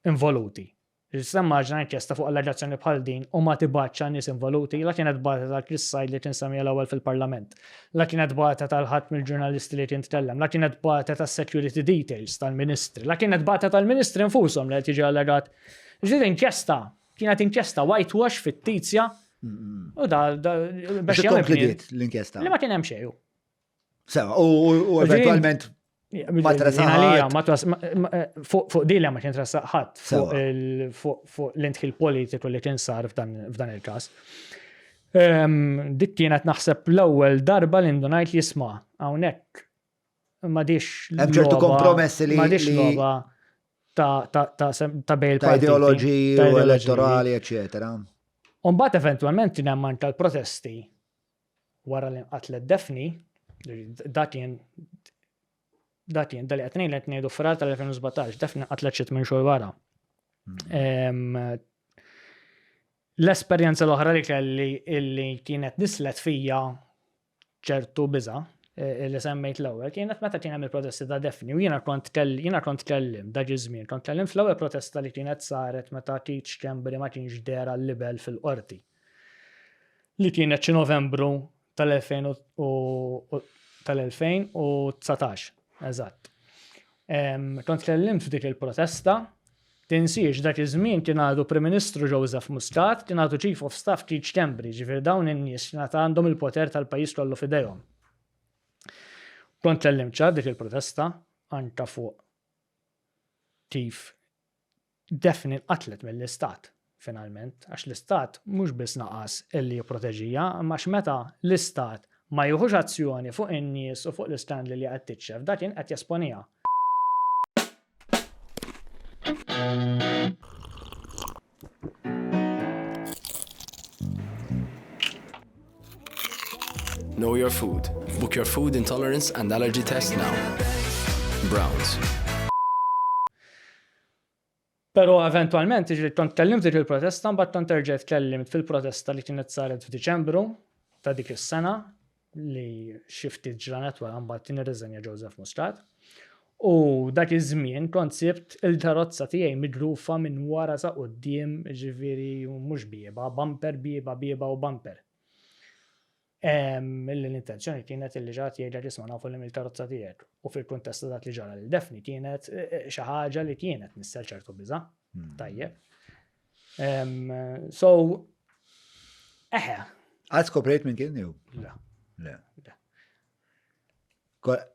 involuti. Semmaġna inkjesta fuq allegazzjoni bħal din u ma tibaċċa nies involuti, la kienet bwatet għal Chris Said li kien semmi l-ewwel fil-Parlament, la kienet bwatet għal ħadd mill-ġurnalisti li kien tkellem, la kienet bwatet għas security details tal-Ministri, la kienet bwatet għall-Ministri infushom li qed jiġi allegat. Ġiet inkjesta, kienet inkjesta whitewash fit-tizja. U biex jagħmel l-inkjesta. Li ma kien hemm xejn. Sewa, u eventwalment ma fuq dilha ma kien tressaq ħadd fuq l-intħil politiku li kien sar f'dan il-każ. Dik kienet naħseb l-ewwel darba li ndunajt jisma' hawnhekk m'għadix hemm ċertu kompromessi li logħba ta' bejn ta' ideoloġiji u elettorali, eċetera. Umbat eventualment kien hemm anke l-protesti wara li qatlet Defni, dakin dal qed ngħidu frar tal-2017, Defni qatlet xi minn xhur wara. L-esperjenza l-oħra li kelli illi kienet nislet fija ċertu biża' li semmejt l-ewwel kienet meta kien hemm il-protesti ta' Defni u jiena kont tkellim dak iż-żmien, kont tkellim fl-ewwel protesta li kienet saret meta Keith Schembri ma kienx dera l-libel fil-qorti. Li kienet xi Novembru tal-2019, eżatt. Kont tkellimt f'dik il-protesta, tinsiex dak iż-żmien kien għadu Prim Ministru Joseph Muscat, kien għadu Chief of Staff Keith Schembri, ġifier dawn in-nies kien għandhom il-poter tal-pajjiż kollu f'idejhom. Kont tkellimt ċar dik il-protesta anke fuq kif Defni nqatlet mill-Istat finalment, għax l-Istat mhux biss naqas illi jipproteġija, imma x'meta l-Istat ma jieħux azzjoni fuq in-nies u fuq l-iskandli li qed tiċċef, dak kien qed jesponija. know your food. Book your food intolerance and allergy test now. Browns. Pero eventualment, ġri kont kellimt dik il-protesta, mbagħad kont terġa' tkellimt fil-protesta li kienet saret f'Diċembru ta' dik is-sena li xi ftit ġranet wara mbagħad kien irriżenja Joseph Muscat. U dak iż-żmien kont sibt il-karozza tiegħi midrufa minn wara sa quddiem, ġifieri mhux bieba, bumper bieba u bumper. L-intenzjoni kienet li ġat jgħidlek isma' nafu li mill-karozza tiegħek. U fil-kuntest dak li ġara l-defni kienet xi ħaġa li kienet nissel ċertu biża'. Tajjeb. So Għad skoprejt minn kien jew? La. Le.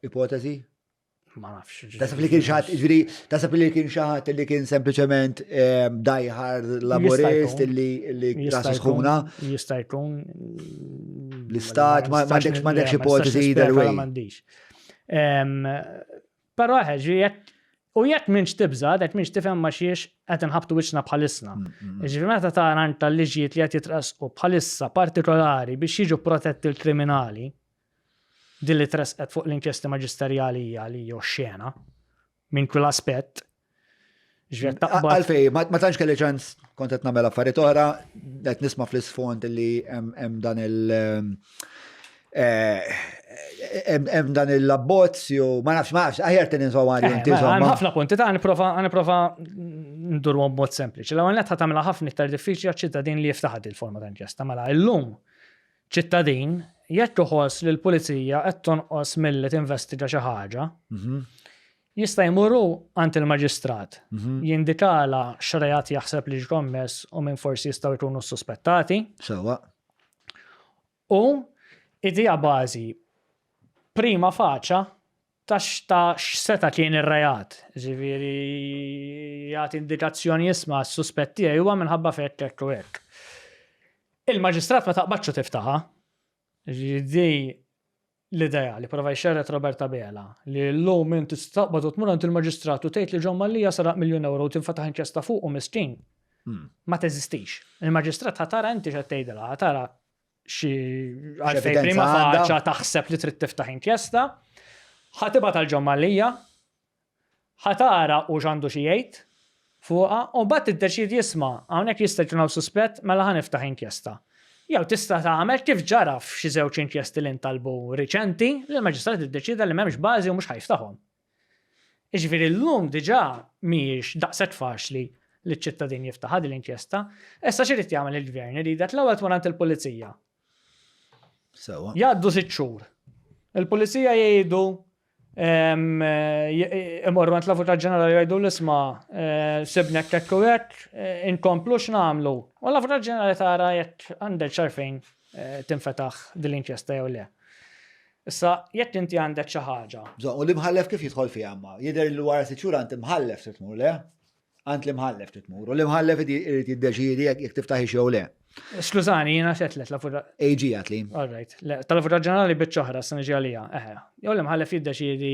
Ipotezi? Ma nafx. Tasab li kien xaħat, ġviri, tasab li kien xaħat li kien sempliciment diehard laborist li rasu sħuna. Jista' jkun. L-istat, m'għandekx ipotezi either way. Però u jekk minx tibża, jekk minx tifhem ma xiex qed inħabtu wiċċna bħalissna. Ġifieri meta tara anta l-liġijiet li qed jitrasqu bħalissa partikolari biex jiġu protetti l-kriminali, din li tresqet fuq l-inkjesti maġisterjali hija li jew xena minn kull aspett. Għalfej, ma tantx kelli ċans kont qed nagħmel affarijiet oħra, qed nisma' fl-isfond li hemm dan hemm dan il-abbozz jew ma nafx aħjar tinżaw għali inti Hemm ħafna punti ta' nipprova ndurhom b'mod sempliċi. L-ewwel qed tagħmilha ħafna iktar diffiċli għaċ-ċittadin li jiftaħ il-forma ta' inkjesta. Mela llum ċittadin jekk iħoss li l-pulizija qed tonqos milli tinvestiga xi ħaġa, jista' jmurru għand il-maġistrat, jindikala x'rejat jaħseb li ġkommess u minn forsi jistgħu jkunu suspettati. Sewwa. U idea bażi prima faċa ta' x'seta kien ir-rejat. Ġifieri jagħti indikazzjoni jisma' s-suspetti huwa minħabba fekk hekk u hekk. Il-maġistrat ma taqbadx tiftaħa. Ġidi l-idea li prova jxerret Roberta Bela li l-lum inti tistaqbad u tmur għand il-maġistrat u tgħid li John Mallia saraq €1,000,000 u tinfetaħ inkjesta fuq u miskin. Ma teżistix. Il-maġistrat ħatara inti x'qed tgħidilha, ħatara xi għalfejn prima faċa taħseb li trid tiftaħ inkjesta, ħatibgħat għal John Mallia, ħatara u x'għandu xi jgħid fuqha u mbagħad tiddeċiedi jisma' hawnhekk jista' jkun hawn suspett mela ħaniftaħ inkjesta. Jew tista' tagħmel kif ġara f'xi żewġ inkjesti li ntalbu riċenti li l-maġistrat iddeċida li m'hemmx bażi u mhux ħajftaħhom. Jiġifieri llum diġà mhijiex daqshekk faċli li ċ-ċittadin jiftaħ din l-inkjesta, issa x'irid jagħmel il-gvern iridet l-ewwel tmur għand il-pulizija. Sewwa. Jgħaddu 6 xhur. Il-pulizija jgħidu imorru għand l-Avukat Ġenerali jgħidu l-isma' sibnek hekk u hekk, inkomplu x'nagħmlu. U l-Avukat Ġenerali tara jekk għandek xarfejn tinfetaħ din l-inkjesta jew le. Issa jekk inti għandek xi ħaġa. U l-imħallef kif jidħol fiha amma? Jidher li wara 6 xhur għand imħallef trid tmur le? Għand l-imħallef trid tmur. U l-imħallef irid jiddeċiedi jekk tiftaħi jew le. Skużani, jiena xetlet l-Avukat. AG għatli. All right. Tal-Avukat Ġenerali biċ-ċoħra s-sena ġalija. Jew l-imħallef jiddeċiedi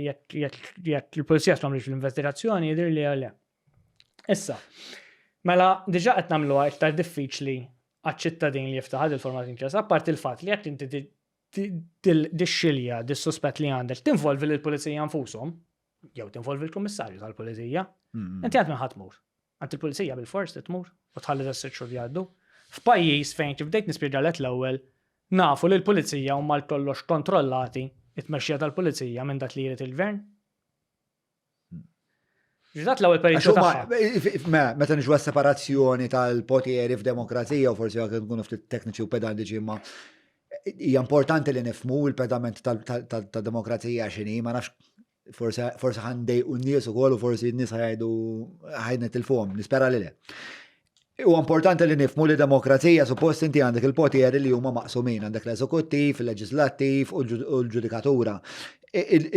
jekk il-pulizija tagħmel fl-investigazzjoni jidher li jew le. Issa, mela diġà qed nagħmluha iktar diffiċli għaċ-ċittadin li jiftaħ il-format inkjesta, apparti il-fatt li jekk inti dixxilja dis-suspett li għandek tinvolvi lill-pulizija nfushom, jew tinvolvi l-kummissarju tal-pulizija, inti għad minn ħadd tmur. Għand il-pulizija bil-fors tmur u tħalli s-6 xhur jgħaddu. F'pajjiż fejn kif bdejt nispjegalet l-ewwel, nafu li l-pulizija huma l-kollox kontrollati it-tmexxija tal-pulizija minn dak li jrid il-gvern. Ġidat l-ewwel periodu tagħha. Meta niġu separazzjoni tal-potieri f'demokrazija u forsi għak nkunu ftit tekniċi u pedantiċi ma hija importanti li nifhmu l-pedament tad-demokrazija x'inhi, ma nafx forsi ħandej u n-nies ukoll u forsi n-nies ħajdu ħajnet il-fom, nispera li le. U importanti li nifhmu li demokrazija suppost inti għandek il-potieri li huma maqsumin, għandek l-eżekuttiv, il-leġislattiv u l-ġudikatura.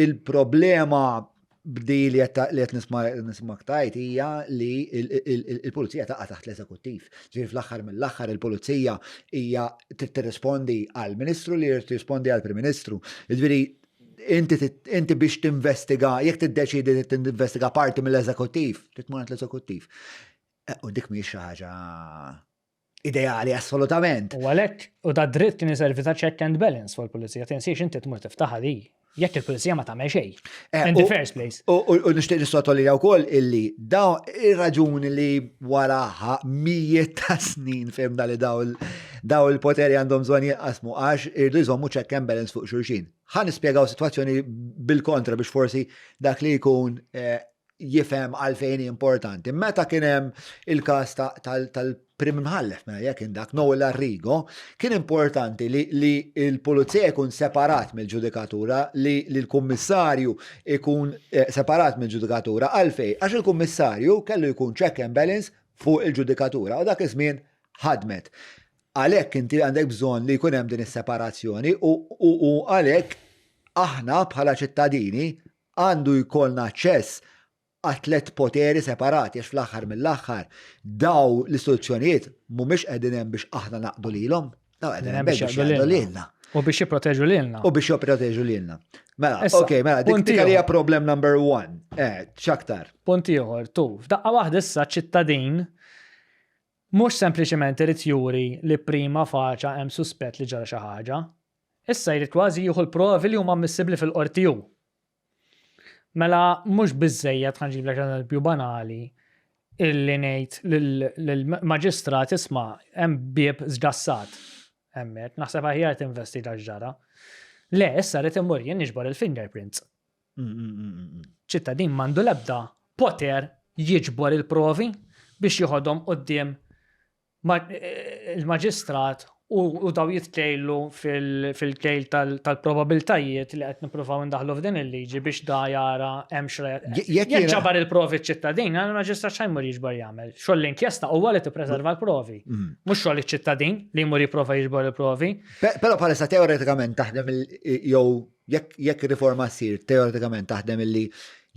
Il-problema bdi li qed nisma' ktajt hija li l-pulizija taqa' taħt l-eżekuttiv. Ġifieri fl-aħħar mill-aħħar il-pulizija hija tirrispondi għall-Ministru li jirrispondi għall-Prim Ministru. Jiġifieri inti biex tinvestiga, jekk tiddeċidi tinvestiga parti mill-eżekuttiv, titmur l-eżekuttiv. U dik mhijiex xi ħaġa ideali assolutament. U għalhekk u da dritt kien iservi ta' check and balance fuq il-pulizija. Tinsiex inti tmur tiftaħha di. Jekk il-pulizija ma tagħmel xejn. In the first place. U nixtieq nistotolja wkoll illi daw ir-raġuni li waraha mijiet ta' snin fehmna li daw il-poteri għandhom bżonn jinqasmu għax irdu jżommu check and balance fuq xulxin. Ħa nispjegaw sitwazzjoni bil-kontra biex forsi dak li jkun jifhem għalfejn importanti. Meta kien hemm il-każ tal-Prim Mħallef, jekk dak Noel Arrigo, kien importanti li l-pulizija jkun separat mill-ġudikatura, li l-kummissarju jkun separat mill-ġudikatura għalfejn, għax il-kummissarju kellu jkun check and balance fuq il-ġudikatura u dak iż-żmien ħadmet. Għalhekk inti għandek bżonn li jkun hemm din is-separazzjoni u għalhekk aħna bħala ċittadini għandu jkollna aċċess għatlet poteri separati, għax fl-axar mill-axar daw l-istituzzjonijiet mumiex qegħdin hemm biex aħna naqdu lilhom, daw qegħdin hemm biex jaqdu lilna. U biex jipproteġu lilna. U biex jipproteġu lilna. Mela, mela, dik hija problem number 1. X'aktar. Punt ieħor, f'daqqa waħda issa ċittadin mhux sempliċement irid juri li prima faċa hemm suspett li ġara xi ħaġa. Issa jrid kważi jieħu l-provi li huma ammissibbli fil-qorti hu. Mela, mux bizzejjed ħanġib l-eżempju banali illi ngħid lill-maġistrat isma' hemm bieb żgassat. Hemmhekk naħseb aħjar tinvestiga x'ġara. Le, issa rid immur jien niġbor il-fingerprints. Ċittadin m'għandu l-ebda poter jiġbor il-provi biex jieħodhom quddiem il-maġistrat u daw jitkejlu fil-kejl tal-probabiltajiet li qed nippruvaw indaħlu f'din il-liġi biex da jara hemm jekk ġabar il-provi ċ-ċittadin, il-maġistrat x'ajn mur jiġbor jagħmel. Xogħol l-inkjesta huwa li tippreserva l-provi. Mhux xogħol iċ-ċittadin li jmur jipprova jiġbor il-provi. Però bħalissa teoretikament taħdem jew jekk riforma ssir teoretikament taħdem illi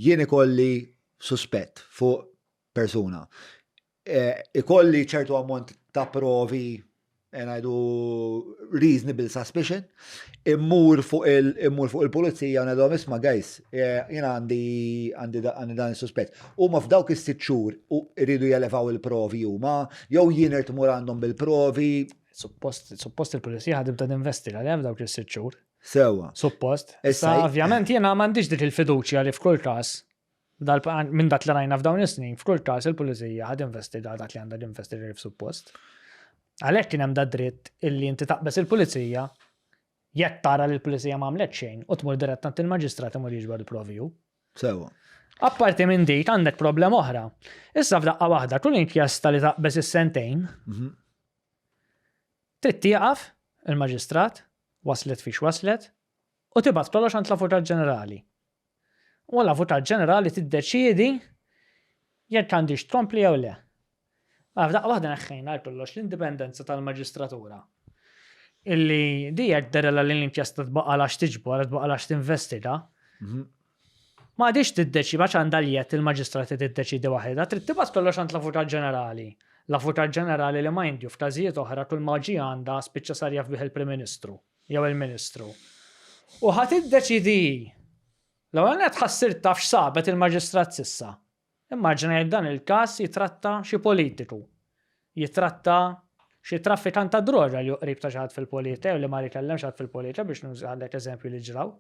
jien ikolli suspett fuq persuna. Ikolli ċertu ammont ta' provi ngħidu reasonable suspicion, immur fuq il-pulizija u ngħidhom isma' guys, jiena għandi dan is-suspett. Huma f'dawk is-sitt xhur iridu jelevaw il-provi huma, jew jien irid imur għandhom bil-provi. Suppost il-pulizija ħadibda tinvestiga li hemm dawk is-sitt xhur. Sewwa. Suppost. Issa ovvjament jiena m'għandix dik il-fiduċja li f'kull każ minn dak li rajna f'dawn is-snin, f'kull każ il-pulizija ħad investiga dak li għandha tinvestiga f'suppost. Għalhekk kien hemm da dritt illi inti taqbes il-pulizija jekk tara li l-pulizija m'għamlet xejn u tmur dirett għand il-maġistrat imur jiġbor il-provi hu. Sewwa. Apparti minn dik għandek problema oħra. Issa f'daqqa waħda kull inkjesta li taqbes is-sentejn trid tieqaf il-maġistrat waslet fiex waslet u tibgħat kollox għand l-Avukat Ġenerali. U l-Avukat Ġenerali tiddeċiedi jekk għandix tkompli jew le. F'daqqa waħda neħħejna kollox l-indipendenza tal-maġistratura. Illi dijek derela l-inkjesta tbaqalax tiġbor, tbaqalax tinvestiga. Ma għadix tiddeċi baċ għandaljiet il-maġistrati tiddeċidi waħda, trid tibgħat kollox għand l-Avukat Ġenerali. L-Avukat Ġenerali li ma jindju f'każijiet oħra kull ma ġie għandha spiċċa sar jaf bih il-Prim Ministru jew il-Ministru. U ħadd iddeċidi l-ewwel qed ħassir taf x'sabet il-maġistrat s'issa. Immaġina dan il-każ jitratta xi politiku. Jitratta xi traffikant ta' droga li qrib ta' xi fil-politika u li ma jkellem xi fil-politika biex nużgħalek eżempju li ġraw.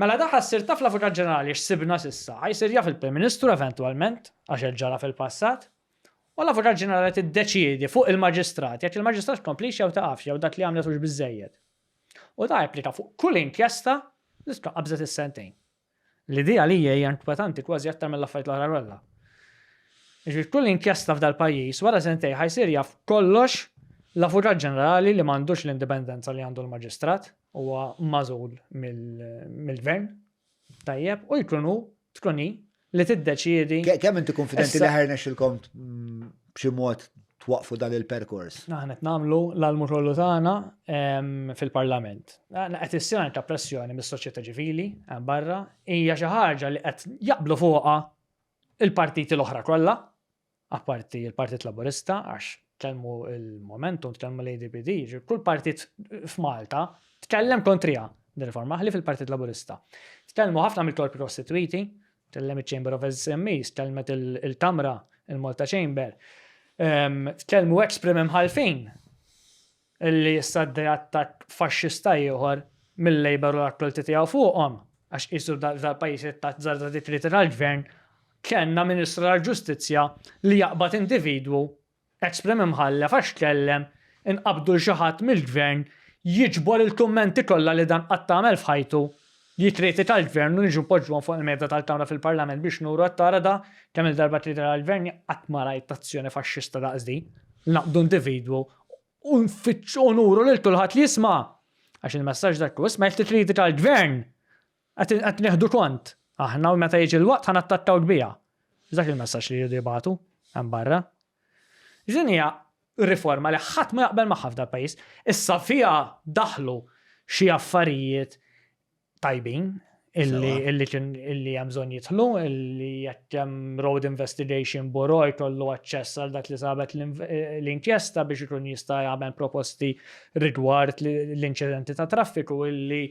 Mela da ħassir taf l-Avukat Ġenerali x'sibna s'issa, ħajsir jaf il-Prim Ministru eventwalment għax ġara fil-passat. U l-Avukat Ġenerali tiddeċiedi fuq il-maġistrat, jekk il-maġistrat komplix jew taqafx jew dak li għamlet hux biżejjed. U da japplika fuq kull inkjesta li qabżet is-sentejn. L-idea li hija importanti kważi aktar mill-affarijiet l-oħra kollha. Jiġifieri kull inkjesta f'dal pajjiż wara sentejn ħajsir jaf kollox l-Avukat Ġenerali li m'għandux l-indipendenza li għandu l-maġistrat huwa magħżul mill-gvern tajjeb u tkun li tiddeċiedi. Kemm inti konfidenti li ħarnexxilkom b'xi mod twaqfu dan il-perkors? Aħna qed nagħmlu l-almu kollu tagħna fil-Parlament. Qed issir anke pressjoni mis-soċjetà ċivili hemm barra hija xi ħaġa li qed jaqblu fuqha il-partiti l-oħra kollha, apparti il-Partit Laburista għax tkellmu il-Momentum, tkellmu l-ADPD, kull partit f'Malta tkellem kontrija dir-riforma ħli fil-Partit Laburista. Tkellmu ħafna mill-korpi prostituiti, tkellem il-Chamber of SMEs, tkellmet il-Kamra, il-Malta Chamber. tkellmu ex-prim imħalfin illi s-saddi attak faxxista ieħor mill-Labor u l-attualiti tiegħu fuqhom għax qisu dal-pajjiż it-tazzarda dikriti tal-gvern kellna Ministru tal-Ġustizzja li jaqbad individwu ex-prim imħallef għax tkellem inqabdu xi ħadd mill-gvern jiġbor il-kummenti kollha li dan qatt tagħmel f'ħajtu jitriti tal-gvern u niġu poġġuhom fuq il-mejda tal-Kamra fil-Parlament biex nuru għat-tara da kemm il-darba triti tal-gvern qatt ma rajt azzjoni faxxista daqsdi naqbdu individwu u nfittxu nuru lil kulħadd li jisma' għax il-messaġġ dak isma' titriti tal-gvern qed nieħdu kont. Aħna u meta jiġi l-waqt ħanattattaw bija. Dak il-messaġġ li jridu jibgħatu hemm barra. Din hija riforma li ħadd ma jaqbel magħha f'dal pajjiż. Issa fiha daħlu xi affarijiet tajbin illi hemm bżonn jidħlu, illi jekk hemm Road Investigation Bureau jkollu aċċess għal dak li sabet l-inkjesta biex ikun jista' jagħmel proposti rigward l-inċidenti ta' traffiku illi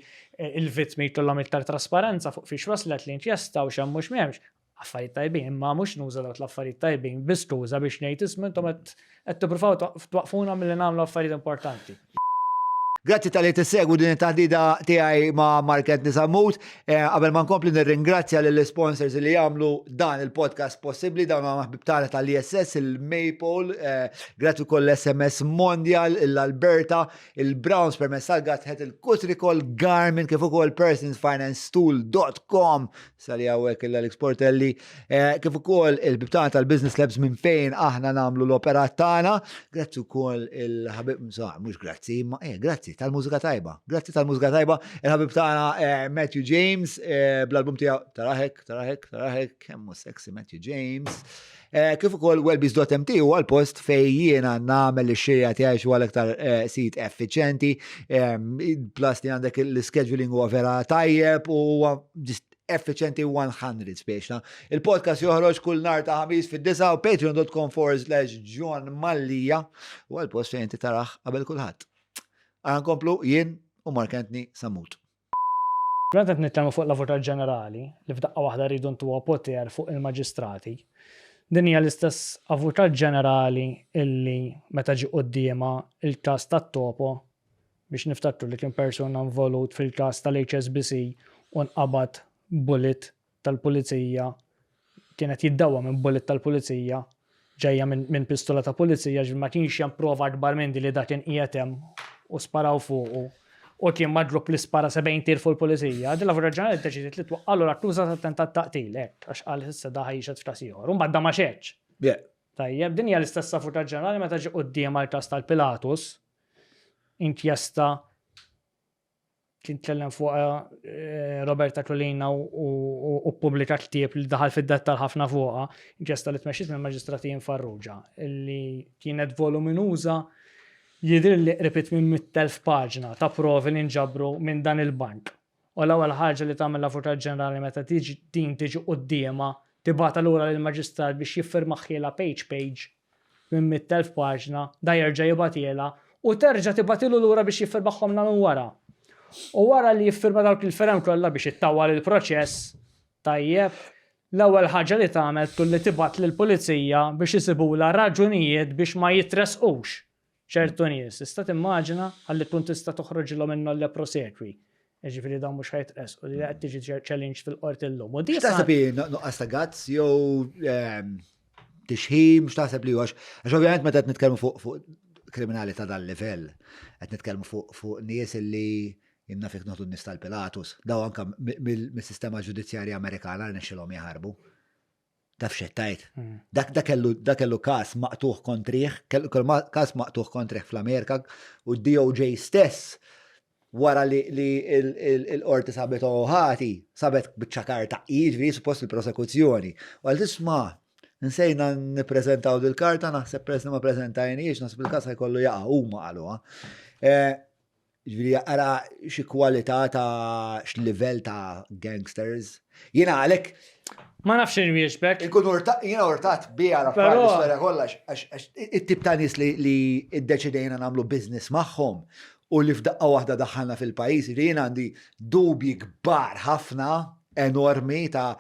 il-vittmi jkollhom iktar trasparenza fuq fiex waslet l-inkjesta u x'hemm mhux m'hemmx. Affarijiet tajbin, imma mhux nuża dawk l-affarijiet tajbin biskuża biex ngħid isma' intom qed tippruvaw twaqfuna milli nagħmlu affarijiet importanti. Grazzi tal-li tissegwu din it-taħdida tiegħi ma' Market Nisamut. Qabel ma nkompli nirringrazzja lill-sponsors li jagħmlu dan il-podcast possibbli dawn ma' ħbib tagħna tal-ISS, il-Maypole, grazzi ukoll l-SMS Mondial, l-Alberta, il-Browns permezz tal-Gatħet, il-Kutricol, Garmin kif ukoll personsfinancestool.com sali hawnhekk il-Alex Portelli, kif ukoll il-ħbib tagħna tal-Business Labs minn fejn aħna nagħmlu l-operat tagħna. Grazzi wkoll il-ħabib mhux grazzi, ma grazzi tal-mużika tajba. Grazzi tal-mużika tajba. Il-ħabib tagħna Matthew James bl-album tiegħu taraħek, kemmu sexy Matthew James. Kif ukoll wellbees.mt huwa l-post fejn jiena nagħmel ix-xejja tiegħi xi aktar sit effiċjenti. Plus li għandek l-scheduling huwa vera tajjeb u effiċenti 100 speċna. Il-podcast joħroġ kull nar ta' ħamis fid-9 u patreon.com/John Mallija u għal-post fejn inti taraħ qabel kulħadd. Għan komplu jien u Marketni Samut. Għandet nitkellmu fuq l-avukat ġenerali li f'daqqa waħda rridu ntuwa poter fuq il-maġistrati. Din hija l-istess avukat ġenerali illi meta ġi qudiema il-każ tat-Topo biex niftakru li kien persuna involut fil-każ tal-HSBC u nqabad bullet tal-pulizija kienet jiddawwa minn bullet tal-pulizija ġejja minn pistola ta' pulizija ġil ma kienx jamprova akbar minn di li dak kien qiegħed hemm u sparaw fuqu u kien madrub li spara 70 tir fuq il-pulizija, dil-avukat ġenerali ddeċidiet li twaqqalu l-akkuża ta' tentat taqtil hekk għax qal issa da ħajxed f'każ ieħor u mbagħad ma xeċ. Tajjeb, din hija l-istess avukat ġenerali meta ġie quddiem għall-każ tal-Pilatus inkjesta kien tkellem fuq Roberta Colina u pubblika ktieb li daħal fid-dettal ħafna fuqha, inkjesta li tmexxiet minn maġistratin Farrugia illi kienet voluminuża jidher li qribet minn 100,000 paġna ta' provi li nġabru minn dan il-bank. U l-ewwel ħaġa li tagħmel l-avukat ġenerali meta tiġi qudiema tibgħatha lura lill-maġistrat biex jiffirma ħiela page minn 100,000 paġna da jerġa' jibgħatielha u terġa' tibgħatilu lura biex jiffirmahom nagħmlu wara. U wara li jiffirma dawk il-ferem kollha biex ittawwal il-proċess, tajjeb, l-ewwel ħaġa li tagħmel tulli tibgħat lill-pulizija biex isibula raġunijiet biex ma jitresqux ċertu nies. Tista' timmaġina ħalli tkun tista' toħroġilhom minnu l-prosekwi. Jiġifieri dawn mhux ħajtresqu li qed tiġi challenge fil-qorti llum. U di taħseb nuqqas ta' gazz jew tixħim x'taħseb li għax ovvjament meta qed nitkellmu fuq kriminali ta' dan livell, qed nitkellmu fuq nies illi jimna fik noħdu n-nies tal-Pilatus, daw anke mis-sistema ġudizzjarja Amerikana rnexxilhom jaħarbu. Taf xettajt. Da kellu kas maqtuħ kontriħ, kellu kas maqtuħ kontriħ fl-Amerika u d-DOJ stess wara li l-qorti sabet ħati, sabet bċakar ta' iġvi suppost il-prosekuzzjoni. U għal tisma, nsejna n-prezentaw dil-karta, naħseb presna ma prezentajniex, naħseb il-kas ħajkollu jaqa' huma qaluha. Ġviri għara xi kwalità ta' x'livell ta' gangsters. Jiena għalek ma nafx il-wieġbek. Jena urtat bija rappar l-istoria kollax, għax it-tip ta' nis li id-deċidejna namlu biznis maħħom u li f'daqqa waħda daħħalna fil-pajis, jena għandi dubji kbar ħafna, enormi ta'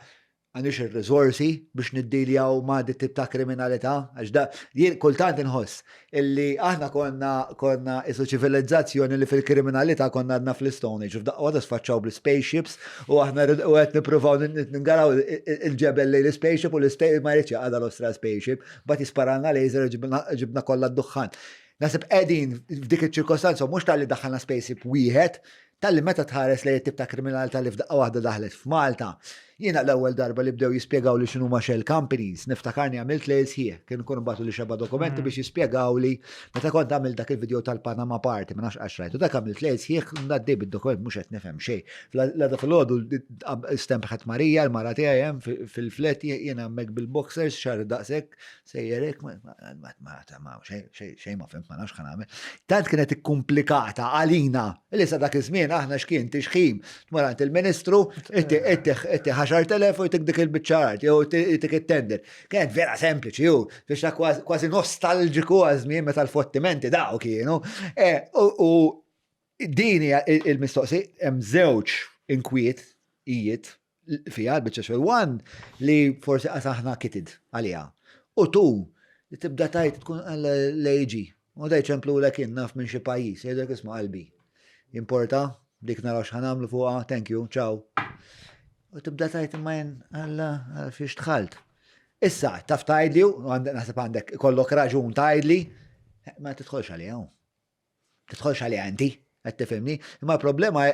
għandix il-rizorsi biex niddiljaw ma' dit tip ta' kriminalità, għax da, jien kultant inħoss illi aħna konna isu ċivilizzazzjoni li fil-kriminalità konna għadna fl-Stone Age, għadda sfaċċaw bl-spaceships u aħna għed niprofaw ningaraw il-ġebel li l-spaceship u l-spaceship ma jridx għadha l-ostra spaceship, bat jisparanna laser ġibna kollha d-duħħan. Nasib qegħdin f'dik iċ-ċirkostanza mhux tal-li daħħalna spaceship wieħed, tal-li meta tħares li tip ta' kriminalità li f'daqqa waħda daħlet f'Malta. Jiena l-ewwel darba li bdew jispjegaw li x'inhu ma' shell companies, niftakarni għamilt li sħiħ, kien ikunu batu li xeba dokumenti biex jispjegaw li meta kont għamil dak il-video tal-Panama Party ma nafx għax rajtu, dak għamilt li sħiħ ngħaddi bid-dokument mhux qed nifhem xejn. L-għada fil-għodu stempħet Marija, l-mara tiegħi hemm fil-flet jiena hemmhekk bil-boxers xar daqshekk sejjerek xejn ma fimt ma nafx ħanagħmel. Tant kienet ikkumplikata għalina li sa dak iż-żmien aħna x'kien tixħim tmurant il-Ministru itti 10,000 u jtik dik il-biċċarat, jew jtik il-tender. Kienet vera sempliċi, jew, biex ta' kważi nostalġiku għazmien meta l-fottimenti daw kienu. U dini il-mistoqsi, hemm żewġ inkwiet, ijiet, fija l-biċċa xogħol, one li forsi aħna kitid għalija. U tu, li tibda tajt tkun l-AG, u daj ċemplu l naf minn xi pajjiż, jgħidek isma' qalbi. Importa, dik naraw x'ħanamlu fuqha, thank you, ciao. U tibda tajt imman għalla fiex tħalt. Issa, taf tajdli, u naħseb għandek kollok raġun tajdli, ma titħolx għalija. Titħolx għalija għanti, għed tifimni. Imma problema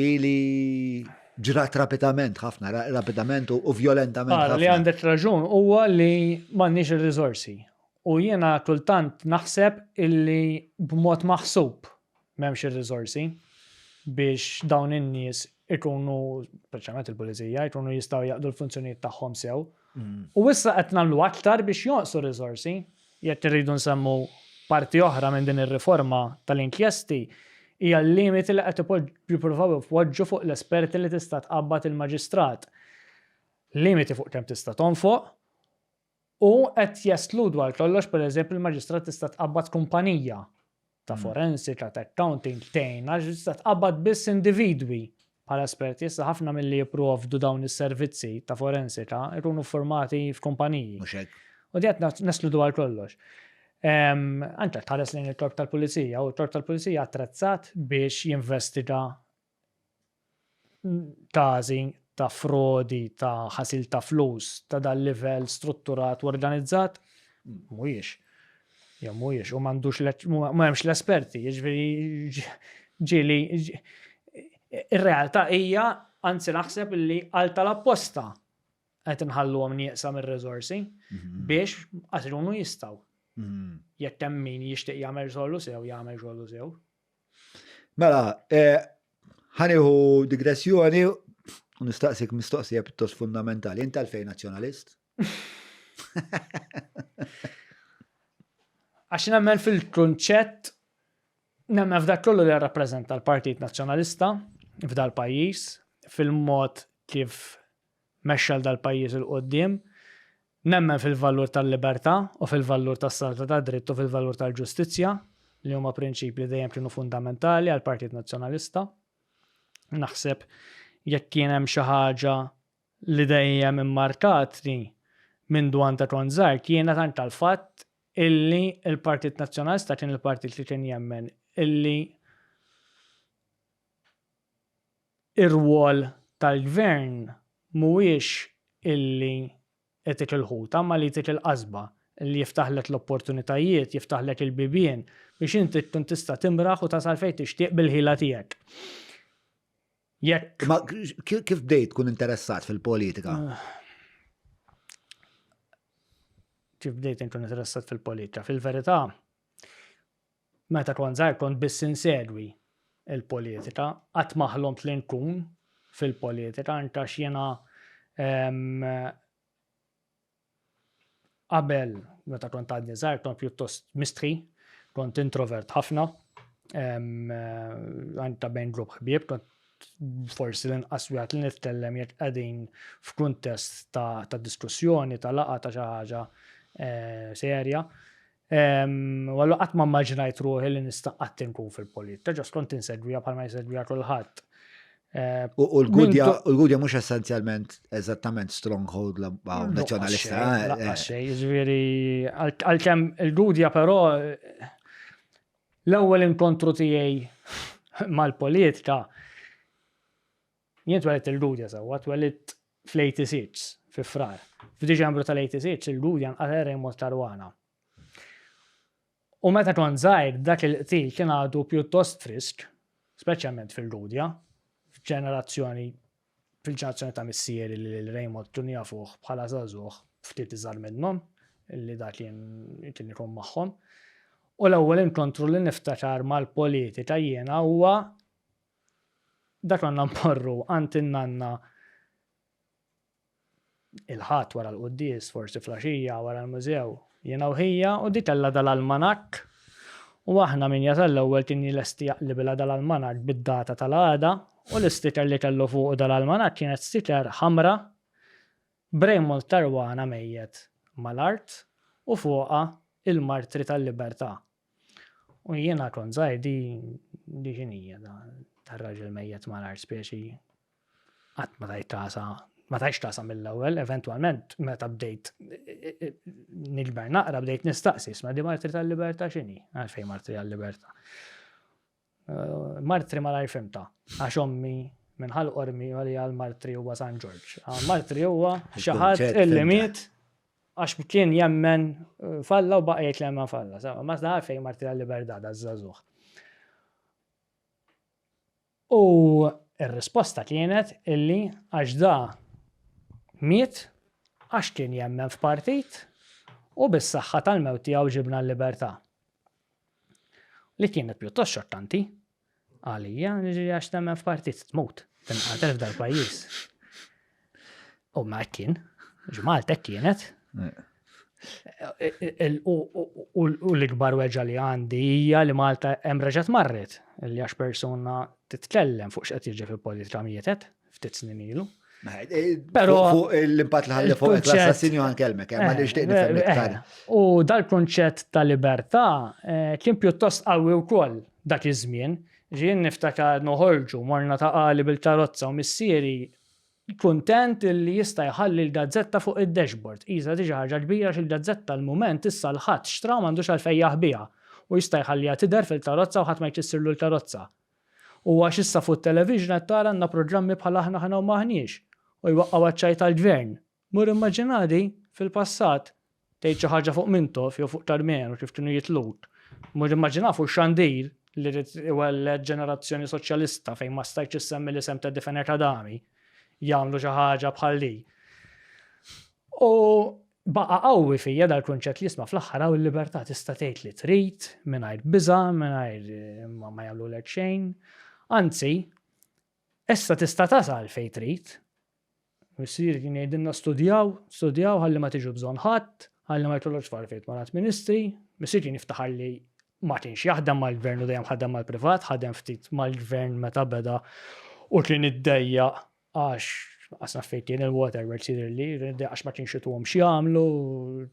ili ġrat rapidament, ħafna rapidament u violentament. Li għandek raġun, huwa li m'għandniex il-rizorsi. U jiena kultant naħseb illi b'mod maħsub m'hemmx il-rizorsi biex dawn in-nies ikunu, speċjalment il-pulizija, ikunu jistaw jaqdu l-funzjonijiet tagħhom sew. U issa qed nagħmlu aktar biex jonqsu riżorsi, jekk irridu nsemmu parti oħra minn din ir-riforma tal-inkjesti, hija l-limiti li qed jippruvaw ipoġġu fuq l-esperti li tista' tqabbad il-maġistrat. Limiti fuq kemm tista' tonfoq u qed jaslu dwar kollox pereżempju il-maġistrat tista' tqabbad kumpanija ta' forensika, ta' accounting, tgħinha, tista' tqabbad biss individwi bħala esperti, issa ħafna mill-li jipprovdu dawn is-servizzi ta' forensika ikunu formati f'kumpaniji. U diet naslu dwar kollox. Anke tħares lejn il-korp tal-pulizija, u l-korp tal-pulizija attrezzat biex jinvestiga każi ta' frodi, ta' ħasil ta' flus, ta' dal-livell strutturat u organizzat, mhuwiex. Ja mhuwiex, u m'hemmx l-esperti, jiġifieri ġieli ir-realtà hija anzi naħseb li għal tal-apposta qed inħalluhom nieqsam ir-riżorsi biex qatt ikunu jistgħu. Jekk hemm min jixtieq jagħmel xogħlu sew, jagħmel xogħlu sew. Mela, ħanieħu digressjoni u nistaqsik mistoqsija pjuttost fundamentali. Inti għalfejn nazzjonalist? Għax nemmen fil-kunċett nemmen f'dak kollu li rappreżenta l-Partit Nazzjonalista f'dal pajjiż, fil-mod kif mexxel dal-pajjiż il-qoddim, nemmen fil-valur tal-libertà u fil-valur tas-sata ta' dritt u fil-valur tal-ġustizzja li huma prinċipji dejjem kienu fundamentali għall-Partit Nazzjonalista. Naħseb jekk kien hemm xi ħaġa li dejjem immarkatni minn dwan ta' konżar kienet anke l-fatt illi il-Partit Nazzjonalista kien il-partit li kien jemmen illi ir-rwol tal-gvern mhuwiex illi qed il-ħuta ma li qed il-qasba illi jiftaħlek l-opportunitajiet, jiftaħlek il-bibien biex inti tkun tista' timraħ u tasal fejn tixtieq bil-ħila tiegħek. Jekk Ma kif bdejt tkun interessat fil-politika? Kif bdejt nkun interessat fil-politika? Fil-verità, meta kont żgħar kont biss insegwi il-politika, qatt ma ħlomt li nkun fil-politika, anke x'jiena qabel meta kont għadni żgħar kont pjuttost mistħi, kont introvert ħafna, anke bejn grupp ħbieb, kont forsi l-inqas wieħed li nitkellem jekk qegħdin f'kuntest ta' diskussjoni, ta' laqgħa ta' xi ħaġa serja. Wallu qatt ma immaġinajt ruħi li nista' qatt inkun fil-politika, ġast kont insegwija bħalma jsegwija kulħadd. U l-Gudja mhux essenzjalment eżattament stronghold nazzjonalista. Ġifieri għalkemm il-Gudja però l-ewwel inkontru tiegħi mal-politika jien twelid il-Gudja sewwa, twelid fl-86 fi frar. F'Diċembru tal-86 il-Gudja nqatel Raymond Caruana. U meta kont żgħir dak il-qtil kien għadu pjuttost frisk, speċjalment fil-Gudja, fil-ġenerazzjoni ta' missieri li l-Raymond kien jafuh bħala żagħżugħ ftit iżgħar minnhom, illi dak kien ikun magħhom. U l-ewwel inkontru li niftakar mal-politika jiena huwa dak konna mmorru għand in-nanna il-ħadd wara l-quddies, forsi flaxija wara l-mużew, jiena u ħija u dik kellha dal-almanakk u aħna min jasal l-ewwel kien lesti jaqlibilha dal-almanakk bid-data tal-għada u l-istiker li kellu fuq dal-almanakk kienet stiker ħamra b'Raymond Caruana mejjed mal-art u fuqha il-martri tal-libertà. U jiena kont żgħir di xinija tar-raġel mejjed mal-art speċi qatt ma tajx tasa mill-ewwel, eventwalment meta bdejt nilber naqra bdejt nistaqsi ma di martri tal-libertà x'inhi? Għalfejn martri tal-libertà. Martri ma fimta, għax ommi minħal qormi għalli għal-martri huwa San George. Martri huwa xi ħadd illi miet għax kien jemmen falla u baqgħet li jemmen falla. Ma għalfejn martri tal-libertà da żagħżugħ. U ir-risposta kienet illi għax da miet għax kien jemmen f'partit u bis-saħħa tal-mewt tiegħu ġibna l-libertà. Li kienet pjuttost xokkanti għalija għax temmen f'partit tmut, tinqatel f'dal pajjiż. U ma kien, Malta kienet. U l-ikbar weġġa li għandi hija li Malta hemm reġgħet marret li għax persuna titkellem fuq x'qed jiġi fil-politika mietet ftit snin ilu. Però l-impatt li ħalli fuq l-assassinju ħankellmek, ma nixtieq nifhem iktar. U dal-kunċett ta' libertà kien pjuttost qawwi wkoll dak iż-żmien. Ġien niftakar noħorġu morna ta' qali bil-karozza u missieri kuntent li jista' jħalli l-gazzetta fuq id-dashboard. Iżda diġà ħaġa kbira x'il-gazzetta l-mument issa l-ħadd xtra m'għandux għalfejn jaħbiha u jista' jħalliha tidher fil-karozza u ħadd ma jkissirlu l-karozza. U għax issa fuq it-television qed tara għandna programmi bħal aħna u maħniex. U jwaqqaw għaċċaj tal-gvern. Mur immaġinadi fil-passat tgħid xi ħaġa fuq Mintof jew fuq Tarmen u kif kienu jitluk. Mur immaġina fuq xandir li iwellet ġenerazzjoni soċjalista fejn ma stajtx issemmi l-isem ta' Defender Kadami jagħmlu xi ħaġa bħal li. U baqa' qawwi fija dal-kunċett li jisma' fl-aħħar hawn il-libertà tista' tgħid li trid mingħajr biża' mingħajr ma jagħmlulek xejn. Anzi, issa tista' tasal fejn trid. Missier kien jgħidilna studjaw ħalli ma tiġu bżonn ħadd, ħalli ma jkollokx farfejt ma' ministri, missier kien jiftaħar li ma kienx jaħdem mal-gvern u dejjem ħadem mal-privat, ħadem ftit mal-gvern meta beda u kien iddejja għax naffejtien il-waterworks jidhirli, għax ma kienx ituhom x'jagħmlu,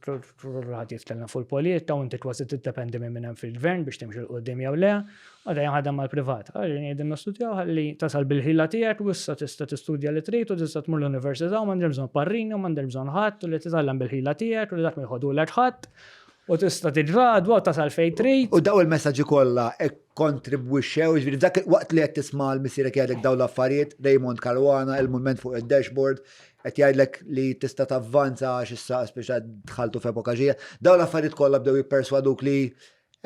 ħadd jitkellem fuq il-politika u inti kważi tiddependi minn hemm fil-gvern biex timxi l qudiem jew le, u dejjem ħadem mal-privat. Ħalli jgħidilna studjaw ħalli tasal bil-ħila tiegħek u issa tista' tistudja li trid u tista' tmur l-università u m'għandek bżonn parrini u m'għandek bżonn ħadd u li titgħallem bil-ħila tiegħek u li dak ma jħodulek ħadd. U tista' tiġradwa u tasal fejn trid. U daw il-messaġġi kollha kontribwixxew, ġifieri dak waqt li qed tisma' l-missiera jgħidlek dawn l-affarijiet, Raymond Caruana, il-mument fuq id-dashboard, qed jgħidlek li tista' tavvanza għax issa speċa dħaltu f'epoka ġejja. Dawn l-affarijiet kollha bdew jipperswaduk li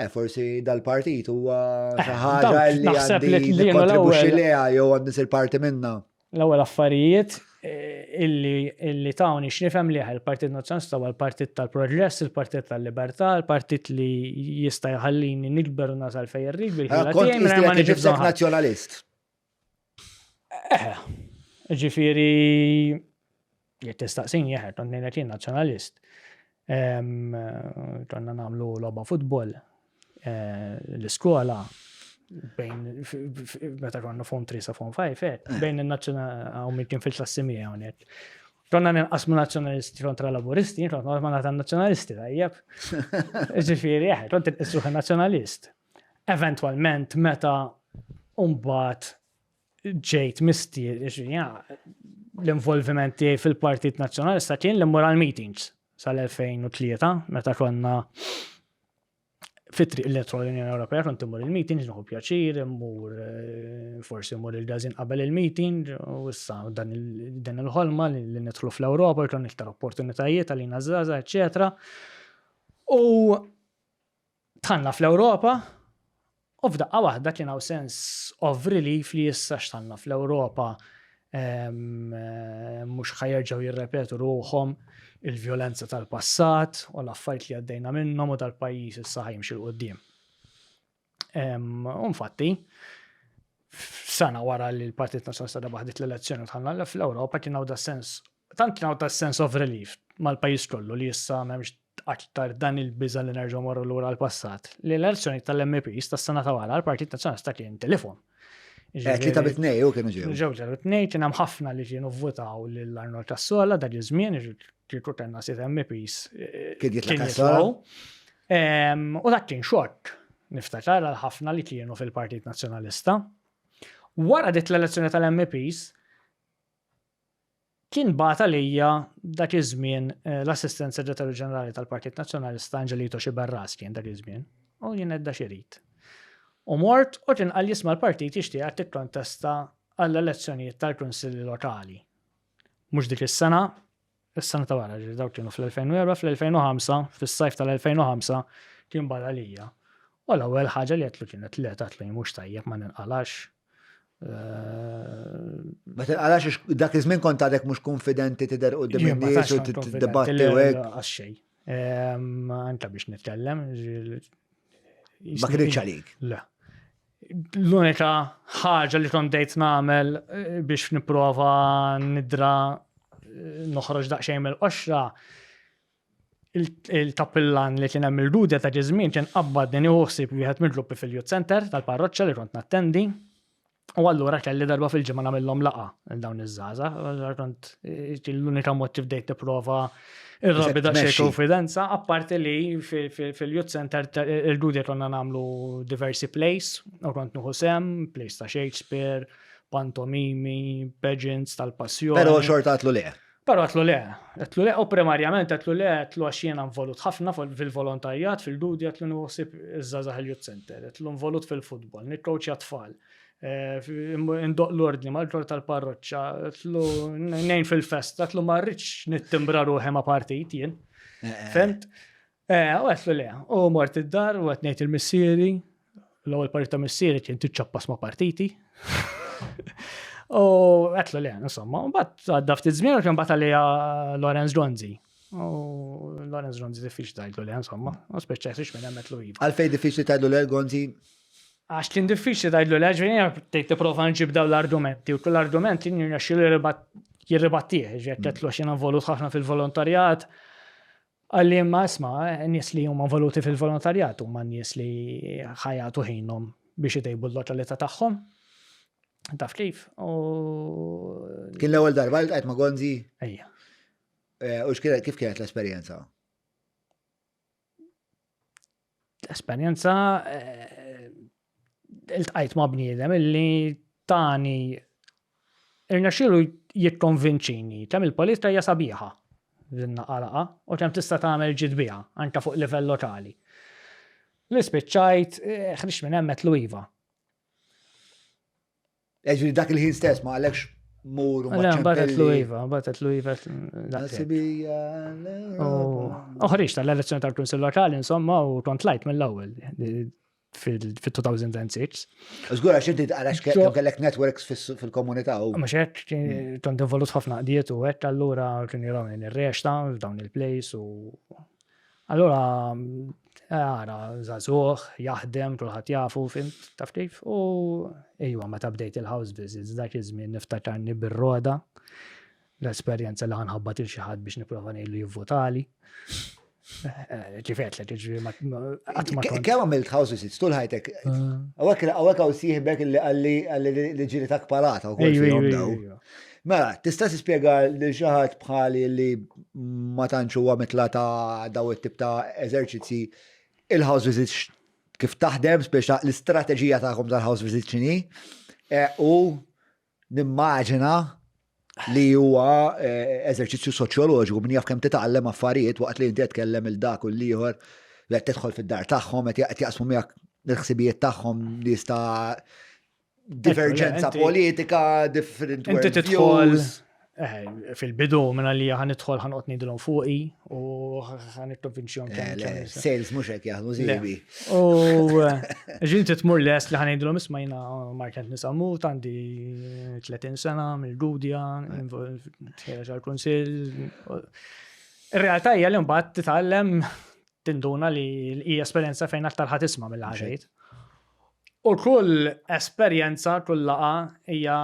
forsi dal-partit huwa xi ħaġa li għandi nikkontribwixxi leha jew għandi nsir parti minnha. L-ewwel affarijiet illi tawni x'nifhem liħ il-Partit Nazzjonalista huwa l-Partit tal-Progress, il-Partit tal-Libertà, il-Partit li jista' jħallini nikber u nasal fejn irrid bil-ħila tiegħi mingħajr ma niġi bżonn nazzjonalist. Ġifieri jekk tistaqsini jeħed kont ngħid jien nazzjonalist. Konna nagħmlu logħba futbol l-iskola bejn meta konna form 3 sa form 5 bejn in-nazzjonal u min kien fil-klassi miegħi hawnhekk. Konna ninqasmu nazzjonalisti kontra laburisti, konna ma nagħta nazzjonalisti tajjeb. Ġifieri kont inqisuh nazzjonalist. Eventwalment meta mbagħad ġejt misti l-involviment tiegħi fil-Partit Nazzjonalista kien li mmur meetings sal-2003 meta konna fit-triq l-eletro l-Unjoni Ewropea kont immur il-meetings, nieħu pjaċir, forsi immur il-gazin qabel il-meeting, u issa dan il-ħolma li nidħlu fl-Ewropa, jkun iktar opportunitajiet għalina żgħażagħ, eċetera. U tħanna fl-Ewropa, u f'daqqa waħda kien hawn sens of relief li issa x'tħanna fl-Ewropa mhux ħajerġgħu jirrepetu ruhom il-vjolenza tal-passat u l-affarijiet li għaddejna minnhom u tal-pajjiż issa ħajmxi l qudiem. Infatti, sena wara li l-Partit Nazzjonalista baħdet l-elezzjoni tħallna fl-Ewropa kien hawn sens of relief mal-pajjiż kollu li issa m'hemmx aktar dan il-biża li nerġgħu morru lura l-passat. Li l-elezzjoni tal-MPs tas-sena ta' wara l-Partit Nazzjonalista kien telefon. Tlieta bit-tnej u kienu ġew. Ġew tlieta bit-tnej kien hemm ħafna li kienu vvotaw lil Arnold Tassola dak iż-żmien kieku tenna siet MPs Kien jitla' Tassola. U dak kien xokk niftakar għal ħafna li kienu fil-Partit Nazzjonalista. Wara dik l-elezzjoni tal-MPs kien bata lija dak iż-żmien l-Assistent Segretarju Ġenerali tal-Partit Nazzjonalista Angelito Xiberras kien dak iż-żmien u jien edda xi rid. U mort u kien qal jisma' l-partit jixtieq tikkontesta għall-elezzjonijiet tal-Kunsilli Lokali. Mhux dik is-sena ta' wara dawk kienu fl-2004, fl-2005, fis-sajf tal-2005 kien bada lija. U l-ewwel ħaġa li qedlu kienet li qatlu mhux tajjeb ma ninqalax. Ma tinqalax dak iż-żmien kont għadek mhux konfidenti tidher qudiem in-nies u tiddibatti hekk. Għax-xejn. Anke biex nitkellem. Ma kienx għalik. Le. L-unika ħaġa li kont dejt nagħmel biex nipprova nidra noħroġ daqsxejn mill-qoxra il-tappillan li kien hemm il-rudja ta' ġiżmien kien qabbad din iħossib wieħed mill-gruppi fil-Youth Center tal-parroċċa li kont nattendi. U allura kelli darba fil-ġimgħa nagħmilhom laqa il dawn iż-żgħażagħ, kont l-unika mod kif bdejt nipprova irrabi daqsxejn konfidenza, apparti li fil-Youth Center il-rudja konna nagħmlu diversi plays, u kont nieħu sem, plays ta' Shakespeare, pantomimi, pageants tal-passjoni. Però xorta għatlu le. Però għatlu le, u primarjament għatlu għax jiena involut ħafna fil-volontarjat, fil-rudja għatlu nħossib iż-żgħażagħ il-Youth Center, għatlu involut fil-futbol, nikkoċja tfal. Indoq l-ordni mal-ġor tal-parroċċa, għatlu nejn fil-fest, għatlu marriċ nittimbra ruħi ma' partit jien. Femt? U għatlu le, u mort id-dar, u għatnejt il-missieri, l-ewwel partit ta' missieri kien tiċċappas ma' partiti. U għatlu le, insomma, u bat għadda ftit żmien u kien bat għalija Lorenz Ronzi. U Lorenz Ronzi diffiċli tgħidlu le, insomma, u speċjalix minn hemm għetlu iva. Għalfejn diffiċli tgħidlu le Gonzi? Għax kien diffiċli tgħidlu le, ġifieri tgħid tipprova nġib dawn l-argumenti, u kull argument li nirnexxielu jirribattih, ġifieri qed għax jiena involut ħafna fil-volontarjat. Għalli imma isma' nies li huma involuti fil-volontarjat huma nies li ħajatu ħinhom biex itejbu l-lokalità tagħhom. Taf kif? Kien l-ewwel darba li tqajt ma' Gonzi? Ejja. U kif kienet l-esperjenza? L-esperjenza il-tqajt ma' bniedem illi tani irnexxielu jikkonvinċini kemm il-politika hija sabiħa din-naqalaqa u kemm tista' tagħmel ġidbiha anke fuq livell lokali. Li spiċċajt ħrix minn hemm qed iva. Ġifieri dak il-ħin stess ma għalekx mur u ma batet Luiva. Ħrix tal-elezzjoni tal-Kunsill Lokali insomma u kont lajt mill-ewwel fil-2006. Żgur għax inti għalax kellek networks fil-komunità u. Ma xek kont involut ħafna qdiet u hekk allura kien jiraw ir-rexta f'dawn il-plejs u allura għara żagħżugħ jaħdem kulħadd jafu fint taf kif u ejwa meta bdejt il-house visits dak iż-żmien niftakarni bir-roda l-esperjenza li ħanħabbat il xi ħadd biex nipprova ngħidlu jivvotali. Ġifet li ġiġi kemm għamilt house visits tul ħajtek? Hawnhekk hawn sieħbek li ġieli tak parata wkoll fihom daw. Mela, tista' tispjega lil xi ħadd bħali li ma tantx huwa mitla ta' daw it-tip ta' eżerċizzi il-house visits kif taħdem speċa l-istrateġija tagħhom tal-house visits x'inhi u nimmaġina li huwa eżerċizzju soċjoloġiku min jaf kemm titgħallem affarijiet waqt li inti qed tkellem il-dak u l-ieħor li qed tidħol fid-dar tagħhom qed jaqsmu miegħek l-ħsibijiet tagħhom li jista' diverġenza politika, different Inti tidħol views. fil-bidu minna li ħanidħol ħanqot nidilhom fuqi u ħanitkonvinċjom kemm. Sales mhux hekk jaħdmu zibi. U ġin titmur les li ħanajdilhom isma' jiena Markant nisamut għandi 30 sena mill-Gudja, tħejja ġal-Kunsill. Ir-realtà hija li mbagħad titgħallem tinduna li hija esperjenza fejn aktar ħadd tisma' mill-ħaġejt. U kull esperjenza, kull laqa hija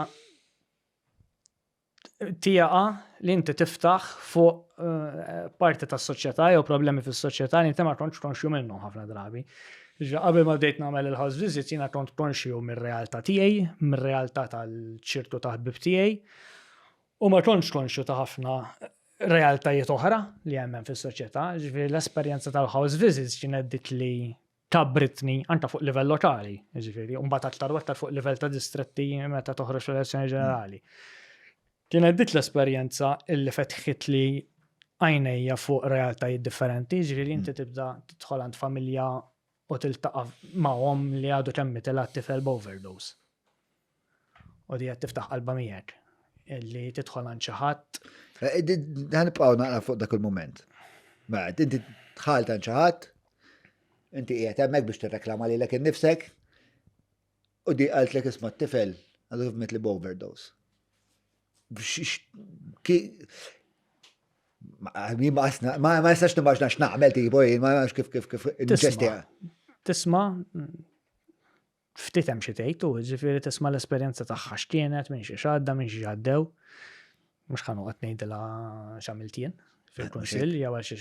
tijaqa li inti tiftaħ fuq parti tas-soċjetà jew problemi fis-soċjetà li inti ma kontx konxju minnhom ħafna drabi. Qabel ma bdejt nagħmel il-house visit jiena kont konxju mir-realtà tiegħi, mir-realtà tal-ċirtu ta' ħbib tiegħi, u ma kontx konxju ta' ħafna realtajiet oħra li hemm fis-soċjetà. Ġifieri l-esperjenza tal-house visits kienet dik li kabritni anke fuq livell lokali, ġifieri, u mbagħad aktar fuq livell ta' distretti meta toħroġ fl-elezzjoni ġenerali. Kienet dik l-esperjenza illi fetħit li għajnejja fuq realtajiet differenti, ġifieri inti tibda tidħol għand familja u tiltaqa' magħhom li għadu kemm tilha tifel b'overdose. U di qed tiftaħ qalba miegħek illi tidħol għand xi ħadd. Ħanibqgħu naqra fuq dak il-mument. Inti tħalt għand xi ħadd, inti qiegħed hemmhekk biex tirreklama lilek innifsek u di qaltlek isma' t-tifel għadu mitli b'overdose. Ma jistax nimmaġna x'naqmel tipo ma kif inġestija. Tisma' ftit hemm xi tgħid u ġifieri tisma' l-esperjenza tagħha x'kienet minn xi xadda minn xi ġaddew. Mhux ħanoqgħod ngħidilha x'għamiltien fil-kunsill jew għal xi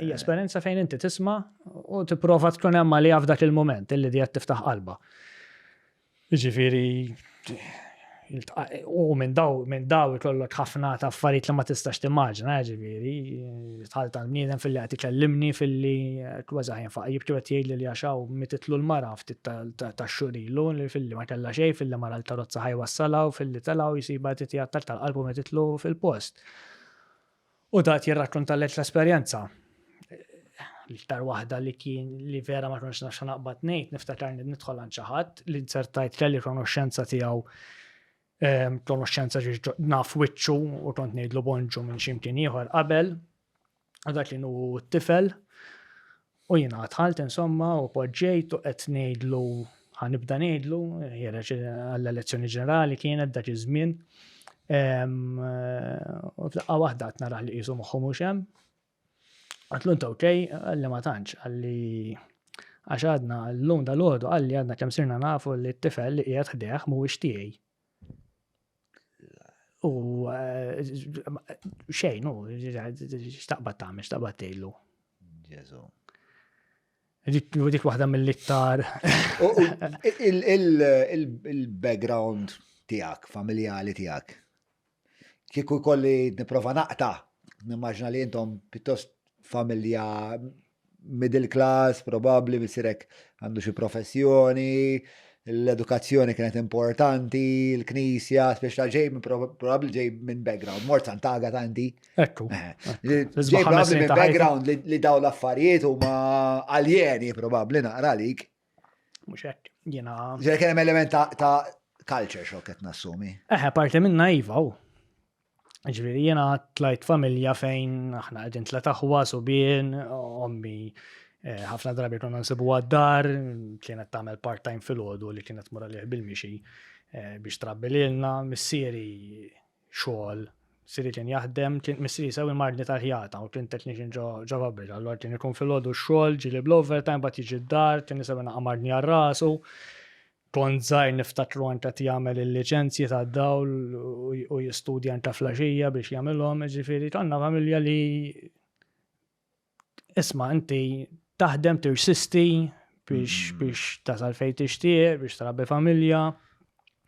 hija esperjenza fejn inti tisma' u tipprova tkun hemm għaliha f'dak il-mument illi di qed tiftaħ qalba. Ġifieri u minn daw ikollok ħafna ta' affarijiet li ma tistax timmaġina, ġifieri, tħalt għal bniedem filli qed ikellimni filli kważi ħajnfaq jibki qed jgħidli li għaxaw mititlu l-mara ftit tax-xurilu li filli ma kellha xejn, filli mara l-karozza ħajwassalha u filli telgħu jsiba titjattar tal-qalbu mititlu fil-post. U dat jirrakkontalek l-esperjenza. L-iktar waħda li vera ma tkunx nafx naqbad ngħid niftakarni nidħol għand xi ħadd li nsertajt kelli konoxxenza tiegħu konoxxenza naf wiċċu u kont ngħidlu bonġu minn x'imkien ieħor qabel, dak li hu t-tifel, u jiena dħalt insomma u poġġejt u qed ngħidlu ħanibda ngħidlu jereġ għall-elezzjoni ġenerali kienet dak iż-żmien. U f'daqqa waħda qed naraħ li qisu moħħu mhux hemm. Għatlu inta okej, għalli ma tantx, għalli għax għadna l-lum dal-għodu għalli għadna kemm sirna nafu li t-tifel li qiegħed ħdeħ mhuwiex tiegħi. U xejn, xtaqbad tagħmel, xtaqbad tgħidlu. Ġesu. Dik waħda mill-iktar. Il-background tiegħek, familjali tiegħek. Kieku kolli nipprova naqta', nimmaġna li intom pjuttost familja middle class, probabbli misirek għandu xi professjoni, l-edukazzjoni kienet importanti, l-knisja, speċa ġej minn probabbli ġej minn background, mort Santaga tanti. Ekku. Ġej probabbli minn background li daw l-affarijiet huma aljeni probabbli naqra lik. Mhux hekk, jiena. Ġej kien hemm element ta' culture shock qed nassumi. Parti minna iva hu. Ġifieri jiena tlajt familja fejn aħna qegħdin tliet aħwa subien, ommi ħafna drabi konna nsibu għad-dar, kienet tagħmel part-time fil-għodu li kienet mura liħ bil-mixi biex trabbi lilna, missieri xogħol, missieri kien jaħdem, missieri sewi marni tal-ħjata u kien technician ġo Babbel, allura kien ikun fil-għodu xogħol, ġili bl-overtime bat jiġi d-dar, kien jisewi naqamarni għar-rasu, kont żgħir niftakru anke jagħmel il-liċenzji tad-dawl u jistudja anke flaxija biex jagħmilhom, ġifieri konna familja li isma' inti taħdem tirsisti biex tasal fejn tixtieq, biex trabbi familja,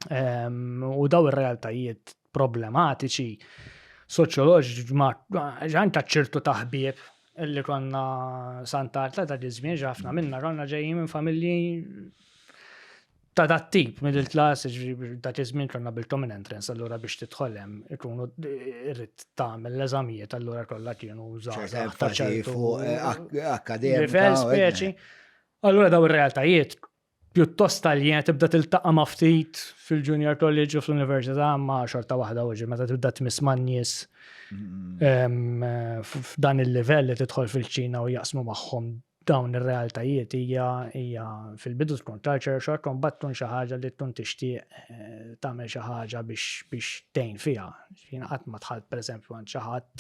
u daw ir-realtajiet problematiċi soċjoloġiċi anke ċertu taħbieb illi konna santar ta' żmien ħafna minna konna ġejjin minn familji ta' dat tip, middle class, dak iż-żmien konna bil-common entrance, allura biex tidħol hemm ikunu irrid tagħmel l-eżamijiet, allura kollha kienu żgħażagħ ta' ċertu akademika. livell speċi. Allura daw ir-realtajiet pjuttost taljien tibda tiltaqa' ma' ftit fil-junior college u fl-università ma' xorta waħda uġi meta tibda tmiss man nies f'dan il-livell li tidħol fil-Ċina u jaqsmu magħhom dawn ir-realtajiet hija fil-bidu tkun culture shock u mbagħad tkun xi ħaġa li tkun tixtieq tagħmel xi ħaġa biex tgħin fiha. Jiena qatt ma dħalt pereżempju għand xi ħadd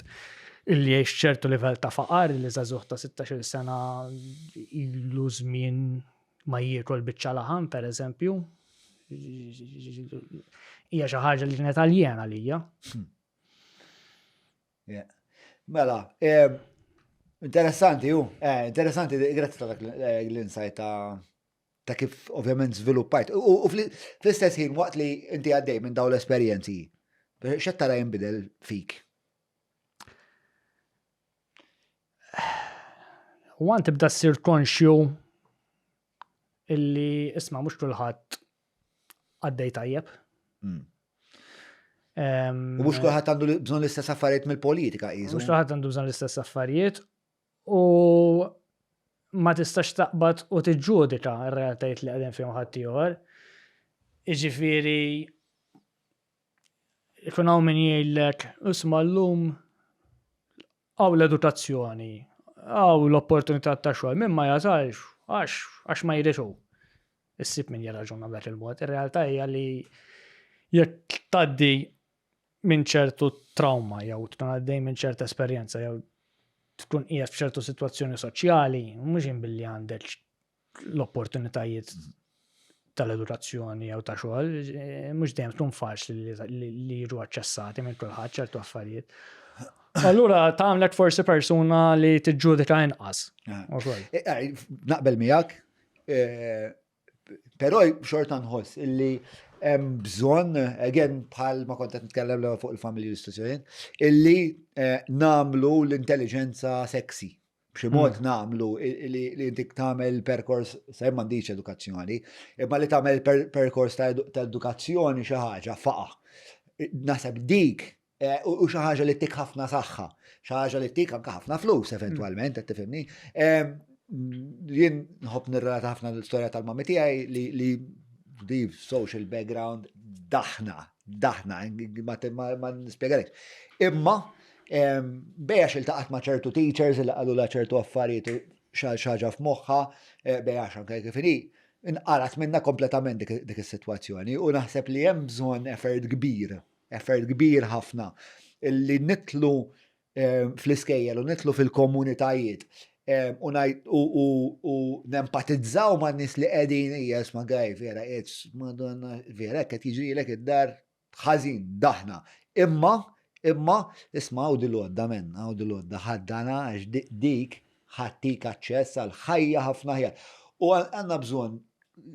illi jgħix ċertu livell ta' faqar li żagħżugħ ta' 16 sena ilu żmien ma jiekol biċċa laħam pereżempju. Hija xi ħaġa li kienet aljena għalija. Mela, interessanti, interessanti, grazzi ta' dak l-insight ta' kif ovvjament żviluppajt. U fl-istess ħin waqt li inti għaddej minn dawn l-esperjenzi, x'qed tara jinbidel fik? U għan tibda ssir konxju illi isma' mhux kulħadd għaddej tajjeb. U mhux kulħadd għandu bżonn l-istess affarijiet mill-politika qisu. Mhux kulħadd għandu bżonn l-istess affarijiet u ma tistax taqbad u tiġġudika r-realtajiet li qegħdin fihom ħadd ieħor. Jiġifieri ikun hawn min jgħidlek isma' llum hawn l-edukazzjoni, hawn l-opportunità ta' xogħol, min ma jasalx għax ma jridx hu. Issib min jiraġuna b'dak il-mod. Ir-realtà hija li jekk tgħaddi minn ċertu trauma jew tkun għaddej minn ċerta esperjenza jew tkun qiegħed f'ċertu sitwazzjoni soċjali, mhux inbilli għandek l-opportunitajiet tal-edukazzjoni jew ta' xogħol, mhux dejjem tkun faċli li jiġu aċċessati minn kulħadd ċertu affarijiet. Allura tagħmlek forsi persuna li tiġġudika inqas. Naqbel miegħek, però xorta nħoss illi hemm bżonn, again bħal ma kont qed nitkellem fuq il-family istituzzjonijiet, illi nagħmlu l-intelligenza sexy. B'xi mod nagħmlu li intik tagħmel perkors sa m'għandix edukazzjoni, imma li tagħmel perkors ta' edukazzjoni xi ħaġa faqa. Naħseb dik u xi ħaġa li tik ħafna saħħa, xi ħaġa li tik anke ħafna flus eventwalment qed tifhimni. Jien nħobb nirrelata ħafna l-istorja tal-mammi tiegħi li di social background daħna, ma nispjegalek. Imma bejja xiltaqat ma' ċertu teachers li qalu la ċertu affarijiet xaġa f'moħħa, bejja xanka kif inhi, inqarat minna kompletament dik is-sitwazzjoni u naħseb li hemm bżonn effort kbir ħafna illi nitlu fl-iskejjel u nitlu fil-komunitajiet u nempatizzaw ma' nis li qegħdin jisma' gaj vera Madonna vera qed jiġrilek id-dar ħażin daħna. Imma isma' u dil-għodda menna u dil-għodda ħaddana għax dik ħattik aċċess għal ħajja ħafna ħajja. U għandna bżonn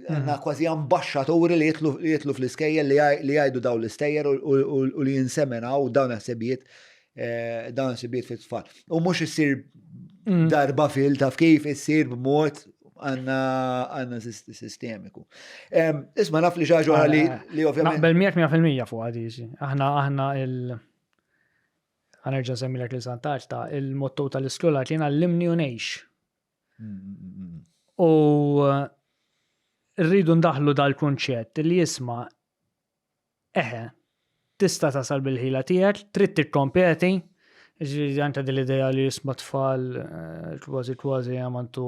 għandna kważi ambaxxaturi li jitlu fl-iskejjel li jgħidu dawn l-istejjer u li jinsemenaw dawn ħsibijiet fit-tfal. U mhux issir darba fil taf kif issir b'mod għandna sistemiku. Isma' naf li xaġa li ovvjament. Naqbel 100% fuq għadiġi. Aħna ħanerġa' semmilek l-santaġġ ta' il-motto tal-iskola kien għallimni u ngħix. U rridu ndaħlu dal-kunċett li jisma' tista' tasal bil-ħila tiegħek, trid tikkompeti. Għanta dil-ideja li jisma tfal kważi għamantu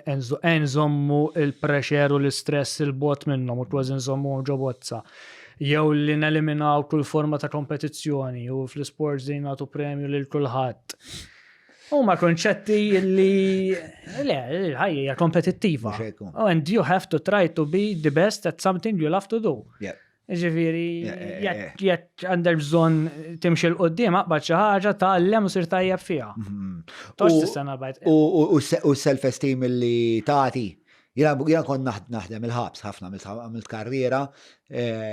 nżommu il-pressure u l-istress il-bot minnom u kważi nżommu ġobozza. Jew li neliminaw kull forma ta' kompetizzjoni u fl-sports din nagħtu premju lil kulħadd. Huma konċetti li ħajja hija kompetittiva. And you have to try to be the best at something you'll have to do. Ġifieri, jekk għandek bżonn timxi l-qoddim aqbad xi ħaġa tgħallem u sir tajjeb fiha. Tox tista' nabgħid. U self-esteem li tagħti Jena kont naħdem il-ħabs, ħafna għamilt karriera,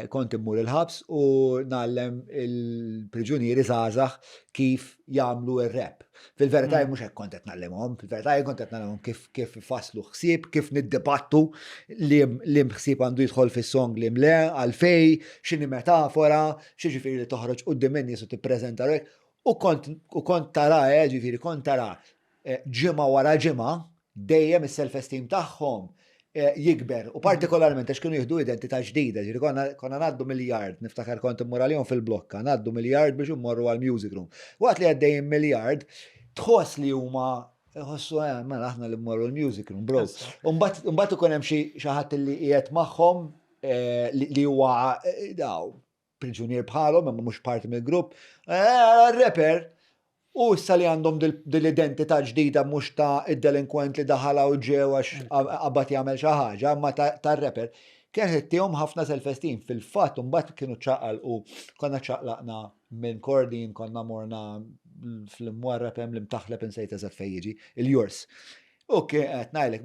kont immur il-ħabs u nallem il-priġunieri żgħażagħ kif jagħmlu ir-rap. Fil-verità mhux hekk kont qed nallimhom, fil-verità kont qed nallimhom kif ifasslu ħsieb, kif niddibattu li ħsieb għandu jidħol fis-song li mle, għalfej, x'inhi metafora, x'jiġifieri li toħroġ quddiem in-nies u tippreżenta hekk. U kont tara, ġifieri kont tara ġimgħa wara ġimgħa dejjem is-self-esteem tagħhom jikber u partikolarment għax kienu jieħdu identità ġdida, ġifieri konna ngħaddu miljard, niftakar kont immur għalihom fil-blokka, ngħaddu miljard biex immorru għall music room. Waqt li għaddejjin miljard, tħoss li huma ħossu mela aħna li mmorru l-music room, bro. U mbagħad ikun hemm xi ħadd li qiegħed magħhom li huwa daw priġunier bħalhom, imma mhux parti mill-grupp, rapper. U issa li għandhom dil-identità ġdida mhux ta' id-delinkwent li daħala u ġew għax qabad jagħmel xi ħaġa, imma tar-rapper kien ħittihom ħafna self-esteem. Fil-fatt mbagħad kienu ċaqalqu, konna ċaqlaqna minn Kordin, konna morna fl-imwarrab hemm l-imtaħleb insejt eżatt fejn jiġi, il-Jors. U qed ngħidlek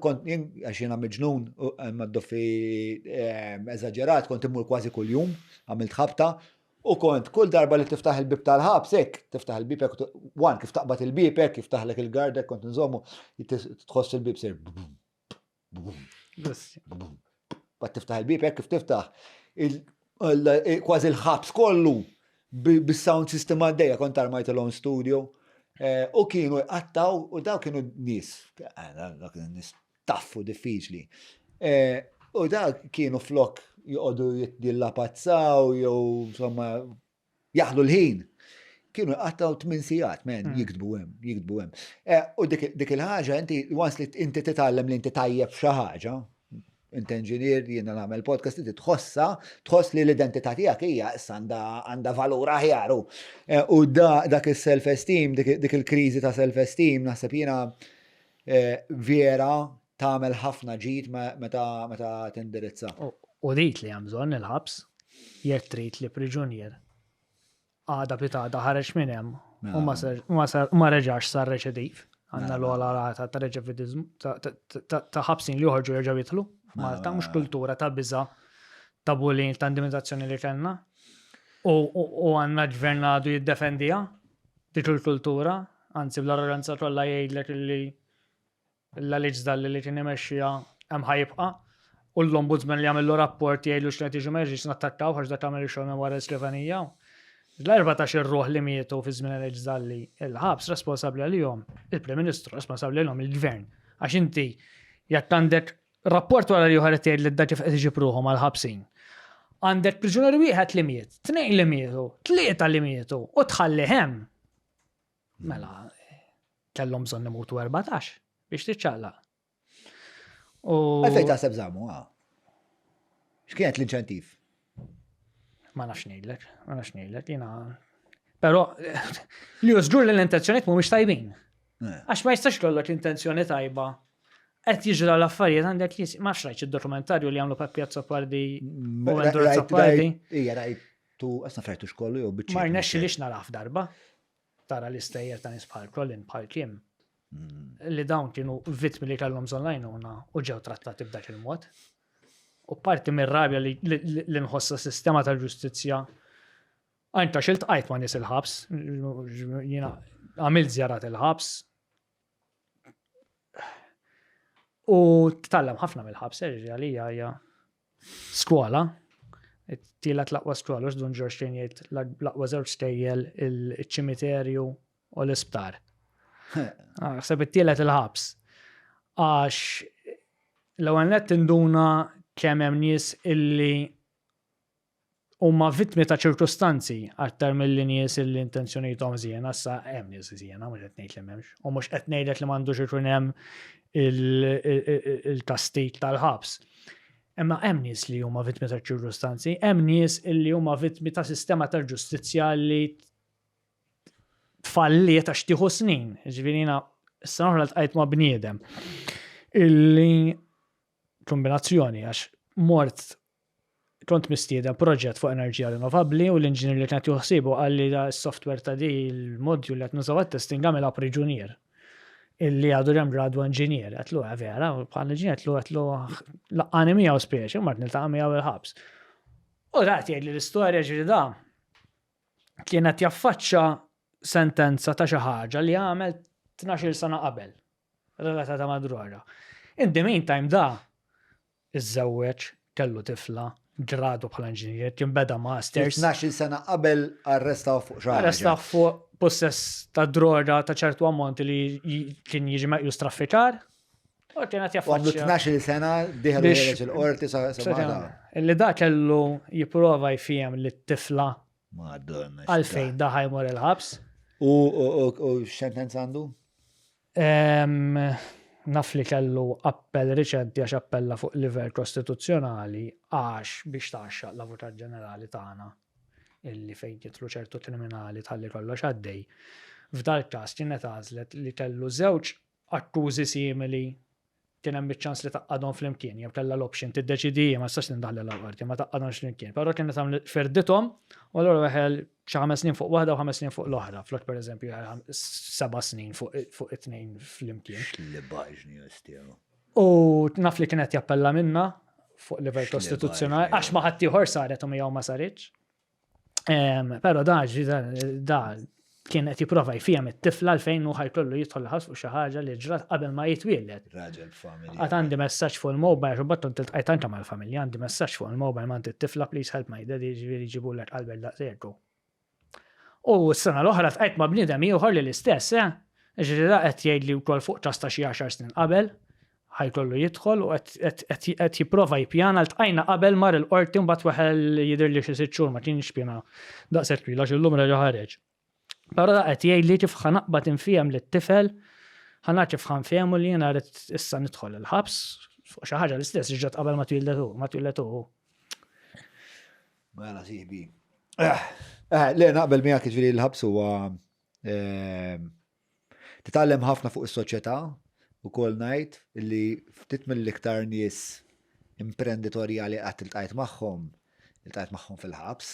kont jien għax jiena miġnun mad-doffi eżaġerat, kont immur kważi kuljum, għamilt ħabta. U kont, kull darba li tiftaħ il-bib tal-ħabs, tiftaħ il-bib, kif taqbad il-bib, kif taħlek il-gardek, kont nżommu, tħoss il-bib sir. Bat tiftaħ il-bib, kif tiftaħ, kważi il-ħabs kollu, bis-sound system għaddejja, kont armajt l-on studio, u kienu għattaw, u daw kienu nis, nis taffu, diffiċli. U daw kienu flok, joqodu jiddillapazzaw, jew insomma jaħlu l-ħin. Kienu għattaw 8 sigħat, jiktbu hemm. U dik il-ħaġa, once li inti titgħallem li inti tajjeb f'xi ħaġa, inti inġinier, jiena nagħmel podcast, inti tħoss li l-identità tiegħek hija issa għandha valur aħjar. U dak is-self-esteem, dik il-kriżi ta' self-esteem, naħseb jiena vera tagħmel ħafna ġid meta tindirizza. U dit li hemm bżonn il-ħabs, jekk trid li priġunier għada pitada ħareġ minn hemm u ma reġax sar reċediv. Għandna l-ogħla rata ta' reċidivizmu ta' ħabsin li joħorġu jerġgħu jidħlu. Malta mhux kultura ta' biża' ta' bullying ta' intimidazjoni li kellna. U għandna ġvern għadu jiddefendiha dik il-kultura, anzi bl-arroganza kollha jgħidlek li l-liġdalli li kien imexxija hemm ħajibqa'. U l-ombudsman li għamillu rapport jgħidu x'qed jiġu meġġiex nattakkaw għax dak għamel xogħol minn wara l-Skrivanija. L-14 ir-ruħ li mietu fi żmien il-ġdalli il-ħabs responsabbli għalihom, il-Prim Ministru responsabbli għalihom il-Gvern. Għax inti jekk għandek rapport wara li oħra tgħid li dak kif qed iġibruhom għall-ħabsin. Għandek priġunier wieħed li miet, 2 li mietu, 3 li mietu u tħalli hemm. Mela kellhom bżonn imutu 14 biex tiċċaqlaq. Għalfejn taħseb żammu, x'kienet l-inċentiv? Ma nafx ngħidlek, jiena. Però li żgur li l-intenzjonijiet mhumiex tajbin. Għax ma jistax kollok intenzjoni tajba. Qed jiġru l-affarijiet għandek ma rajtx id-dokumentarju li għamlu Piazza Pardi u Endurance Pardi. Hija rajtu qasna frajtu xkollu jew biċċi. Ma rnexxilix naraf darba. Tara l-istejjer ta' nies bħal Colin bħal Kim. Li dawn kienu vittmi li kellhom online u ġew trattati b'dak il-mod. U parti mir-rabja li nħossa sistema tal-ġustizzja għajnta xilt qajt ma' nies il-ħabs, jiena għamilt żjarat il-ħabs u titgħallem ħafna mill-ħabs, għalija hija skola, tielet l-aqwa skola x'dun George Kane jgħid l-aqwa żewġ tejjel il-ċimiterju u l-isptar. Għasab it-tielet il-ħabs. Għax l-ewwel nett induna kemm hemm nies illi huma vittmi ta' ċirkostanzi aktar milli nies illi intenzjonijthom żiena, issa hemm nies żiena mhux qed ngħid li m'hemmx. U mhux qed ngħidlek li m'għandux ikun hemm il-kastig tal-ħabs. Imma hemm nies li huma vittmi ta' ċirkostanzi, hemm nies illi huma vittmi ta' sistema tal-ġustizzja li tfalliet għax tieħu snin. Ġifieri jiena issa noħra tqajt ma' bniedem illi kombinazzjoni għax kont mistieden proġett fuq enerġija rinnovabbli u l-inġinier li kienet joħsibu qal li s-software ta' di l-modju li qed nużaw għat-testing għamilha priġunier. illi għadu jem gradu engineer, għatlu vera, bħal engineer għatlu laqqani miegħu spiex, mart niltaqa' miegħu il-ħabs. U raqt jgħid li l-istorja ġiri da kienet jaffaċċa sentenza ta' xi ħaġa li għamel 12 sena qabel, relatata ma' droga. In the meantime da iż-żewweġ kellu tifla, gradu bħala inġinier, kien beda masters. 12 sena qabel arrestaw fuq xi ħaġa. Arrestaw fuq possess ta' droga ta' ċertu ammonti li kien jiġi meqjus traffikar. U kienet Għandu jaffaċċja. 12 sena diħelu il-qorti sa' Illi da kellu jipprova jfihem li t-tifla Madonna. għalfejn da ħajmur il-ħabs. U x'sentenza għandu? Naf li kellu appell riċenti għax appella fuq livell kostituzzjonali għax biex taxxa l-Avukat Ġenerali tagħna illi fejn jitlu ċertu kriminali tħalli kollox għaddej. F'dal każ kienet għażlet li kellu żewġ akkużi simili kien hemm biċ-ċans li taqqadhom flimkien, jew kellha l-option tiddeċidi ma tistax tindaħħal l-qorti ma taqqadhomx flimkien. Però kienet għamlu firdithom u allura weħel xi 5 snin fuq waħda u 5 snin fuq l-oħra. Flok pereżempju 7 snin fuq it-tnejn flimkien. Li baġni jistiju. U naf li kienet jappella minna fuq livell kostituzzjonali għax ma ħadd ieħor saret u miegħu ma saritx. Però da kienet jipprova jfihem it-tifla għalfejn hu ħajkollu jidħol ħass fuq xi ħaġa li ġrat qabel ma jitwieled. Raġel familja. Għad għandi messaġġ fuq il-mobile, xubbattu tiltqajt anke mal-familja, għandi messaġġ fuq il-mobile ma it-tifla please help my daddy ġifieri jġibulek qalbel daqsejku. U s-sena l-oħra tqajt ma' bniedem ieħor li l-istess, ġifieri da qed jgħid li wkoll fuq ċasta xi 10 snin qabel ħajkollu jidħol u qed jipprova jippjana l-tqajna qabel mar il-qorti mbagħad waħel jidher li xi 6 xhur ma kienx pjana daqshekk twila x'illum reġa' ħareġ. Però da qed jgħid li kif ħanaqbad infihem lit-tifel ħanart kif ħanfehmu li jiena rrid issa nidħol il-ħabs fuq xi ħaġa l-istess li ġrat qabel ma twilletu. Mela siħbi. Le naqbel miegħek jiġifieri l-ħabs huwa titgħallem ħafna fuq is-soċjetà ukoll ngħid illi ftit mill-iktar nies imprenditorjali qatt iltqajt magħhom fil-ħabs.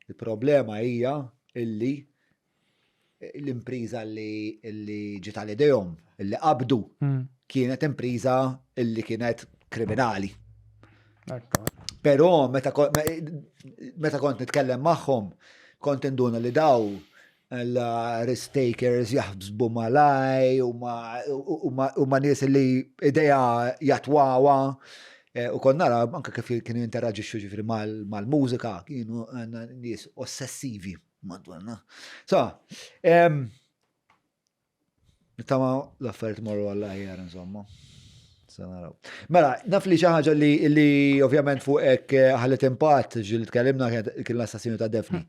Il-problema hija illi l-impriża li ġiet għal idejhom, illi qabdu, kienet impriża illi kienet kriminali. Però meta kont nitkellem magħhom, kont induna li daw l-risk takers jaħsbu malaj u ma nies li ideja jatwawa. U kon nara anke kif kienu jinteraġixxu ġifri mal-mużika, kienu għandna nies ossessivi. Madonna. So, nittama l-affarijiet morru għall-ħjar, insomma. Mela, naf li xi ħaġa li ovvjament fuq hekk ħallet impatt ġil tkellimna kien l-assassinu ta' Defni.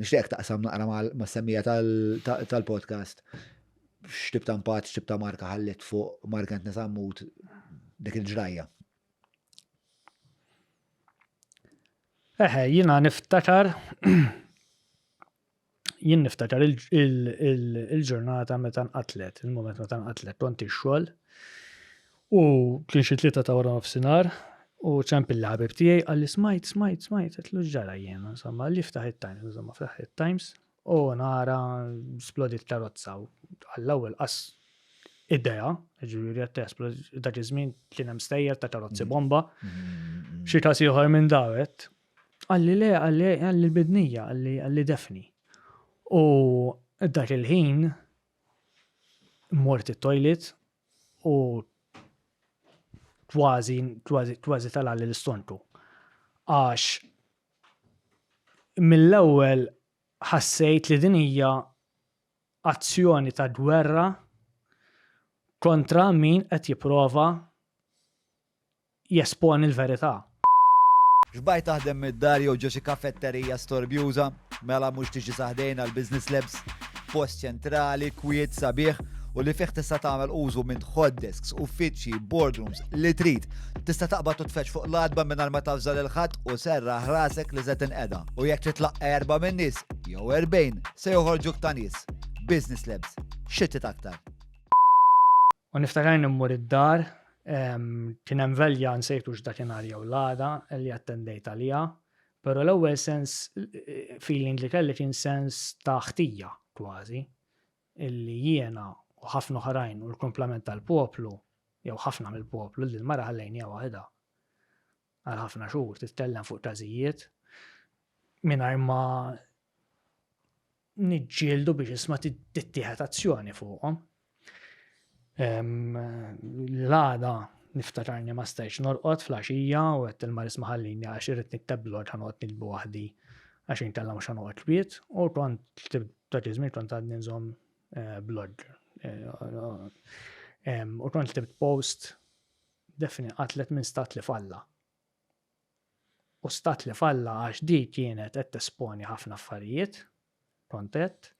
Nixtieq taqsam naqra mas-semmija tal-podcast. X'tib ta' impatt, x'tib ta' marka ħallet fuq Markant Nisammut dik il-ġrajja. Jiena niftakar il-ġurnata meta nqatlet, il-moment meta nqatlet, kont ix-xogħol u kien xi 3 ta' wara nofsinhar u ċemp il-ħabib tiegħi qal li smajt, qed lu ġara jiena, insomma li ftaħ it-Times, insomma ftaħ it-Times u nara splodit karozza u għall-ewwel qas idea, ġifieri qed tesplod dak iż-żmien kien hemm stejjer ta' karozzi bomba, xi każ ieħor minn dawet. Għalli le, għalli l-bidnija, għalli Defni. U dak il-ħin mort it-toilet u kważi tal-għalli l-istontu. Għax mill-ewwel ħassejt li din hija azzjoni ta' gwerra kontra min qed jipprova jesponi l-verità. Xbaj taħdem mid-dar jew ġo xi kaffetterija storbjuża, mela mhux tiġi saħdejna l-Business Labs, post ċentrali, kwiet sabiħ u li fih tista' tagħmel użu minn hot desks, uffiċċji, boardrooms li trid. Tista' taqbad u tfetx fuq l-adba mingħajr ma tafżal il-ħadd u serraħ rasek li żed inqeda. U jekk titlaq 4 minn nies jew 40 se joħorġuk ta' nies. Business Labs, xittit aktar. U niftakar immur id-dar, kien hemm velja nsejtu x'dakinhar jew l-għada li attendejt għaliha, però l-ewwel sens feeling li kelli kien sens ta' ħtija kważi illi jiena u ħafna oħrajn u l-komplement tal-poplu, jew ħafna mill-poplu li l-mara ħallejnija waħda. Għal ħafna xhur titkellem fuq każijiet mingħajr ma niġġieldu biex isma' tittieħed azzjoni fuqhom. L-għada niftakarni ma stajx norqod fl-għaxija u qed il-mar isma' ħallini għax irid nikteb blog ħanoqgħod nilbu waħdi għax intella mhux ħanoqgħod kwiet u kont dak iż-żmien kont għadni nżomm blog. U kont tibt post qatlet minn stat li falla. U stat li falla għax di kienet qed tesponi ħafna affarijiet, kontet,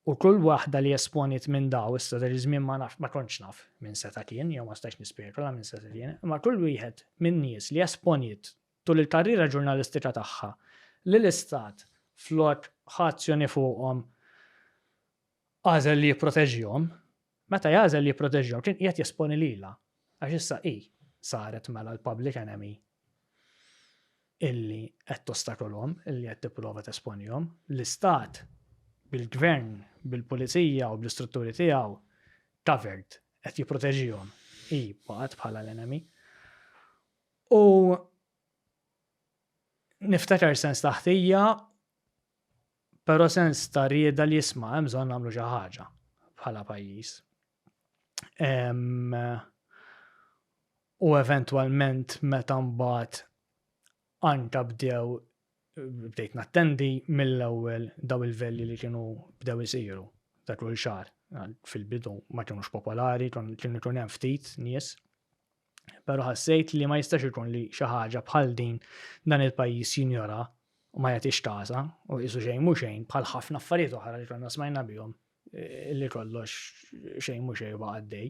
u kull waħda li esponit minn daw issa dak iż-żmien ma kontx naf minn seta' kien, jew ma stax nispjega minn seta' kien, imma kull wieħed minn nies li esponit tul il-karriera ġurnalistika tagħha lill-istat flok ħazzjoni fuqhom għażel li jipproteġihom, meta jagħżel li jipproteġihom kien qiegħed jesponi lilha għax issa saret mela l-public enemy illi qed tostakolhom, illi qed tipprova tesponihom, l-istat bil-gvern, bil-pulizija u bl-istrutturi tiegħu covered qed jipproteġihom. Baqgħet bħala l-enemy. U niftakar sens ta' ħtija, però sens ta' rieda li jisma' hemm bżonn nagħmlu xi ħaġa bħala pajjiż. U eventwalment meta mbagħad anka bdejt nattendi mill-ewwel daw il-velli li kienu bdew isiru ta' kull xahar. Fil-bidu ma kienux popolari, kienu jkun hemm ftit nies. Però ħassejt li ma jistax ikun li xi ħaġa bħal din dan il-pajjiż jinjora u ma jagħtix każa u qisu xejn mhu xejn bħal ħafna affarijiet oħra li konna smajna bihom illi kollox xejn mhu xejn baqa' għaddej.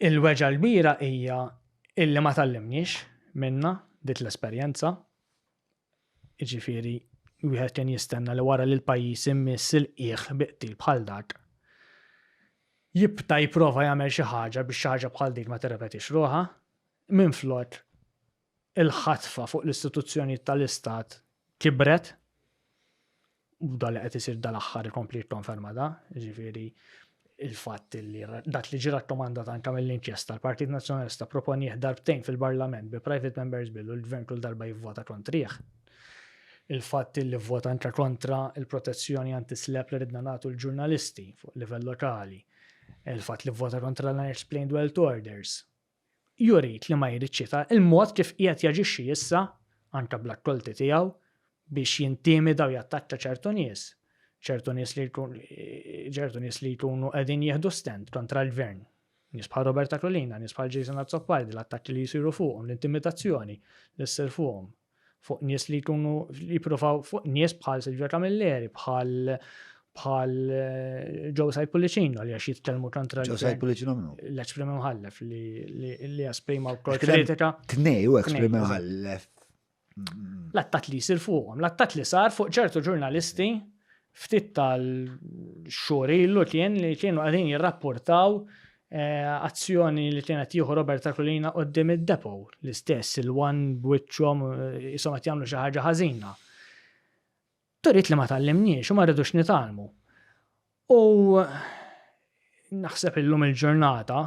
Il-weġa l-kbira hija illi ma tallimniex minna dit l-esperjenza. Jiġifieri wieħed kien jistenna li wara li l-pajjiż immiss il-qiegħ biqtil bħal dak jibta jipprova jagħmel xi ħaġa biex xi ħaġa bħal dik ma tirrepetix ruħha, minflok il-ħatfa fuq l-istituzzjonijiet tal-istat kibret u dan li qed isir dal-aħħar ikompli jikkonferma da, jiġifieri il-fatt li dak li ġie rakkomandat anke mill-inkjesta l-Partit Nazzjonalista proponih darbtejn fil-Parlament bi Private Members Bill u l-Gvern kull darba jivvota kontrih. Il-fatt li vvota anke kontra il-protezzjoni anti-slep li ridna nagħtu l-ġurnalisti fuq livell lokali. Il-fatt li vvota kontra l-unexplained wealth orders. Jurit li ma jridx il-mod kif qiegħed jaġixxi issa anke bl-akkolti tiegħu biex jintimida u jattakka ċertu nies. ċertu nies li jkunu qegħdin jieħdu stand kontra l-gvern. Nies bħal Roberta Collina, nies bħal Jason Azzoppardi, l-attakki li jsiru fuqhom, l-intimidazzjoni li ssir fuqhom. Fuq nies li jkunu jippruvaw fuq nies bħal Silvia Camilleri, bħal Joseph Policino li għax jitkellmu kontra Joseph Policino minnu? L-esprimi mħallef li esprima wkoll kritika. Tnej u esprimi mħallef. L-attakk li jsir fuqhom, l-attakk li sar fuq ċertu ġurnalisti ftit tal-xhur ilu li kienu qegħdin jirrapportaw azzjoni li kienet jieħu Roberta Collina qudiem id-depo l-istess il-wan b'wiċċhom ishom qed jagħmlu xi ħaġa ħażina. Turit li ma tallimniex u ma rridux nitalmu. U naħseb illum il-ġurnata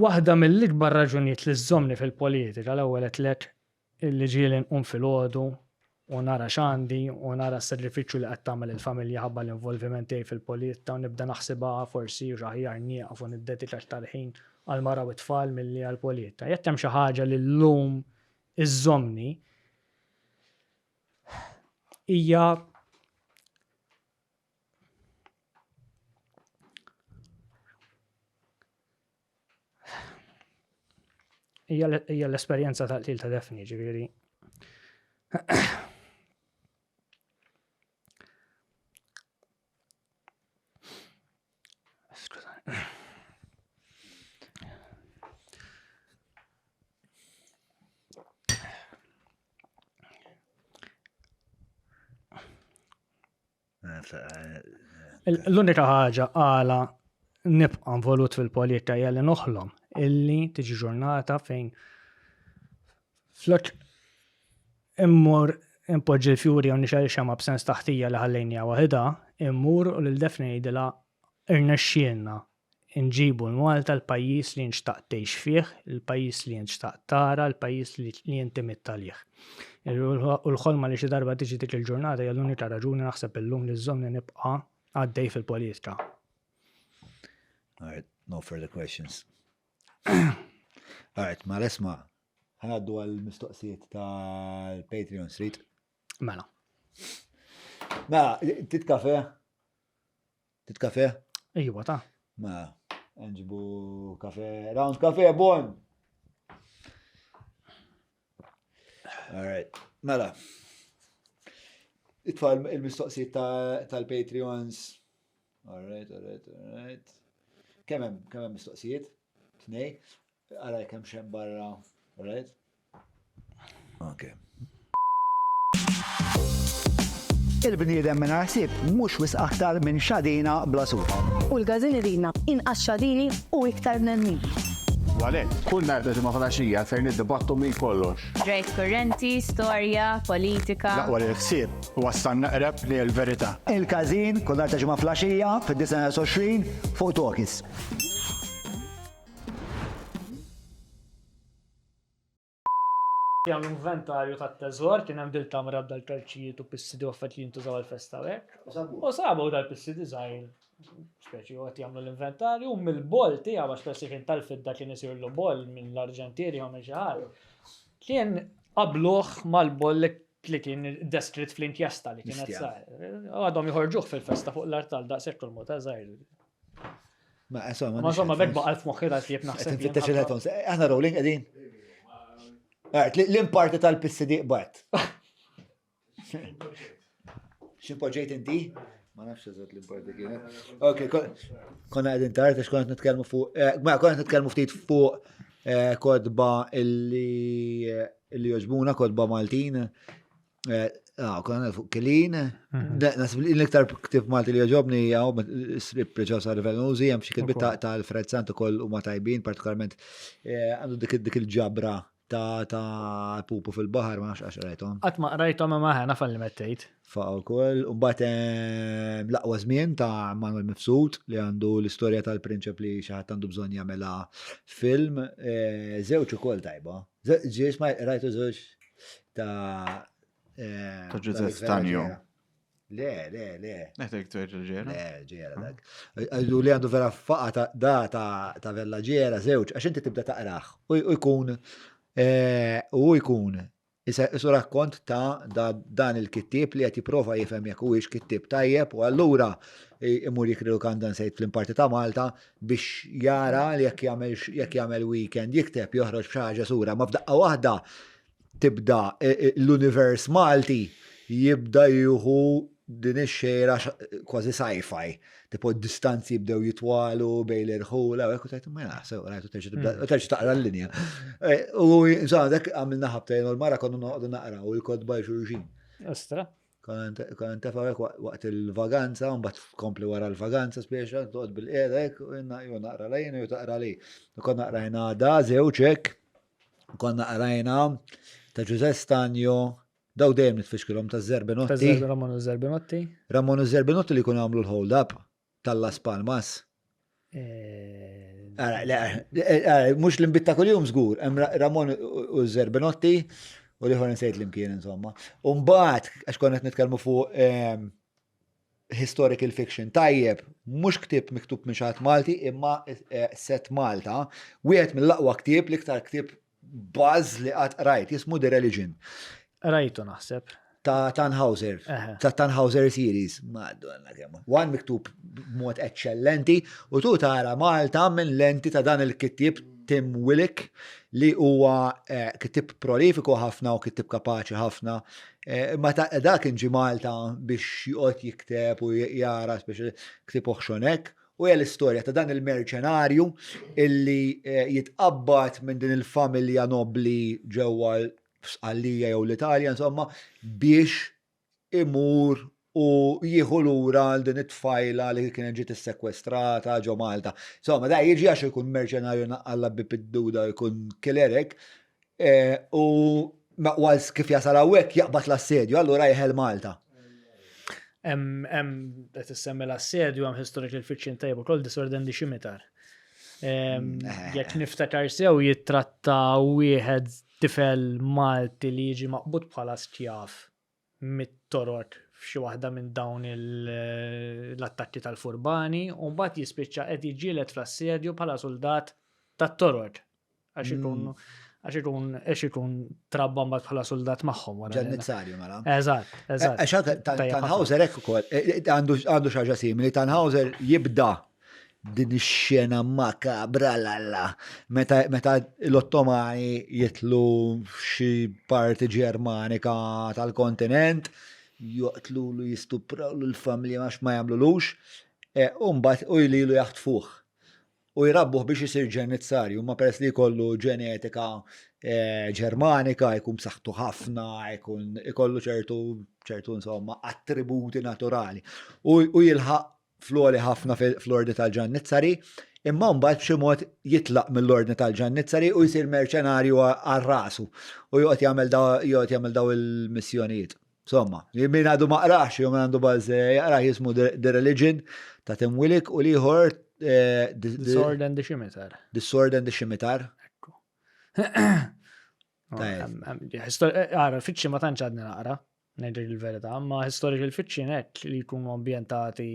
waħda mill-ikbar raġunijiet li żżommni fil-politika l-ewwel qed lek illi ġieli nqum filgħodu u nara x'għandi u nara s-sagrifiċċju li qed tagħmel il-familja ħabba l-involviment tiegħi fil-politika u nibda naħsibha forsi aħjar nieqaf u niddedika aktar ħin għal mara u tfal milli għall-politika. Jekk hemm xi ħaġa li llum iżżommni hija l-esperjenza tal-qtil ta' Defni, ġifieri. L-unika ħaġa għala nibqa' involut fil-politika hija li noħlom illi tiġi ġurnata fejn flok immur impoġġi l-fjuri u nixal xama b'sens taħtija li ħallejnija waħida, immur u l-defni jidila irnexxielna nġibu l-Malta l-pajjiż li nxtaq tgħix fih, il-pajjiż li nxtaq tara, il-pajjiż li inti mittalih. U l-ħolma li xi darba tiġi dik il-ġurnata hija l-unika raġuni naħseb illum li żżomm nibqa' għaddej fil-politika. All right, no further questions. All right, ma l-esma, ħanaddu għal-mistoqsijiet tal-Patreon Street. Mela. Ma, titkafe? Titkafe? Ejwa ta' Ma, nġibu kafe, round kafe, bon. All right, mela. Itfa il-mistoqsijiet tal-Patreons. All right. Kemem mistoqsijiet? Tnej? Għara kem xem barra. All right? Okay. Il-bniedem minn ħsieb mhux wisq aktar minn xadina bla sur. U l-gazin irina inqas xadini u iktar nenni. Għalet, kull narda ġimma flaxija fejn id-dibattu minn kollox. Drejt kurrenti, storja, politika. Laqwa li ħsieb u għastan naqreb li l-verità. Il-każin kull narda ġimma flaxija fid-29 fuq Tokis. Jgħam inventarju ta' t-teżor, kien hemm dil-tamra b'dal-karċijiet u pissidi uffet li jintużaw għal-festa hekk. U sabu dal-pissidi żgħir, speċi għat jagħmlu l-inventarju, u mill-bol tiegħu għax persi kien tal-fidda kien isir l-bol minn l-Arġentieri u minn xi ħadd. Kien qabluh mal-bol li kien deskritt fl-inkjesta li kienet sar. Għadhom jħorġuh fil-festa fuq l-artal daqshekk kull mota żgħir. Ma insomma bekk baqa' f'moħħi dak li jeb naħseb. Tinfittex il-headphones. Aħna rolling qegħdin. L-imparti tal-pissidi qbad. Ximpoġġejt inti? Ma nafx eżatt l-imparti kienet. Ok, konna qegħdin tard għax konna nitkellmu fuq, ma konna nitkellmu ftit fuq kodba illi joġbuna, kodba Maltin. Konna fuq Kilin. Nasib l-iktar ktib Malti li joġobni għaw strip preġaw Venusi, hemm xi kitbiet tal-Fred Sant ukoll huma tajbin, partikolarment għandu dik il-ġabra ta' pupu fil-bahar, ma nafx għax rajtom. Għatma rajtom ma ħana falli mettejt. Faqaw kol, un-bat laqwa żmien ta' Manuel Mifsud li għandu l-istoria tal-prinċep li xaħat għandu bżon jagħmela film, żewġ ukoll tajba. Ġiex ma rajtu żewġ ta' Giuseppe Stanio. Le. Neħtek tweġ il-ġera? Le, ġera dak. Għallu li għandu vera faqa ta' vella ġera żewġ, għax inti tibda taqraħ u jkun isu rakkont ta' dan il-kittib li qed jipprova jifhem jekk huwiex kittib tajjeb u allura imur jikrilu kandan sejt fl-imparti ta' Malta biex jara li jekk jagħmel weekend jikteb joħroġ b'xi ħaġa sura ma f'daqqa waħda tibda l-univers Malti jibda jieħu din ix-xejra kważi sci-fi. Tipo distanzi jibdew jitwalu bejn l-irħula, u għek ma jaħsew, rajtu terġi taqra l-linja. U insomma, dak għamilna ħabtajn u l-mara konnu noqdu naqra u l-kodba xurġin. Ostra. Kon tefa waqt il-vaganza, un bat kompli wara l-vaganza spiexa, toqt bil-edek, u ju naqra lejn, u taqra li. Kon naqrajna da, zewċek, kon naqrajna ta' Giuseppe Stanio, daw dejjem nitfixkilhom ta' Zerbenotti. Ramonu Zerbenotti. Ramonu Zerbenotti li kun għamlu l-hold-up tal-Las Palmas. Mux l-imbitta kol-jum zgur, Ramon u Zerbenotti u li ħorn sejt l-imkien insomma. Umbat, għax konnet nitkelmu fuq historical fiction tajjeb, mux ktib miktub minn xaħat Malti, imma set Malta, wieħed mill-laqwa ktib, l-iktar ktib buzz li għat rajt, jismu The Religion. Rajtu naħseb. Ta' Tannhauser, ta' Tannhauser series, madonna kemmu. Wan miktub mod eccellenti u tu tara Malta minn lenti ta' dan il-kittib Tim Willick li huwa kittib prolifiku ħafna u kittib kapaċi ħafna. Ma ta' dak inġi Malta biex joqgħod jikteb u jara speċi ktib uħxonek. U hija l-istorja ta' dan il-merċenarju illi jitqabbad minn din il-familja nobli ġewwa għallija jew l-Italja, insomma, biex imur u jieħu lura għal din it-tfajla li kienet ġiet issekwestrata ġo Malta. Insomma, da jiġi għax ikun merċenarju naqqalla bipidduda jkun killerek u maqwas kif jasal hawnhekk jaqbad l-assedju, allura jħel Malta. Qed issemmi l-assedju hemm historical fiction tajb ukoll Disorder and the Scimitar. Jekk niftakar sew jittratta wieħed tifel Malti li jiġi maqbud bħala stjaf mit-torot f'xi waħda minn dawn l-attakki tal-furbani u mbagħad jispiċċa qed jiġġieled fl-assedju bħala soldat tat-torot għax ikun trabba mbagħad bħala soldat magħhom wara. Ġannizzarju mela. Eżatt. Għax Tannhauser hekk ukoll għandu xi ħaġa simili, Tannhauser jibda din ix-xena makabra lalla. Meta l-Ottomani jitlu f'xi parti Ġermanika tal-kontinent, joqtlulu jistupravlu l-familja għax ma jagħmlulux, u mbagħad u jlilu jaħtfuh. U jrabbuh biex isir ġennizzarju, ma peress li jkollu ġenetika Ġermanika, jkun b'saħħtu ħafna, jkollu ċertu insomma attributi naturali. U jilħaq flori ħafna fl-ordni tal-ġannizzari, imma mbagħad b'xi mod jitlaq mill-ordni tal-ġannizzari u jsir merċenarju għal rasu u joqgħod jagħmel daw il-missjonijiet. Insomma, min għadu ma qrax, jew min għandu baż jaqra jismu The Religion ta' Tim Willick u liħor The Sword and the Scimitar. The Sword and the Scimitar. Għara, fiction ma tantx għadni naqra. Ngħidir il-verità, ma historical fiction hekk li jkunu ambjentati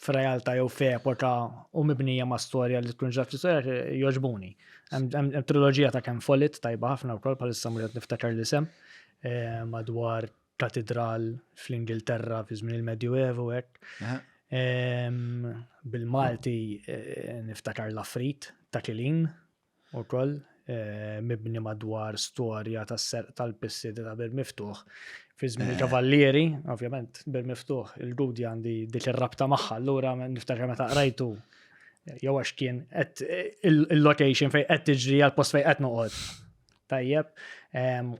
f'realtà jew f'epoka u mibnija ma' storja li tkun ġaf l-istorja jogħġbuni. Hemm triloġija ta' Ken Follett tajba ħafna wkoll bħalissa mrid niftakar l-isem madwar katedral fl-Ingilterra fi żmien il-Medjuevu hekk. Bil-Malti niftakar l-Afrit ta' Kilin ukoll. Mibni madwar storja tas-serq tal-pissidi ta' Bir Miftuħ fi żmien il-kavallieri, ovvjament Bir Miftuħ il-Rudi għandi dik ir-rabta magħha, allura niftakar meta qrajtu jew għax kien il-location fejn qed tiġri għal post fejn qed noqgħod. Tajjeb,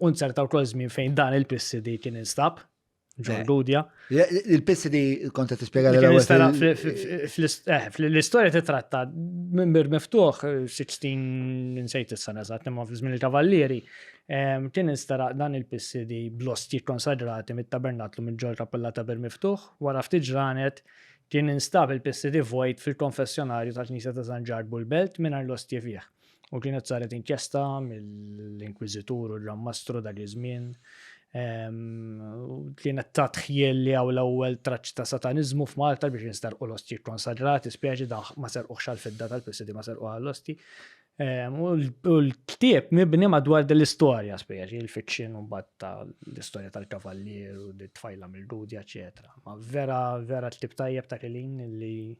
u nsertaw wkoll żmien fejn dan il-pissidi kien instab ġordudja. Il-pissidi konta tispjega l-istorja titratta minn Bir Miftuħ 16 nsejt is-sena eżatt imma fi żmien il-kavallieri kien instara dan il-pissidi blosti konsagrati mit-tabernatlu mill-ġol kappella ta' Bir Miftuħ wara ftit ġranet kien instab il-pissidi vojt fil-konfessjonarju tal-Knisja ta' San Ġarbu l-Belt mingħajr l-ostji fih. U kienet saret inkjesta mill-Inkwiżitur u l-Rammastru dak-iż-żmien. Kienet ta' tħjel li għaw l-ewwel traċċ ta' satanizmu f'Malta biex jinstarqu l-osti konsagrati, spieċi da' ma serquħx għal-fidda tal-pissidi ma serqu għall-osti. U l-ktieb mibni madwar dell-istorja, spieċi, il-fiction u bat ta' l-istorja tal-kavallier u d-tfajla mill-Rudja, eccetera. Ma vera l-tib tajjeb ta' Kilin li.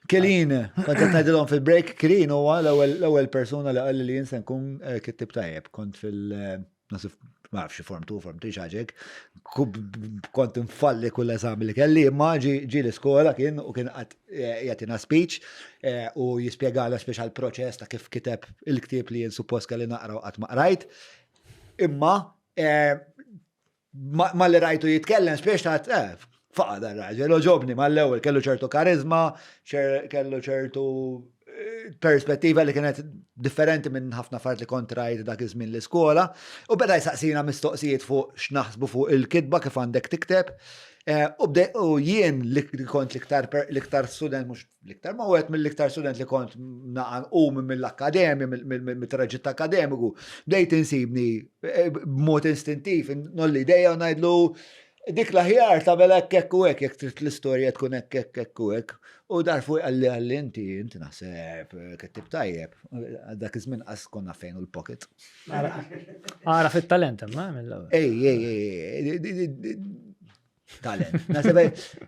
Kilin, kont qed ngħidilhom fil-break, Kilin huwa l-ewwel persuna li qal li jinsen kun kittib tajjeb, kont fil-nasif ma nafx form 2, form 3 xaġek, kont infalli kull eżami li kelli, imma ġi l-iskola kien u kien jagħtina speech u jispjegala speċjal proċess ta' kif kiteb il-ktieb li jien suppost kelli naqra qatt ma qrajt. Imma ma li rajtu jitkellem speċ ta' faqda r-raġel, ġobni mal-ewwel kellu ċertu karizma, kellu ċertu perspettiva li kienet differenti minn ħafna fart li kont rajt dak iż-żmien l-iskola u beda jsaqsina mistoqsijiet fuq x'naħsbu fuq il-kitba kif għandek tikteb u jien li kont l-iktar student mhux l-iktar ma wieħed mill-iktar student li kont naqan mill-akkademja mit-traġitt akademiku bdejt insibni b'mod istintiv nolli idea u ngħidlu dik l-aħjar tagħmel hekk u hekk jekk trid l-istorja tkun hekk u hekk. U dar fuq għalli inti naħseb kittib tajjeb. Dak iż-żmien qas konna fejn l-pocket. Ara fit-talent imma mill-ewwel. Ej. Talent. Naħseb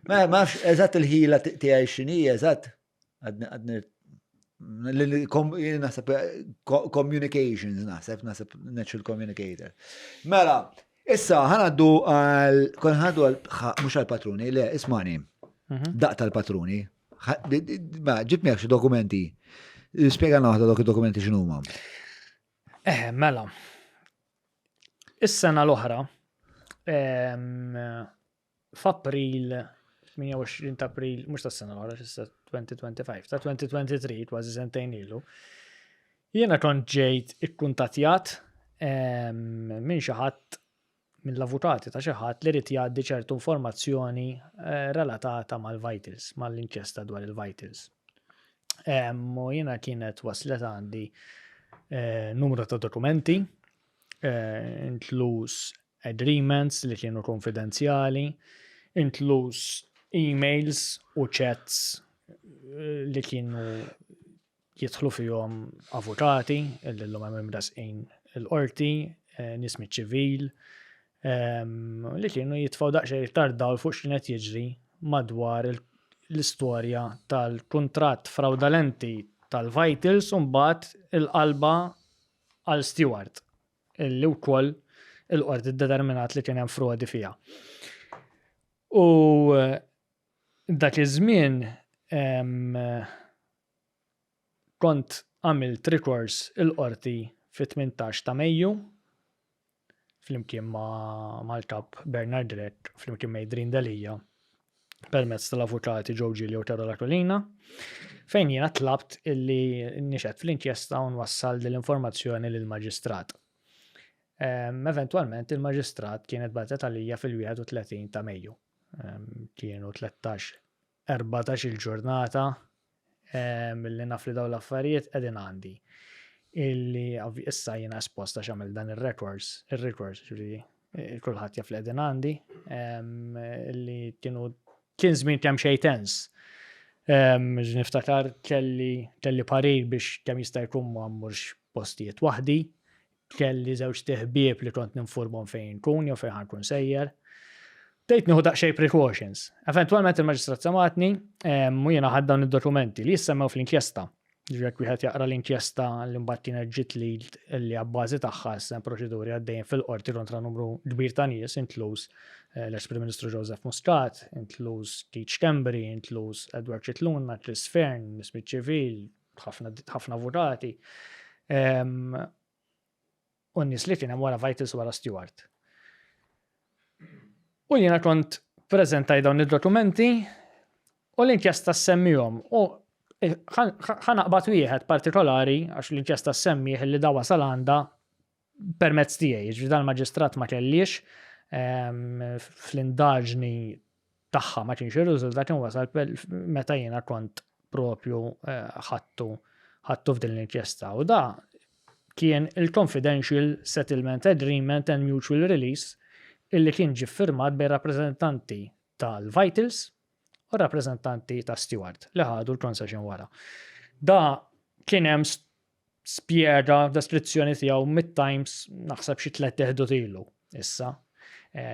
ma nafx eżatt il-ħila tiegħi x'inhi eżatt għadni naħseb communications naħseb natural communicator. Mela, issa ħanaddu mhux għall-patruni, le ismani. Daq tal-patruni. Ġibni xi dokumenti. Spjegana waħda dak id-dokumenti x'inhuma. Mela. Is-sena l-oħra f'April 28 ta' April, mhux tas-sena l-oħra, issa 2025, ta' 2023, kważi sentejn ilu, Jiena kont ġejt ikkuntattjat minn xi ħadd mill-avukati ta' xi ħadd li rid jgħaddi ċertu informazzjoni relatata mal-vitals, mal-inkjesta dwar il-vitals. U jiena kienet waslet għandi numru ta' dokumenti, inkluż agreements li kienu konfidenzjali, inkluż emails u chats li kienu jidħlu fihom avukati, l-lum hemm imrasqin il-qorti, nismi ċivil, li kienu jitfaw daqsxejn tardaw fuq x'kienet jiġri madwar l-istorja tal-kuntratt fraudolenti tal-vitals u mbagħad il-qalba għal Stewart, illi wkoll il-qorti determinat li kien hemm frodi fiha. U dak iż-żmien kont għamilt rikors il-qorti fit-18 ta' Mejju flimkien mal-kap Bernard Rek, flimkien ma' Idrin Dalija, permezz tal-avukati Joe Giglio u Tero Lacolina, fejn jiena tlabt illi nixed fl-inkjesta u nwassal dil-informazzjoni lill-maġistrat. Eventualment il-maġistrat kienet bagħtet għalija fil-31 ta' Mejju. Kienu 14 il-ġurnata milli naf li dawn l-affarijiet qegħdin għandi. Illi issa jiena esposta x'għamel dan ir-records, ġifieri kulħadd jaf li qegħdin għandi, illi kien żmien kemm xejn tens. Niftakar kelli parir biex kemm jista' jkun ma mmurx postijiet waħdi, kelli żewġ teħbieb li kont ninfurmhom fejn kun jew fejn ħankun sejjer. Tgħid nieħu daqsxejn precautions. Eventwalment il-maġistrat samatni u jiena ħadd dawn id-dokumenti li jissemmew fl-inkjesta. Ġifieri wieħed jaqra l-inkjesta li mbagħad kienet ġiet li abbażi tagħha issa proċeduri għaddejjin fil-qorti kontra numru kbir ta' nies, inkluż l-ex-Prim Ministru Joseph Muscat, inkluż Teach Kembri, inkluż Edward Chitluna, Chris Fern, Nismi ċivil, ħafna avukati. U n-nies li kien hemm wara Vitals wara Stewart. U jiena kont preżentaj dawn id-dokumenti u l-inkjesta semmihom. U ħanaqbad wieħed partikolari għax l-inkjesta semmih li dawa sal-għanda permezz tiegħi. Ġifieri dan il-maġistrat ma kellix fl-indaġni tagħha ma kienx ir-riżultat kien wasal meta jiena kont propju ħadtu f'din l-inkjesta. U da kien il-Confidential Settlement Agreement and Mutual Release illi kien ġie firmat bejn rappreżentanti tal-Vitals u rappreżentanti ta' Stewart li ħadu l-concession wara. Da kien hemm spjega deskrizzjoni tiegħu mid-Times naħseb xi 3 teħdut ilu issa.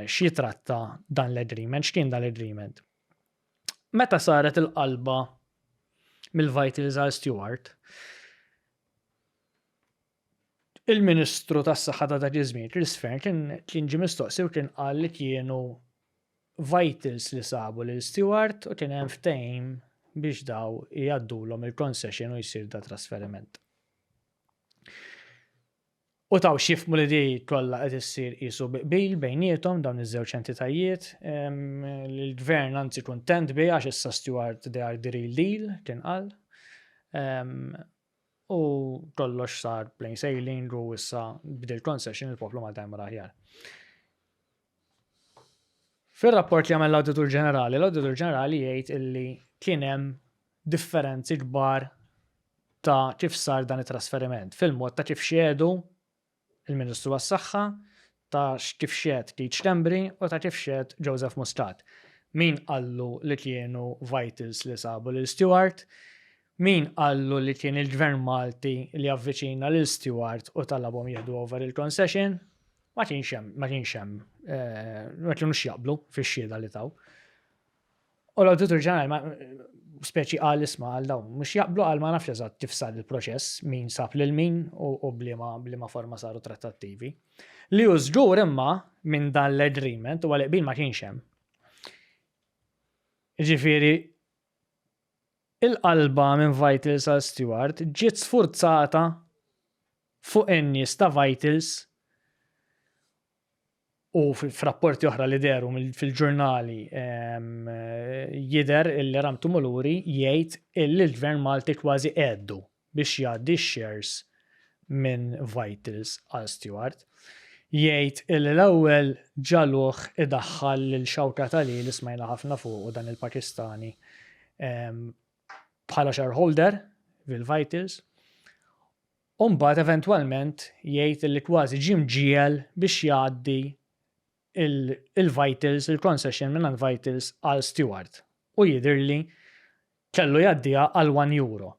Xi tratta dan l-agreement, x'kien dan l-agreement. Meta saret il-qalba mill-Vitals għal Stewart, il-Ministru tas-Saħħa ta' dak iż-żmien, Chris Fern, kien ġie mistoqsi u kien qal li kienu Vitals li sabu lil Stewart u kien hemm ftehim biex daw jgħaddulhom il-concession u jsir da trasferiment. U taw xifmu li di kollha qed issir qisu biqbil bejniethom dawn iż-żewġ entitajiet, il-Gvern anzi kuntent biha għax issa Stewart they are the real deal kien qal. U kollox sar plain sailing u issa bdil concession il-poplu ma dajma aħjar. Fir-rapport li għamel l-Awditur Ġenerali, l-Awditur Ġenerali jgħid illi kien hemm differenzi kbar ta' kif sar dan it-trasferiment, fil-mod ta' kif xiedu il-Ministru għas-Saħħa, ta' kif xied Teach Kembri u ta' kif xied Joseph Muscat. Min qallu li kienu Vitals li sabu lil Stewart, min qallu li kien il-Gvern Malti li avviċina lil Stewart u talabhom jieħdu over il-concession, ma kienx hemm, ma kienux jaqblu fix-xhieda li taw. U l-Awditur Ġenerali speċi qal isma' għal dawn mhux jaqblu għal ma nafx eżatt kif sar il-proċess, min sab lil min u bliema forma saru trattattivi. Li hu żgur imma minn dan l-agreement u għal qbil ma kienx hemm. Ġifieri il-qalba minn Vitals għal Stewart ġiet sfurzata fuq in-nies ta' Vitals u f'rapporti oħra li deru fil-ġurnali jidher illi Ramtu Muluri jgħid illi l-Gvern Malti kważi għeddu biex jgħaddi x-shares minn Vitals għal Stewart. Jgħid l-ewwel ġaluħ idaħħal l-xawka tali li smajna ħafna fuq u dan il-Pakistani bħala shareholder fil-Vitals. Umbat eventualment jgħid li kważi ġim ġiel biex jgħaddi il-Vitals, il-concession minn Vitals għal Stewart. U jidirli kellu jgħaddija għal €1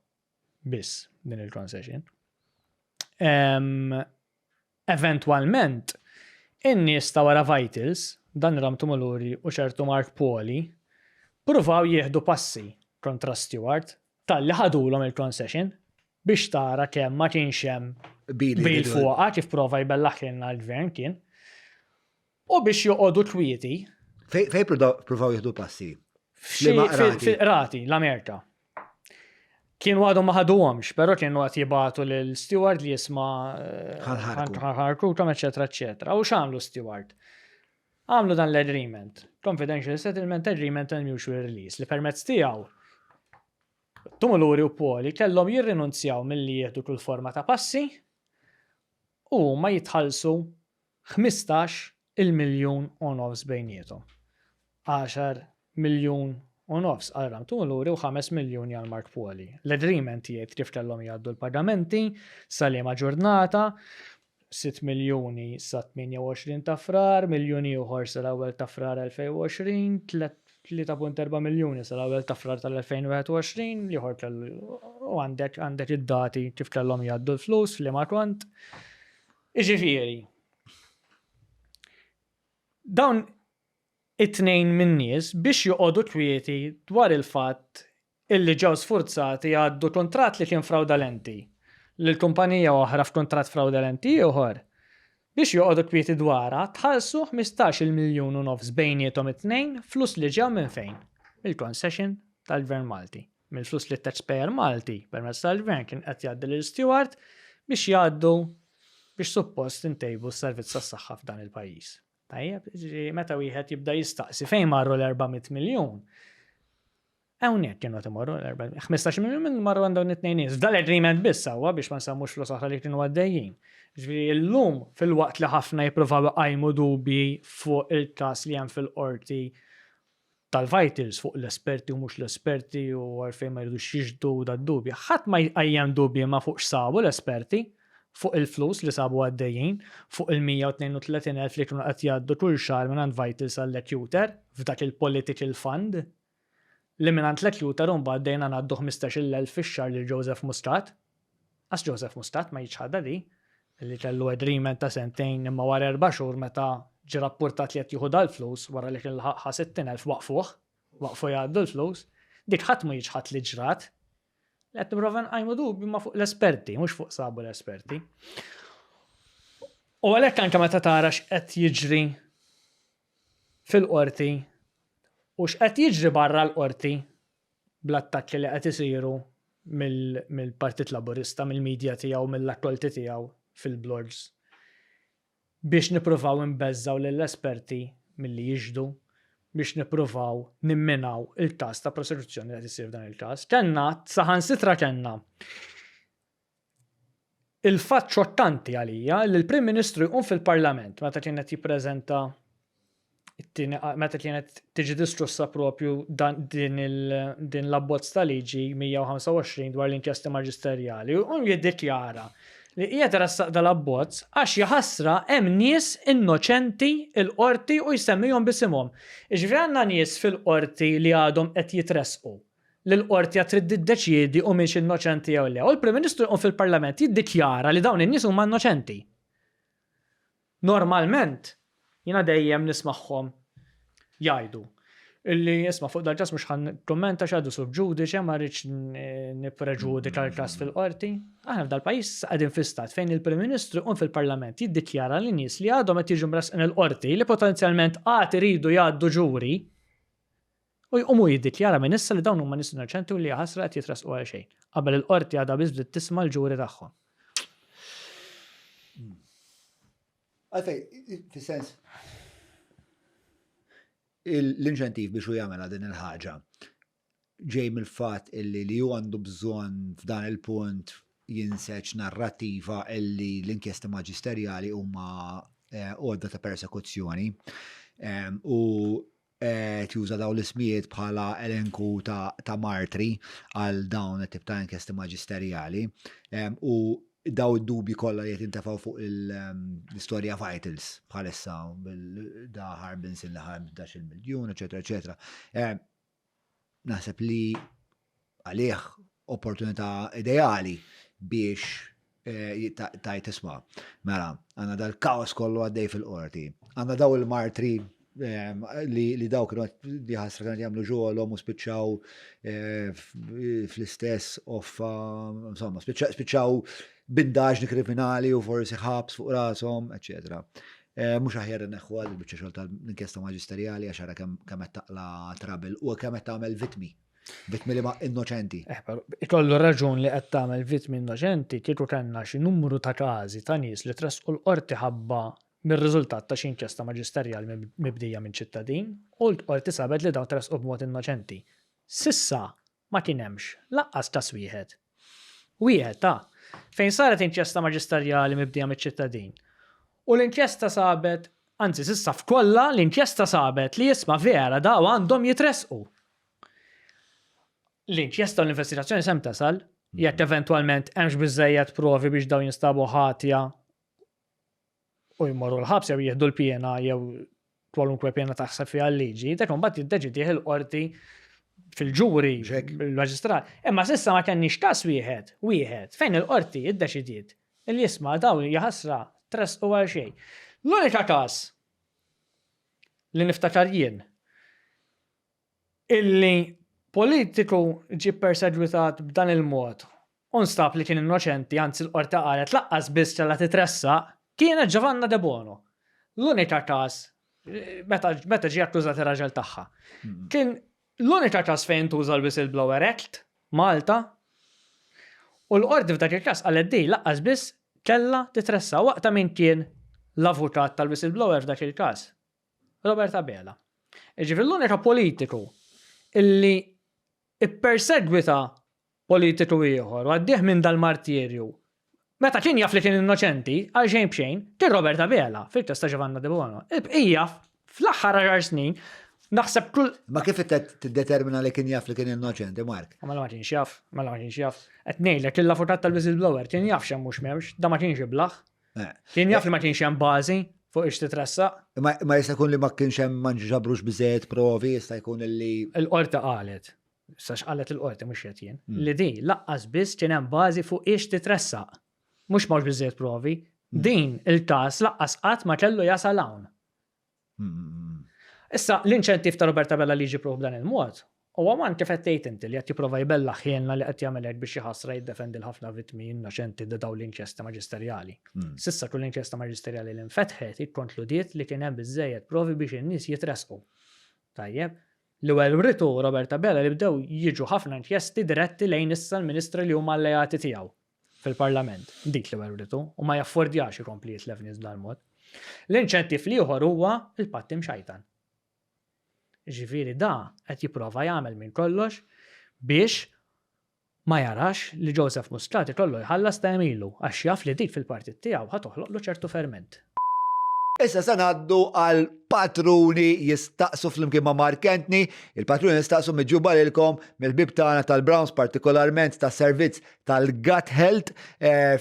biss din il-concession. Eventualment, in-nies ta' wara Vitals, dan Ramtu Maluri u ċertu Mark Poli, provaw jieħdu passi kontra Stewart tal-li ħadulhom il-concession biex tara kemm ma kienx hemm bil fuqha kif prova jbellaħ kienna l-gvern kien. U biex joqogħdu twieti. Fej provaw jieħdu passi? Fil-Rati, l-Amerika. Kienu għadhom ma ħaduhomx, però kienu għad jibgħatu lil Stewart li jisma' ħarkutom, eċetera, eċetera. U x'għamlu Stewart? Għamlu dan l-agreement, Confidential Settlement Agreement and Mutual Release, li permezz tiegħu Tumuluri u Poli kellhom jirrinunzjaw milli jieħdu kull forma ta' passi u ma jitħallsu 15 miljun u nofs bejniethom. 10 miljun u nofs għal Ramtu Maluri u 5 miljoni għal Mark Poli. L-agreement jgħid kif kellhom jgħaddu l-pagamenti sal-liema ġurnata, 6 miljoni sa 28 ta' frar, miljoni uħor sal-ewwel ta' frar 2020, 3.4 miljoni sal-ewwel ta' frar tal-2021, li ħor kellu u għandek id-dati kif kellhom jgħaddu l-flus fl-liema kont. Iġifieri. Dawn it-tnejn minn nies biex joqogħdu twieti dwar il-fatt illi ġew sfurzati għaddu kontratt li kien fraudolenti lill-kumpanija oħra f'kuntratt fraudolenti ieħor biex joqogħdu twieti dwarha tħallsu 15 miljun u nofs bejniethom it-tnejn flus li ġew minn fejn? Mill-concession tal-Gvern Malti. Mill-flus li t-taxpayer Malti permezz tal-Gvern kien qed jgħaddi lil Stewart biex jgħaddu biex suppost intejbu s-servizz tas-saħħa f'dan il-pajjiż. Tajjeb, meta wieħed jibda jistaqsi fejn marru l-400 miljun. Hawnhekk kienu timorru l-400, 15 miljun minn marru għandhom it-tnejn nies. F'dan l-agreement biss sewwa biex ma nsammux flus oħra li kienu għaddejjin. Ġifieri llum fil-waqt li ħafna jippruvaw iqajmu dubji fuq il-każ li hemm fil-qorti tal-Vitals fuq l-esperti u mhux l-esperti u għalfejn ma jridux jiġdu dad-dubji. Ħadd ma jqajjem dubji ma fuq x'sabu l-esperti. Fuq il-flus li sabu għaddejjin, fuq il-132,000 li kienu qed jgħaddu kull xahar minn Vitals għall-Ecuter f'dak il-political fund li minn l-Ecuter u mbagħad dejna ngħaddu 15,000 fix-xahar lil Joseph Muscat. Għax Joseph Muscat ma jiġħadha di li kellu agreement ta' sentejn imma wara 4 xhur meta ġi rappurtat li qed jieħu dal-flus wara li kien ħa 60,000 waqfu jgħaddu l-flus, dik ħadd ma jiġħad li ġrat. Qed nipprova nqajmu dubbi ma fuq l-esperti, mhux fuq sabu l-esperti. U għalhekk anke meta tara x'qed jiġri fil-qorti u x'qed jiġri barra l-qorti bl-attakki li qed isiru mill-Partit Laburista, mill-medja tiegħu, mill-akkolti tiegħu fil-blogs biex nippruvaw imbeżżaw lill-esperti milli jiġdu biex nippruvaw nimminaw il-każ ta' prosekuzzjoni li qed isir f'dan il-każ. Kenna saħansitra kenna il-fatt ċottanti għalija li l-Prim Ministru jqum fil-Parlament meta kienet jippreżenta meta kienet tiġi diskussa propju din l-abbozz ta' liġi 125 dwar l-inkjesti maġisterjali u jiddikjara li qiegħed irassaq dal-abbozz għax jaħasra hemm nies innoċenti l-qorti u jsemmihom bisimhom. Jiġifieri għandna nies fil-qorti li għadhom qed jitressqu. L-qorti qed trid tiddeċiedi u mhix innoċenti jew le. U l-Prim Ministru jqum fil-Parlament jiddikjara li dawn in-nies huma innoċenti. Normalment jiena dejjem nismagħhom jgħidu illi jisma' fuq dal-każ mhux ħan kommenta x'għadu subġudice ma rridx nippreġudika l-każ fil-qorti. Aħna f'dal-pajjiż qegħdin fi stat fejn il-Prim Ministru jqum fil-Parlament jiddikjara lin nies li għadhom qed jiġu mresqin il-qorti li potenzjalment qatt iridu jgħaddu ġuri u jqumu jiddikjara minn issa li dawn huma nies innoċenti u li ħasra qed jitresqu għal xejn. Qabel il-qorti għadha biss bdiet tisma' l-ġuri tagħhom. Għalfej, fis-sens l-inċentiv biex u jagħmel din il-ħaġa ġej mill-fatt illi li hu għandu bżonn f'dan il-punt jinseċ narrattiva illi l-inkjesti maġisterjali huma għodda ta' persekuzzjoni u tuża daw l-ismijiet bħala elenku ta' martri għal dawn it-tip ta' inkjesti maġisterjali u daw id-dubi kollha li jintefaw fuq l-istorja Vitals bħalissa da Harbinson li ħarb 11 miljun, eċetera, eċetera. Naħseb li għalih opportunità ideali biex tajt isma. Mela, għanna dal-kaos kollu għaddej fil-qorti. Għanna daw il-martri li daw kienu li ħasra kienu jagħmlu ġuolhom u spiċċaw fl-istess insomma, spiċċaw bindaġni kriminali u forsi ħabs fuq rashom, eċetera. Mhux aħjar neħħu għal il-biċċa xogħol tal-inkjesta maġisterjali għax ara kemm qed taqla trabil u kemm qed tagħmel vittmi li ma innoċenti. Ikollu raġun li qed tagħmel vittmi innoċenti kieku kellna xi numru ta' każi ta' nies li tresqu l-qorti ħabba mir-riżultat ta' xi inkjesta maġisterjali mibdija minn ċittadin u l-qorti sabet li dawn tresqu b'mod innoċenti. Sissa ma kien hemmx laqqas tas wieħed. Wieħed fejn saret inkjesta maġisterjali mibdija mill-ċittadin. U l-inkjesta sabet, anzi sissa f'kollha l-inkjesta sabet li jisma' vera daw għandhom jitresqu. L-inkjesta u l-investigazzjoni sem tasal, jekk eventwalment hemmx biżejjed provi biex dawn jinstabu ħatja u jmorru l-ħabs jew jieħdu l-pjena jew kwalunkwe pjena taħseb fiha l-liġi, dak imbagħad jiddeċidi il-qorti fil-ġuri, il-maġistrat. Imma s'issa ma kenniex każ wieħed fejn il-qorti iddeċidiet li jisma' dawn jaħasra tresqu għal xejn. L-unika każ li niftakar jien illi politiku ġie persegwitat b'dan il-mod u nstab li kien innoċenti, anzi l-qorti qalet laqqas biss ċella titressaq, kienet Giovanna De Bono. L-unika każ meta ġie akkużat ir-raġel tagħha. Kien l-unika każ fejn tuża l-Whistleblower Act Malta u l-qorti f'dak il-każ qalet di laqqas biss kellha titressa waqta min kien l-avukat tal-whistleblower f'dak il-każ. Robert Abela. Ġifri l-unika politiku illi ippersegwita politiku ieħor u għaddih minn dal-martirju. Meta kien jaf li kien innoċenti, għal xejn b'xejn, kien Robert Abela fil-każ ta' Giovanna De Bono. Hija fl-aħħar 10 snin naħseb kull. Ma kif tiddetermina li kien jaf li kien innoċenti, Mark? Ma kienx jaf, Qed ngħidlek l-avukat tal-whistleblower kien jaf x'hemm mhux m'hemmx, da ma kienx iblaħ. Kien jaf li ma kienx hemm bażi fuq ix titressaq. Ma jista' jkun li ma kienx hemm ma ġabrux biżejjed provi, jista' jkun li. Il-qorti qalet, sax qalet il-qorti mhux qed jien, li di laqqas biss kien hemm bażi fuq ix titressaq. Mhux m'hawnx biżejjed provi, din il-każ laqqas qatt ma kellu jasal hawn. Issa l-inċentiv ta' Robert Abela li ġibruh b'dan il-mod, u għaman kif qed tgħid inti li qed jipprova jbellaħ ħielna li qed jagħmel hekk biex jħassra jiddefendi l-ħafna vittmi innoċenti da dawn l-inkjesta maġisterjali. Sissa kull inkjesta maġisterjali li nfetħet ikkonkludiet li kien hemm biżżejjed provi biex in-nies jitresqu. Tajjeb, l-ewwel writu Robert Abela li bdew jiġu ħafna inkjesti diretti lejn issa l-Ministri li huma alleati tiegħu fil-Parlament. Dik l-ewwel writu u ma jaffordjax ikompli jitlef nies b'dan mod. L-inċentiv li ieħor huwa il-pattim xajtan. Ġifieri da qed jipprova jagħmel minn kollox biex ma jarax li Joseph Muscat ikollu jħallas ta' emilu għax jaf li dik fil-partit tiegħu ħatoħloqlu ċertu ferment. Issa se ngħaddu għal patruni jistaqsu flimkien ma' Mark Kentney, il-patruni jistaqsu miġuba lilkom mill-bib tagħna tal-Browns partikolarment tas servizz tal-Gut Health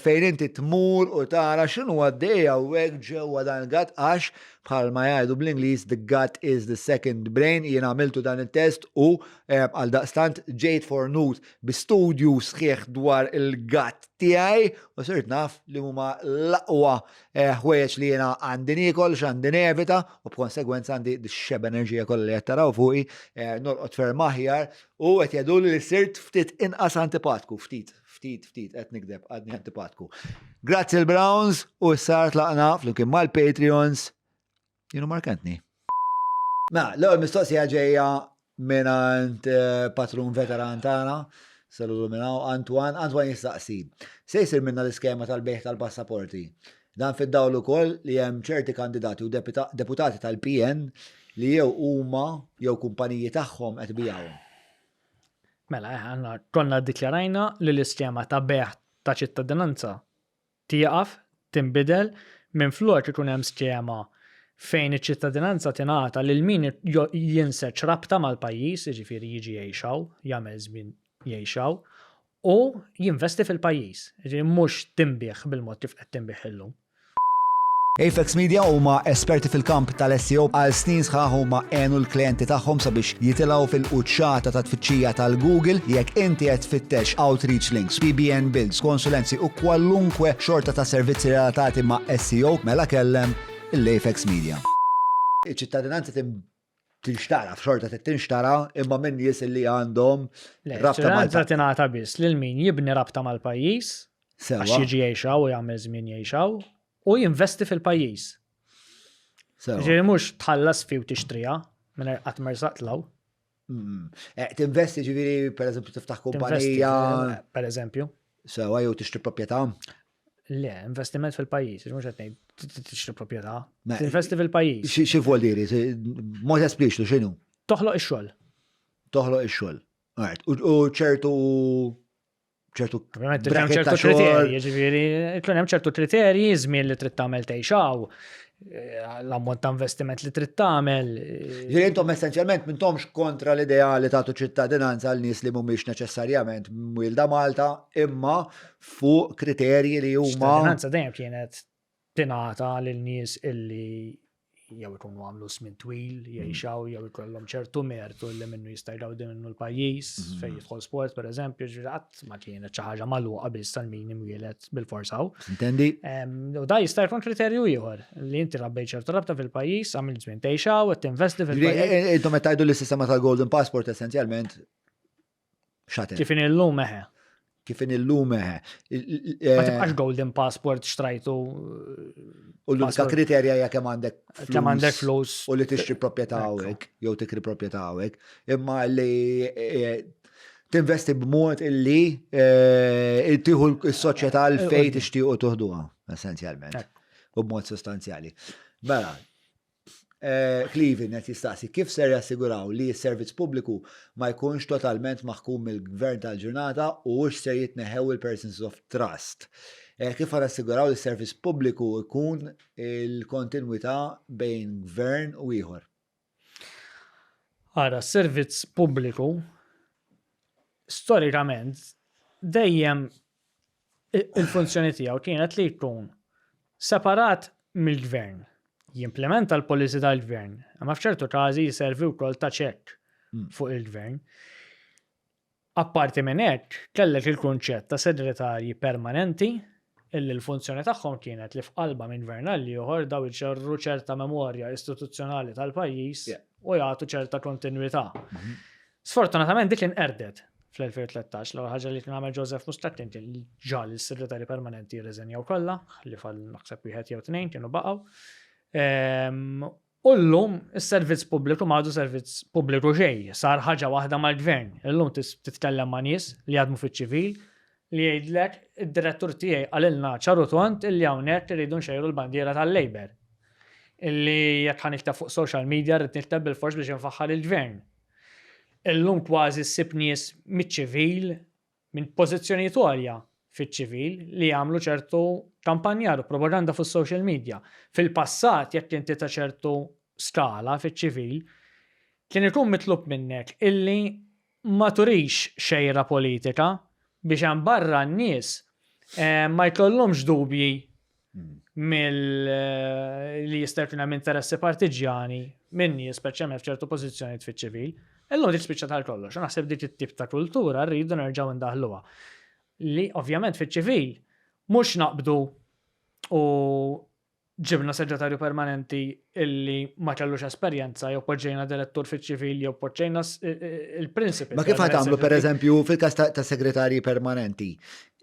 fejn inti tmur u tara x'inhu għaddejja hekk ġewwa dan il-gut għax bħalma jgħidu bl-Ingliż the gut is the second brain. Jien għamiltu dan it-test u għal daqstant ġejt fornut bi studju sħiħ dwar il-gut tiegħi u sirt naf li huma l-aqwa ħwejjeġ li jiena għandi nikol x'għandi nevita u b'konsegwenza għandi x-xeb enerġija kollha li qed taraw fuqi norqod ferm aħjar u qed jgħiduli li sirt ftit inqas antipatku, ftit qed nikdeb għadni antipatku. Grazzi l-Browns u issa tlaqna flimkien mal-Patreons. Jienu Mark Kentney. L-ewwel mistoqsija ġejja minant patrun veteran tagħna, salutu minnaw Antwan jistaqsi. Se jsir minna l-iskema tal-beħ tal-passaporti. Dan fid-dawl ukoll li hemm ċerti kandidati u deputati tal-PN li jew huma jew kumpaniji tagħhom qed bijgħu. Mela, konna ddikjarajna li l-iskema ta' beħ ta' ċittadinanza tieqaf, tinbidel minn flok ikun hemm skema fejn iċ-ċittadinanza tingħata lil min jinseċ rabta mal-pajjiż, jiġifieri jiġi jgħixaw, jagħmel żmien jgħixaw, u jinvesti fil-pajjiż. Jiġifieri mhux tinbih bil-mod kif qed tinbih illum. Apex Media huma esperti fil-kamp tal-SEO għal snin sħaħ huma għenu l-klijenti tagħhom sabiex jitilgħu fil-quċċata ta' tfittxija tal-Google jekk inti qed tfittex outreach links, PBN builds, konsulenzi u kwalunkwe xorta ta' servizzi relatati ma' SEO mela kellem l-Apex Media. Iċ-ċittadinanza tinxtara, f'xorta tinxtara imma minn nies li għandhom rabta mal-pajjiż. Tingħata biss lil min jibni rabta mal-pajjiż għax jiġi jgħixaw u jagħmel żmien jgħixaw. U jinvesti fil-pajjiż. Ġiri mhux tħallas fi u tixtrija minn qatt mersaq tlaw. Tinvesti ġifieri pereżempju tiftaħ kumpanija. Pereżempju. Sewa jew tixtri proprjetà? Le, investiment fil-pajjiż, mhux qed ngħid tixtri proprjetà. Tinvesti fil-pajjiż. Xi vuol diri? Mod espliċtu x'inhu? Toħloq ix-xogħol. Toħloq ix-xogħol. U ċertu ċertu kriterji, ġifieri, ikun hemm ċertu kriterji, żmien li trid tagħmel tgħixaw, l-ammont ta' investiment li trid tagħmel. Ġifieri intom essenzjalment m'intomx kontra l-idea li tagħtu ċittadinanza għal nies li mhumiex neċessarjament mwilda Malta, imma fuq kriterji li huma. Ċittadinanza dejjem kienet tingħata lil nies illi jew ikunu għamlu żmien twil, jgħixaw, jew ikollhom ċertu mertu li minnu jista' jgawdi minnu l-pajjiż fejn jidħol sport pereżempju, ġifieri ma kienet xi ħaġa magħluqa biss tal-min imwieled bil-forsaw. Intendi? U da jista' jkun kriterju ieħor li inti rabbejt ċertu rabta fil-pajjiż, għamilt żmien tgħixaw, qed tinvesti fil-pajjiż. Intom qed tgħidu l-sistema tal-Golden Passport essenzjalment xaten. Kif illum eħe. Kif illum eħe. Ma tibqax Golden Passport xtrajtu. U l-unika kriterja hija kemm għandek flus u li tixtri proprjetà hawnhekk jew tikri proprjetà hawnhekk, imma li tinvesti b'mod illi tieħu s-soċjetà l fejn tixtiequ tuħduha essenzjalment u b'mod sostanzjali. Mela, Cleveland qed jistaqsi kif ser jassiguraw li s-servizz pubbliku ma jkunx totalment maħkum mill-gvern tal-ġurnata u ser jitneħew il-persons of trust. Kif għar assiguraw li s-servizz pubbliku jkun il-kontinuità bejn gvern u ieħor? Għara, s-servizz pubbliku storikament dejjem il-funzjoni tiegħu kienet li jkun separat mill-gvern. Jimplementa l-policy tal-gvern, ma f'ċertu każi jiservi wkoll ta' ċekk fuq il-gvern. Apparti minn hekk, kellek il-kunċett ta' segretarji permanenti illi l-funzjoni tagħhom kienet li f'qalba minn gvern għal ieħor daw iċerru ċerta memorja istituzzjonali tal-pajjiż u jagħtu ċerta kontinwità. Sfortunatament dik inqerdet fl-2013 l-ewwel ħaġa li kien għamel Joseph Muscat kien ġal is-segretarji permanenti jirriżenjaw kollha, li fall naħseb wieħed jew tnejn kienu baqgħu. U llum is-servizz pubbliku m'għadu servizz pubbliku xejn, sar ħaġa waħda mal-gvern. Illum titkellem ma' nies li jaħdmu fiċ-ċivil li jgħidlek id-direttur tiegħi qalilna ċaru tont illi hawnhekk iridu nxejru l-bandiera tal-Labor. Illi jekk ħanikteb fuq social media rrid nikteb bil-fors biex infaħħar il-gvern. Illum kważi ssib nies miċ-ċivil minn pożizzjonijiet għolja fiċ-ċivil li jagħmlu ċertu kampanjar u propaganda fuq social media. Fil-passat jekk inti ta' ċertu skala fiċ-ċivil kien ikun mitlub minnek illi ma turix xejra politika biex hemm barra n-nies ma jkollhomx dubji li jistarkuna minn interessi partiġjani minn nies speċjalment f'ċertu pożizzjonijiet fiċ-ċivil. Illum dik spiċċa tal-kollox, naħseb dik it-tip ta' kultura rridu nerġgħu ndaħluha. Li ovvjament fiċ-ċivil mhux naqbdu u ġibna segretarju permanenti illi ma kellux esperjenza jew poġġejna direttur fiċ-ċivil jew poġġejna il-prinċipi. Ma kif għamlu pereżempju fil-każ ta' segretarji permanenti?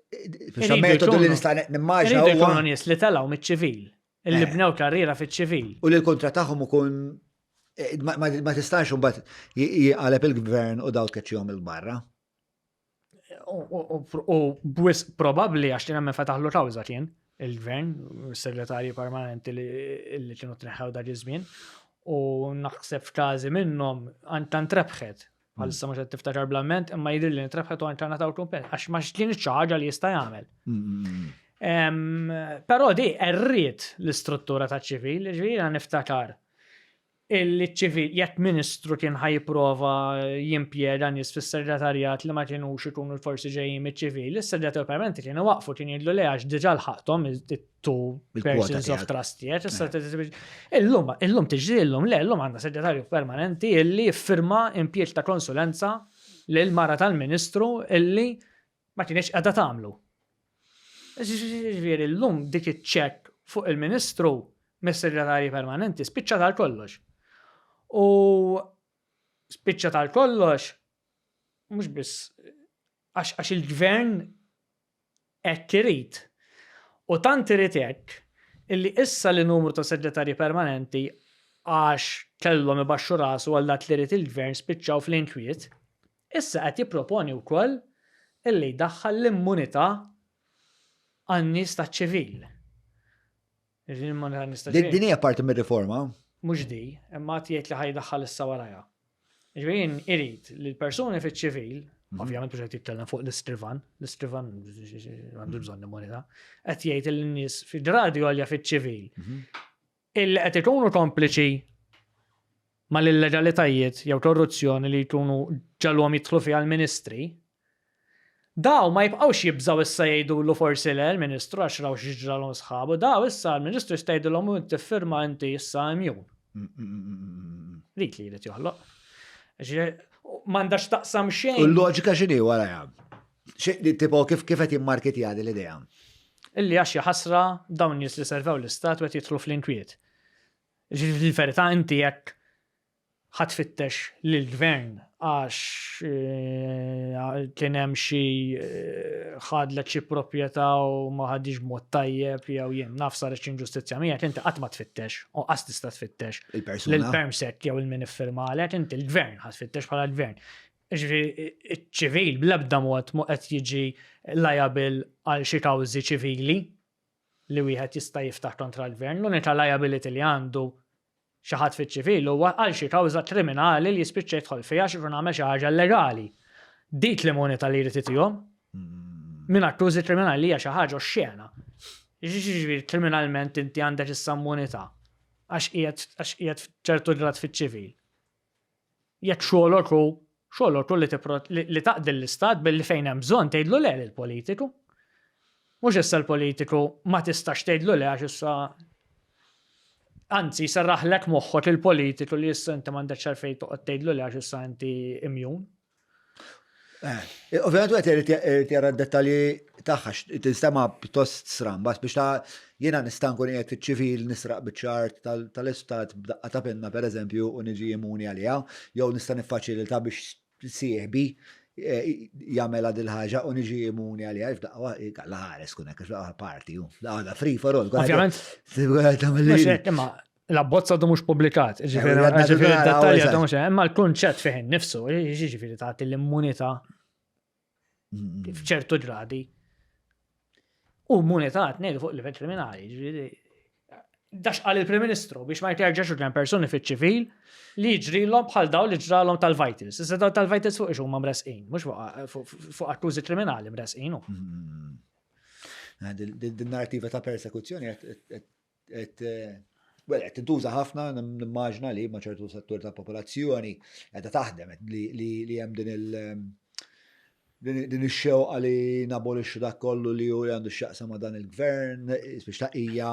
Biex metodu li nista' nimmaġna huwa jkunu nies li telgħu miċ-ċivil, illi bnew karriera fiċ-ċivil. U li l-kontratt tagħhom ukun ma tistax imbagħad jqaleb il-gvern u dawk keċċihom il-barra. U bwis probabbli għax kien hemm fetaħlu kawża kien il-gvern, is-segretarji permanenti li kienu tneħħew dak iż-żmien u naħseb f'każi minnhom tant rebħet Għalissa mux għed tiftaġar blamment, imma jidir li nitrebħet u għanċana ta' kumpens, għax maċ li nċaġa li jista' jagħmel. Però di erriet l-istruttura ta' ċivil, ġviri għan niftakar. Il-ċivil, jekk ministru kien ħajprova jimpjeda nies fis-segretarjat li ma kienux ikunu forsi ġejjin miċ-ċivil, is-segretarju permanenti kienu waqfu kien jgħidlu le għax diġà lħaqthom il-two persons of trustees. Illum tiġri illum għandna segretarju permanenti illi jiffirma impjieg ta' konsulenza lil mara tal-Ministru illi ma kienx qiegħda tagħmlu. Ġifieri llum dik iċ-ċekk fuq il-Ministru mis-segretarji permanenti spiċċa tal-kollox. U spiċċa tal-kollox, mhux biss għax il-gvern hekk irid. U tant irid hekk illi issa li numru ta' segretarji permanenti għax kellhom ibaxxu rasu għal dak li irid il-gvern spiċċaw fl-inkwiet, issa qed jipproponi wkoll illi jdaħħal l-immunità għan-nies taċ-ċivil. Din hija parti mir-riforma. Mhux di, imma tgħid li ħajdaħħal issa warajha. Ġifieri irid li l-persuni fiċ-ċivil, ovvjament mhux qed jitkellem fuq l-istrivan għandu bżonn immunità, qed jgħid li n-nies fid-radju għalja fiċ-ċivil illi qed ikunu kompliċi mal-illegalitajiet jew korruzzjoni li jkunu ġalhom jidħlu fiha l-ministri, daw ma jibqgħux jibżgħu issa jgħidulu forsi l-Ministru għax raw xiġralhom sħabu, daw issa l-Ministru jistgħidulhom u tiffirma inti issa imjun. Dik li jrid joħloq. M'għandax taqsam xejn. U l-loġika x'inhi warajha? Tipo kif qed jimmarketja din l-idea? Illi għax ħasra dawn nies li servew l-istat qed jidħlu fl-inkwiet. Fil-verità inti jekk ħatfittex lill-gvern għax kien hemm xi ħadlet xi proprjetà u ma ħadix b'mod tajjeb jew jien naf saret xi inġustizzja miegħek inti qatt ma tfittex u qas tista' tfittex lill-permsek jew il-min iffirmalek inti l-gvern ħadd tfittex bħala l-gvern. Iċ-ċivil bl-ebda mod qed jiġi liable għal xi kawżi ċivili li wieħed jista' jiftaħ kontra l-gvern. L-unika liability li għandu xi ħadd fiċ-ċivil huwa għal xi kawża kriminali li jispiċċa jidħol fiha xi jkun għamel xi ħaġa legali. Dik l-immunità li jrid itihom minn akkużi kriminali hija xi ħaġa xxena. Jiġifieri kriminalment inti għandek issa immunità għax qiegħed f'ċertu grad fiċ-ċivil. Jekk xogħolok li taqdi l-istat billi fejn hemm bżonn tgħidlu le lill-politiku. Mhux issa l-politiku ma tistax tgħidlu le għax issa anzi sarraħlek moħħok il-politiku li issa inti m'għandekx għalfejn toqgħod tgħidlu le għax issa inti imjun. Ovvjament wieħed irid jara d-dettalji tagħha tinstema' pjuttost stramba biex jiena nista' nkun qiegħed fiċ-ċivil nisraq biċ-ċart tal-istat b'daqqa ta' penna pereżempju u niġi immuni għaliha, jew nista' niffaċilita biex sieħbi jagħmilha dil ħaġa u niġi immuni għaliha f'daqqa ħares kun hekk parti hu. Daqqa free for all. Ovvjament. Imma l-abbozz għadu mhux pubblikat. Ġifieri d-dettalji għadu mhux imma l-kunċett fih innifsu, jiġifieri tagħti l-immunità f'ċertu gradi. U immunità tnejdu fuq livell kriminali, ġifieri dax qal il-Prim Ministru biex ma jterġax hemm persuni fiċ-ċivil li jiġrilhom bħal dawn li ġralhom tal-vitals. Issa dawn tal-vitals fuq ix huma mresqin, mhux fuq akkużi kriminali mresqin hu. Din narrativa ta' persekuzzjoni qed tintuża ħafna nimmaġna li ma' ċertu settur ta' popolazzjoni qiegħda taħdem li hemm din ix-xewqa li nabolixxu dak kollu li hu għandu x'jaqsam ma' dan il-gvern biex ta' hija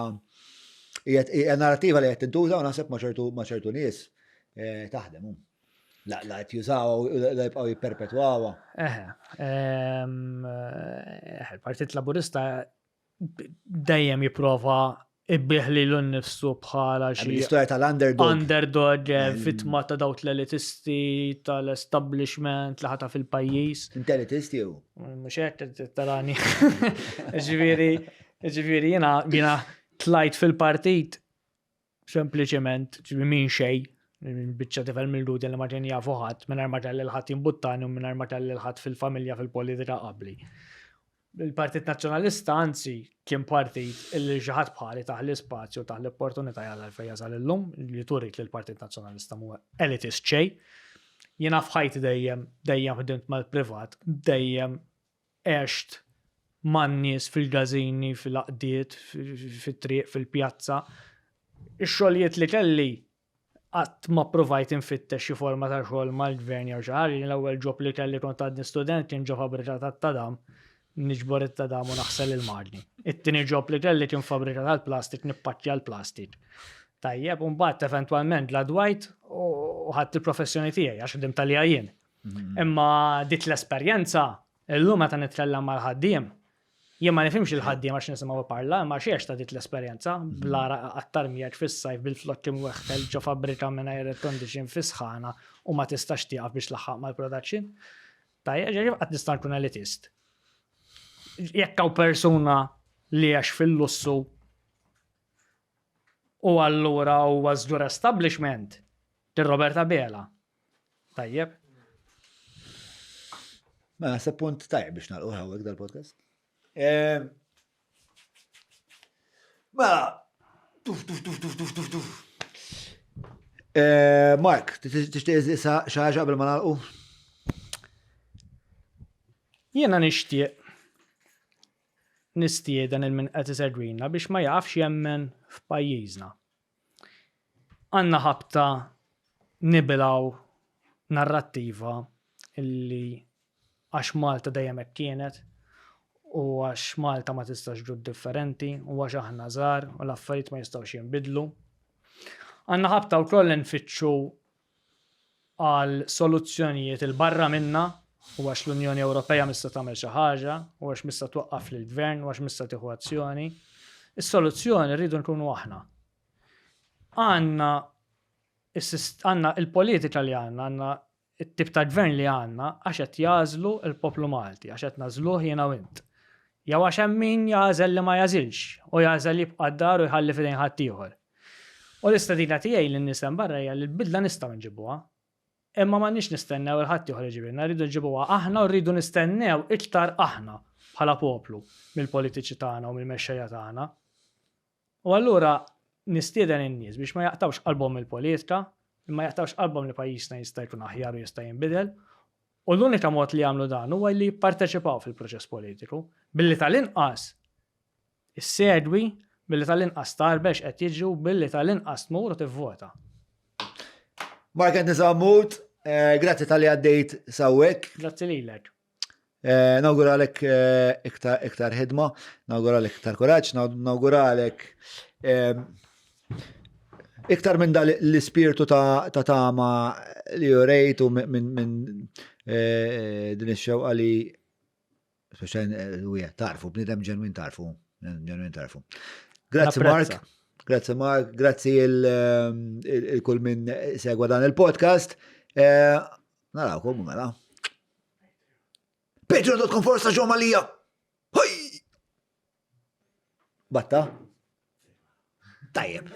narrativa li qed tintuża u naħseb ma' ċertu nies taħdem. La qed jużawha u jibqgħu jipperpetwawha. Il-Partit Laburista dejjem jipprova ibbieħ li l-nifsu bħala xi l-istorja tal-underdog fitma ta' dawk l-elitisti tal-establishment li ħata fil-pajjiż. Intelitisti jew? Mhux hekk tarani. Ġifieri jiena tlajt fil-partit sempliċement minn xejn biċċa tifel mill-ludi li ma kien jafu ħadd mingħajr ma kelli l-ħadd jimbuttani u mingħajr ma kelli l-ħadd fil-familja fil-politika qabli. Il-Partit Nazzjonalista anzi kien partit illi xi ħadd bħali taħ l-ispazju taħ l-opportunità jagħmel fejn jasal illum li turik li l-Partit Nazzjonalista huwa elitist xejn. Jiena f'ħajti dejjem ħdimt mal-privat, dejjem għext man-nies fil-gażini, fil-aqdiet, fit-triq, fil-pjazza. Ix-xogħlijiet li kelli qatt ma provajt infittex xi forma ta' xogħol mal-gvern jew xi ħaġa. L-ewwel ġob li kelli kont għadni student kien ġo fabbrika tat-tadam, niġbor it-tadam u naħsel il-marni. It-tieni ġob li kelli kien fabbrika tal-plastik nippakkja l-plastik. Tajjeb, u mbagħad eventwalment gradwajt u ħadd il-professjoni tiegħi għax ħdim talija jien. Imma dit l-esperjenza, illum meta nitkellem mal-ħaddiem, jien ma nifhimx il-ħaddiem għax nisimgħu parla, imma xiex ta' dit l-esperjenza, bla aktar miegħek fis-sajf bil-flokki mweħħel ġo fabbrika mingħajr air condition fis-sħana u ma tistax tieqaf biex laħħaq mal-production. Tajjeb, ġejjeb qatt nista' nkun elitist. Jekk hawn persuna li għax fil-lussu u allura huwa żgur establishment tir-Roberta Bela. Tajjeb. Ma se punt tajjeb biex nagħlqu hawnhekk dal-podcast. Mark, tixtieq xi ħaġa qabel ma nagħlqu? Jiena nixtieq nistieden il-min qed isegwina biex ma jafx jemmen f'pajjiżna. Għandna ħabta nibilgħu narrattiva illi għax Malta dejjem hekk kienet u għax Malta ma tistax ġud differenti u għax aħna żgħar u l-affarijiet ma jistgħux jinbidlu. Għandna ħabta wkoll nfittxu għal soluzzjonijiet il-barra minna u għax l-Unjoni Ewropea mista tagħmel xi ħaġa u għax mista twaqqaf lill-gvern u għax mista tieħu azzjoni. Is-soluzzjoni rridu nkunu aħna. Għandna il-politika li għandna it-tip ta' gvern li għandna għax qed jażlu l-poplu Malti, għax qed nażluh jiena u int. Jew għax hemm min jażel li ma jażilx u jażel jibqa' d-dar u jħalli f'idejn ħadd ieħor. U l-istadina tiegħi li nisem barra hija li l-bidla nistgħu nġibuha. Imma m'għandniex nistennew il-ħadd ieħor iġibirna, rridu nġibuha aħna u rridu nistennew iktar aħna bħala poplu mill-politiċi tagħna u mill-mexxejja tagħna. U allura nistieden in-nies biex ma jaqtawx qalbhom il-politika, imma jaqtawx qalbhom li pajjiżna jista' jkun aħjar u jista' jinbidel. U l-unika mod li jagħmlu dan huwa li jipparteċipaw fil-proċess politiku billi tal-inqas issegwi, billi tal-inqas tarbex qed jiġu, billi tal-inqas tmur u tivvota. Mark qed niżammut, grazzi tal-li għaddejt sawwek. Grazzi lilek. Nawguralek iktar ħidma, nawguralek iktar kuraġġ, nawguralek iktar minn l-ispirtu ta' tama li jurejtu minn din ix-xewqa li tarfu, bnidem ġenwin tarfu. Grazzi Mark, grazzi il-kull minn segwa dan il-podcast. Narawkom mela. Patreon.com/ġomalija. Batta? Tajjeb.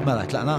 Mela, tlaqna?